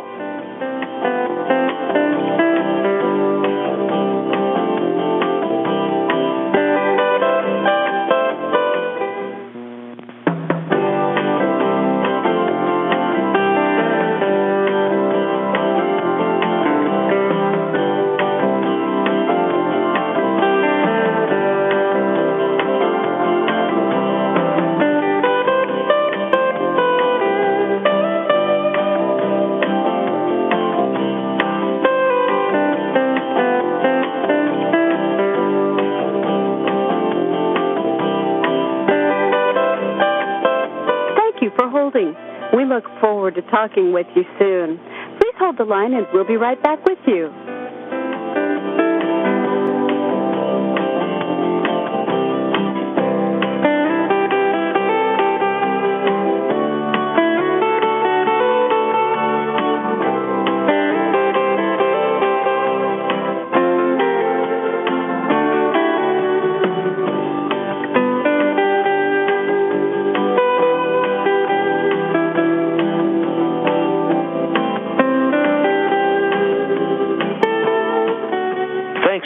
For holding. We look forward to talking with you soon. Please hold the line and we'll be right back with you.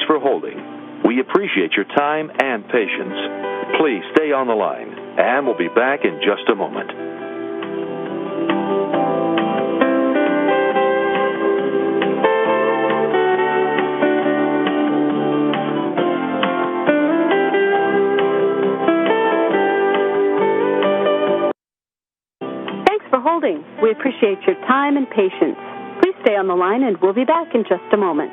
For holding. We appreciate your time and patience. Please stay on the line, and we'll be back in just a moment. Thanks for holding. We appreciate your time and patience. Please stay on the line, and we'll be back in just a moment.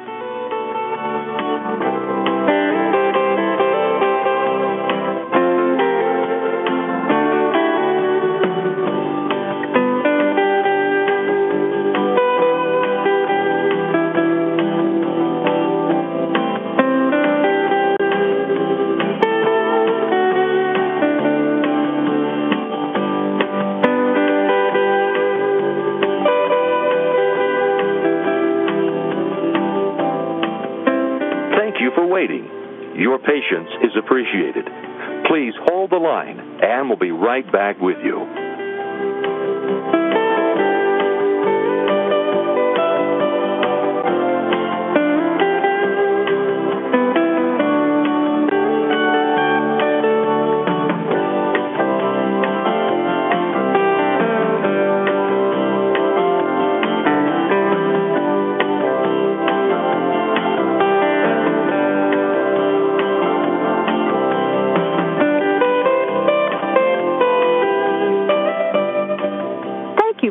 you for waiting. Your patience is appreciated. Please hold the line, and we'll be right back with you.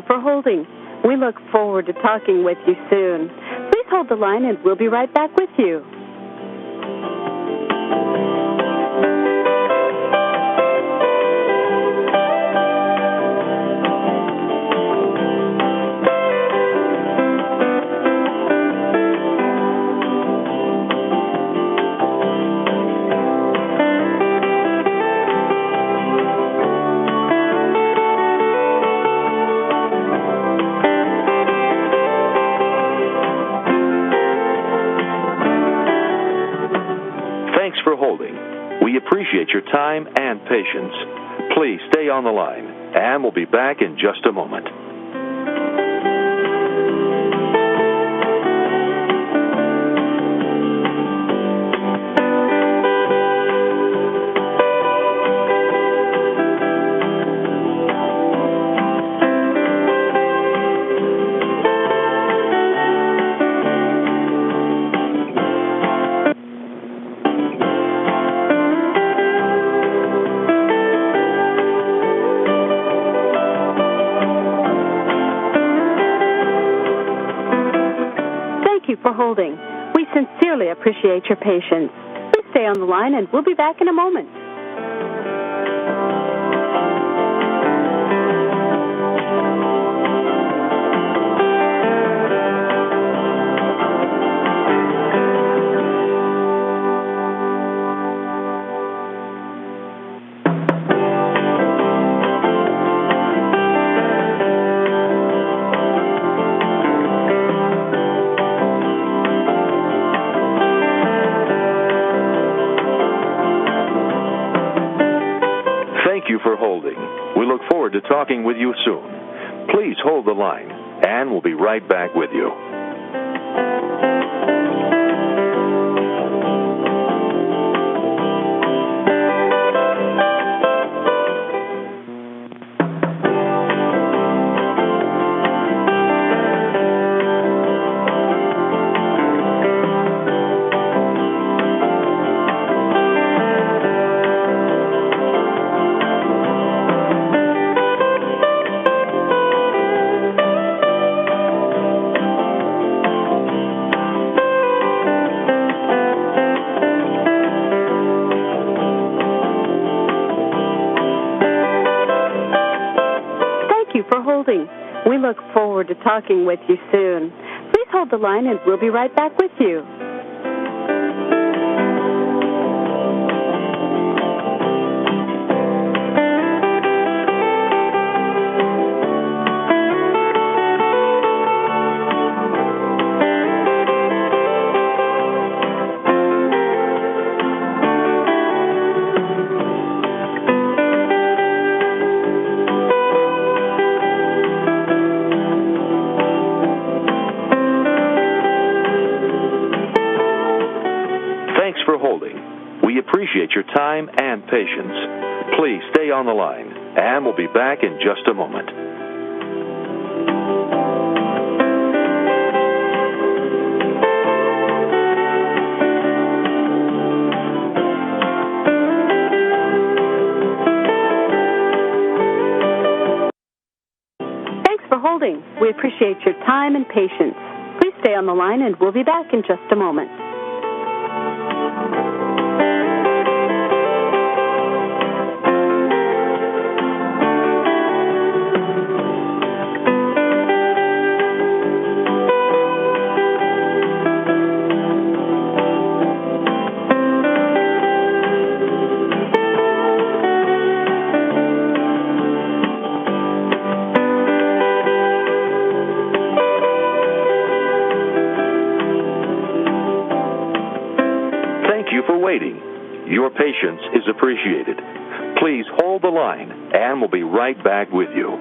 For holding. We look forward to talking with you soon. Please hold the line and we'll be right back with you. We appreciate your time and patience. Please stay on the line, and we'll be back in just a moment. For holding. We sincerely appreciate your patience. Please stay on the line and we'll be back in a moment. Thank you for holding. We look forward to talking with you soon. Please hold the line, and we'll be right back with you. We look forward to talking with you soon. Please hold the line and we'll be right back with you. We appreciate your time and patience. Please stay on the line, and we'll be back in just a moment. Thanks for holding. We appreciate your time and patience. Please stay on the line, and we'll be back in just a moment. you for waiting. Your patience is appreciated. Please hold the line, and we'll be right back with you.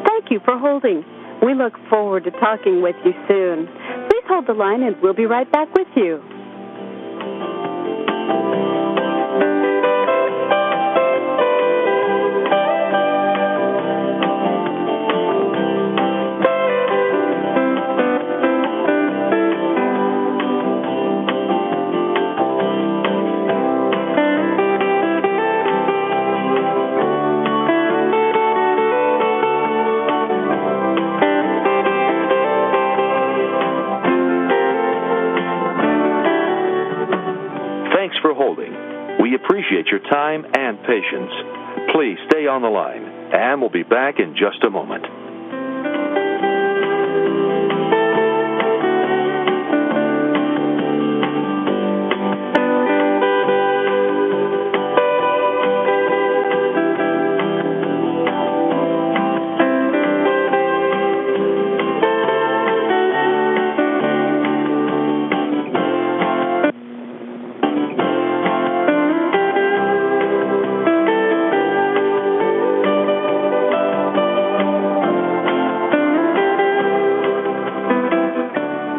Thank you for holding. We look forward to talking with you soon. Please hold the line and we'll be right back with you. Thanks for holding. We appreciate your time and patience. Please stay on the line, and we'll be back in just a moment.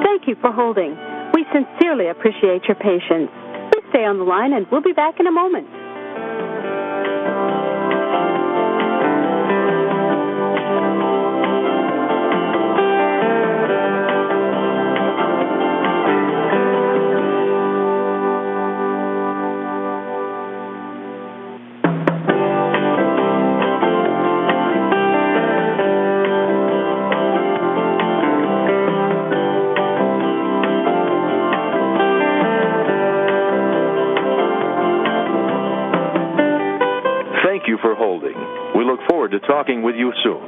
Thank you for holding. We sincerely appreciate your patience. Please stay on the line and we'll be back in a moment. Thank you for holding. We look forward to talking with you soon.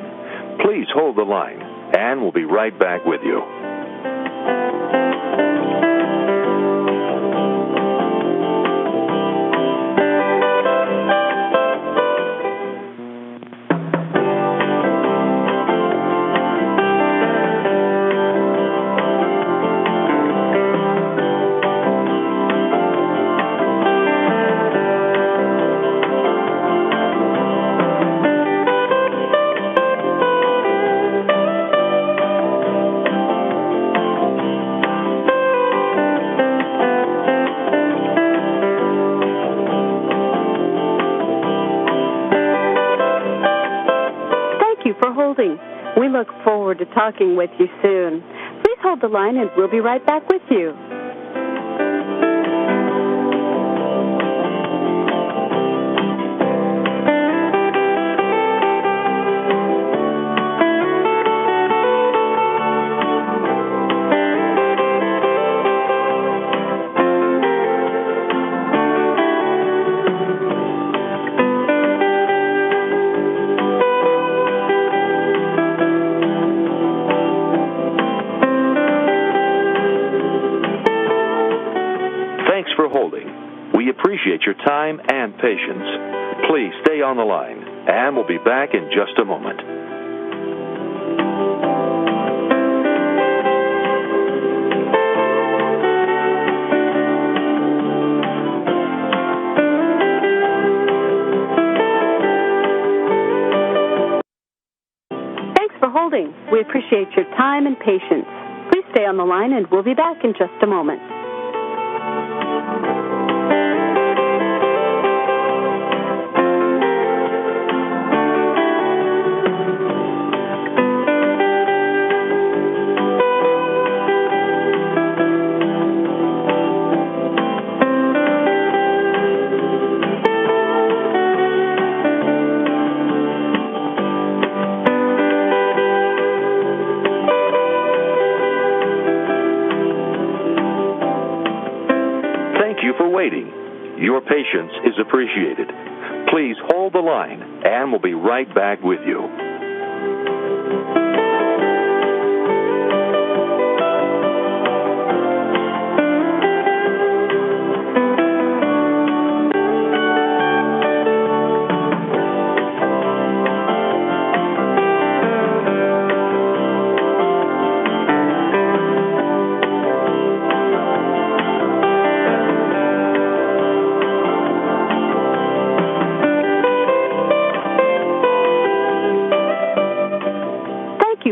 Please hold the line, and we'll be right back with you. Thank you for holding. We look forward to talking with you soon. Please hold the line and we'll be right back with you. Thanks for holding. We appreciate your time and patience. Please stay on the line, and we'll be back in just a moment. Thanks for holding. We appreciate your time and patience. Please stay on the line, and we'll be back in just a moment. you for waiting. Your patience is appreciated. Please hold the line, and we'll be right back with you.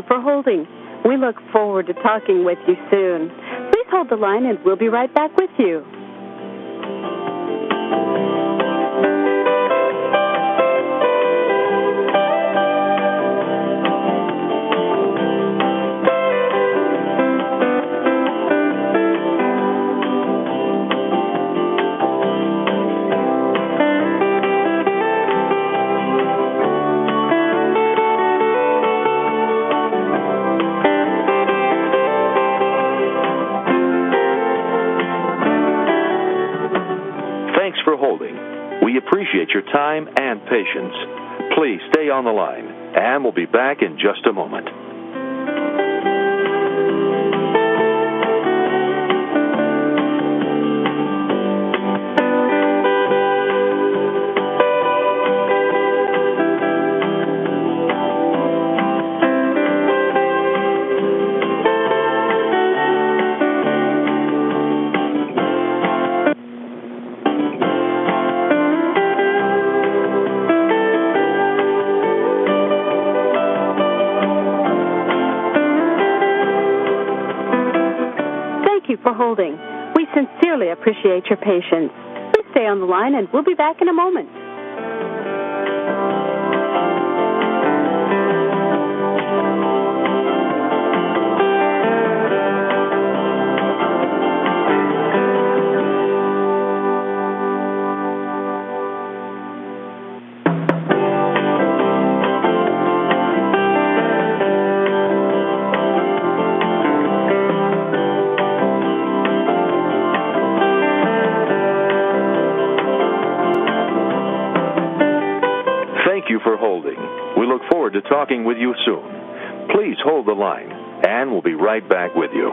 For holding. We look forward to talking with you soon. Please hold the line and we'll be right back with you. We appreciate your time and patience. Please stay on the line, and we'll be back in just a moment. For holding. We sincerely appreciate your patience. Please stay on the line and we'll be back in a moment. Thank you for holding. We look forward to talking with you soon. Please hold the line, and we'll be right back with you.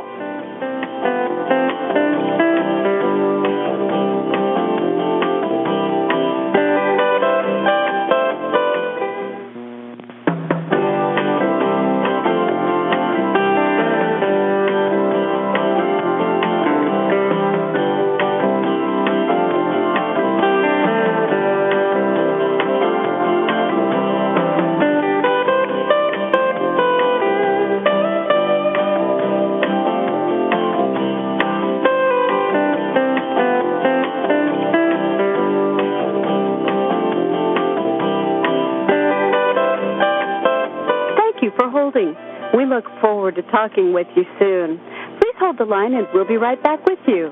We look forward to talking with you soon. Please hold the line and we'll be right back with you.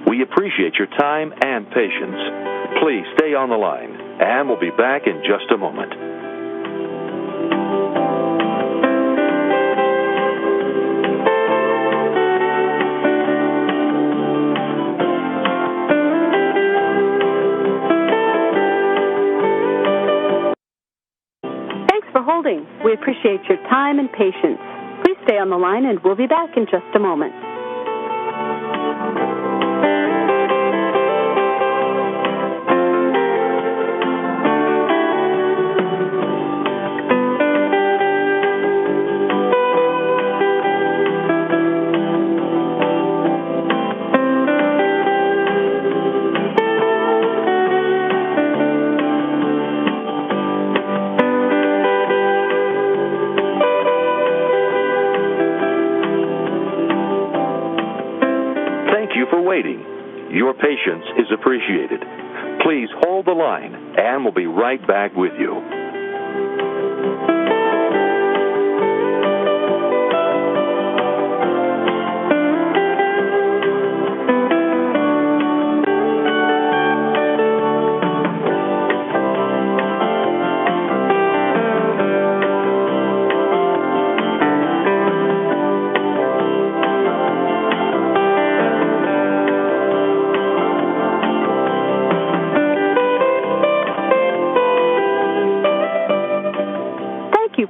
We appreciate your time and patience. Please stay on the line, and we'll be back in just a moment. Thanks for holding. We appreciate your time and patience. Please stay on the line, and we'll be back in just a moment. Thank you for waiting. Your patience is appreciated. Please hold the line, and we'll be right back with you.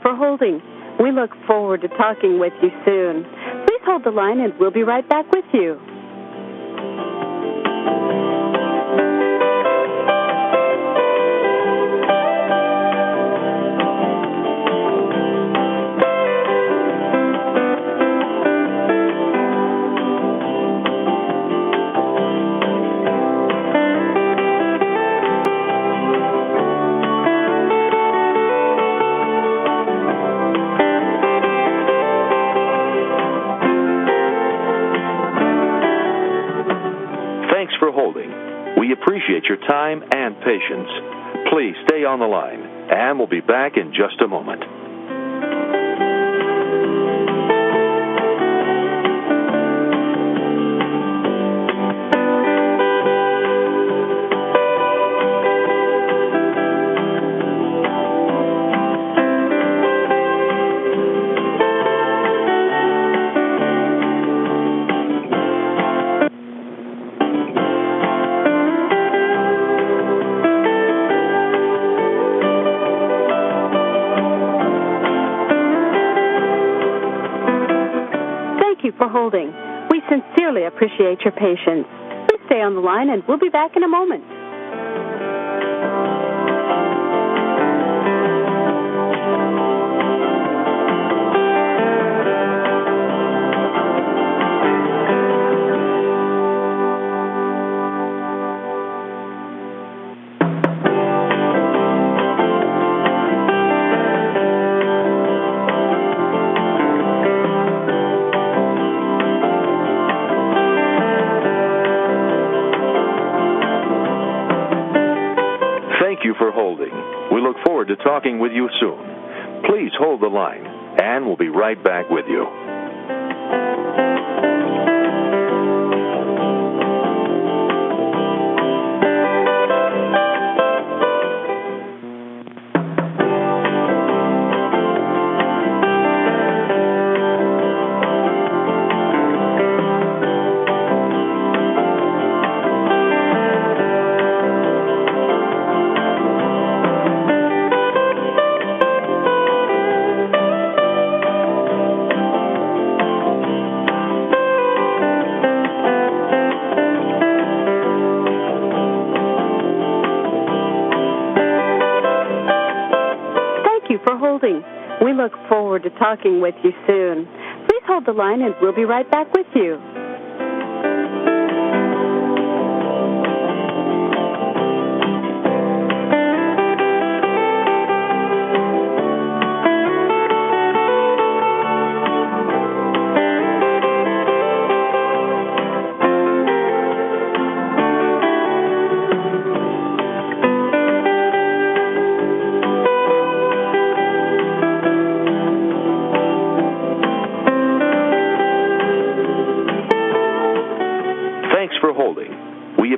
For holding. We look forward to talking with you soon. Please hold the line and we'll be right back with you. We appreciate your time and patience. Please stay on the line, and we'll be back in just a moment. For holding. We sincerely appreciate your patience. Please stay on the line and we'll be back in a moment. For holding. We look forward to talking with you soon. Please hold the line, and we'll be right back with you. We look forward to talking with you soon. Please hold the line and we'll be right back with you.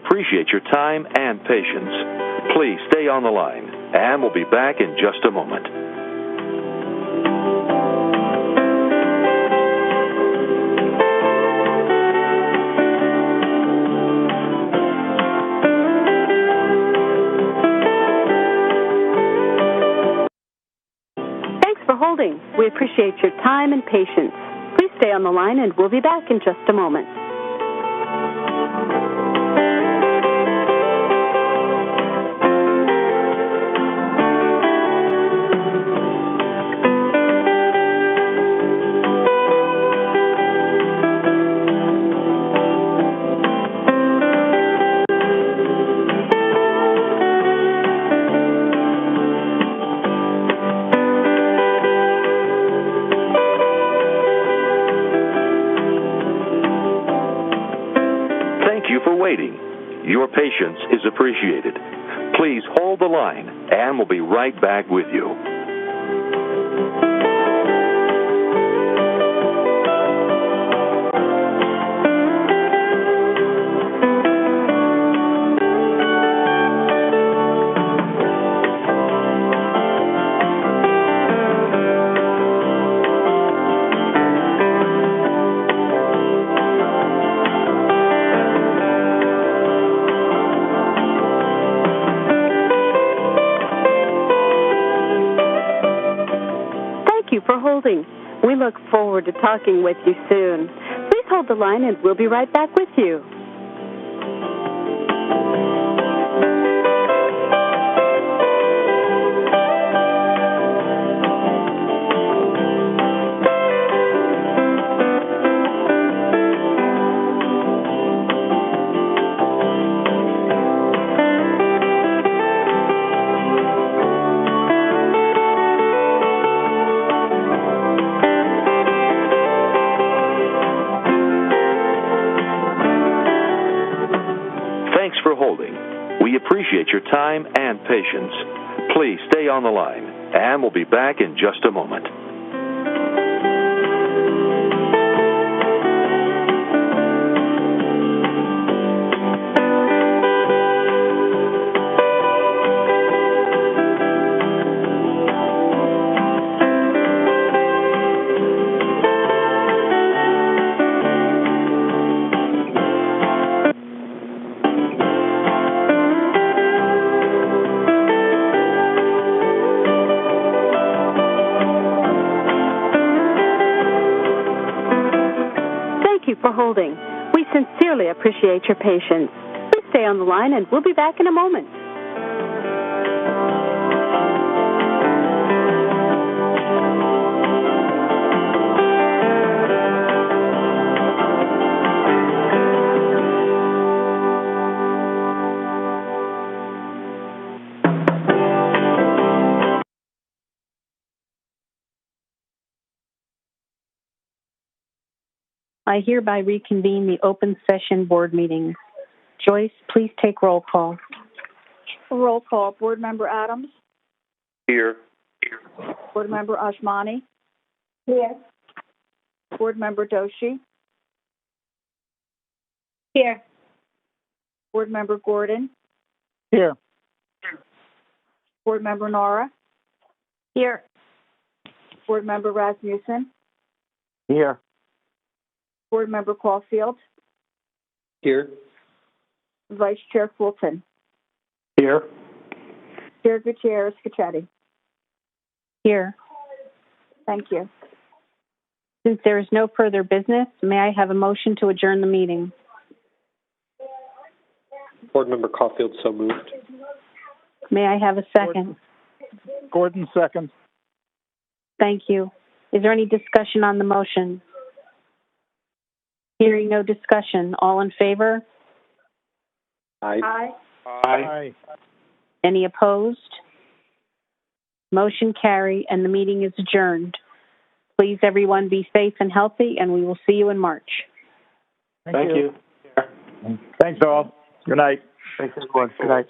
Appreciate your time and patience. Please stay on the line, and we'll be back in just a moment. Thanks for holding. We appreciate your time and patience. Please stay on the line, and we'll be back in just a moment. Thank you for waiting. Your patience is appreciated. Please hold the line, and we'll be right back with you. For holding. We look forward to talking with you soon. Please hold the line and we'll be right back with you. We appreciate your time and patience. Please stay on the line, and we'll be back in just a moment. For holding. We sincerely appreciate your patience. Please stay on the line and we'll be back in a moment. I hereby reconvene the open session board meeting. Joyce, please take roll call. Roll call. Board Member Adams? Here. Board Member Ashmani? Here. Board Member Doshi? Here. Board Member Gordon? Here. Board Member Nora? Here. Board Member Rasmussen? Here. Board Member Caulfield? Here. Vice Chair Fulton? Here. Chair Gutierrez Cacchetti? Here. Thank you. Since there is no further business, may I have a motion to adjourn the meeting? Board Member Caulfield, so moved. May I have a second? Gordon, second. Thank you. Is there any discussion on the motion? Hearing no discussion, all in favor? Aye. Aye. Aye. Any opposed? Motion carried and the meeting is adjourned. Please, everyone, be safe and healthy, and we will see you in March. Thank you. Thanks, all. Good night. Thanks, everyone. Good night.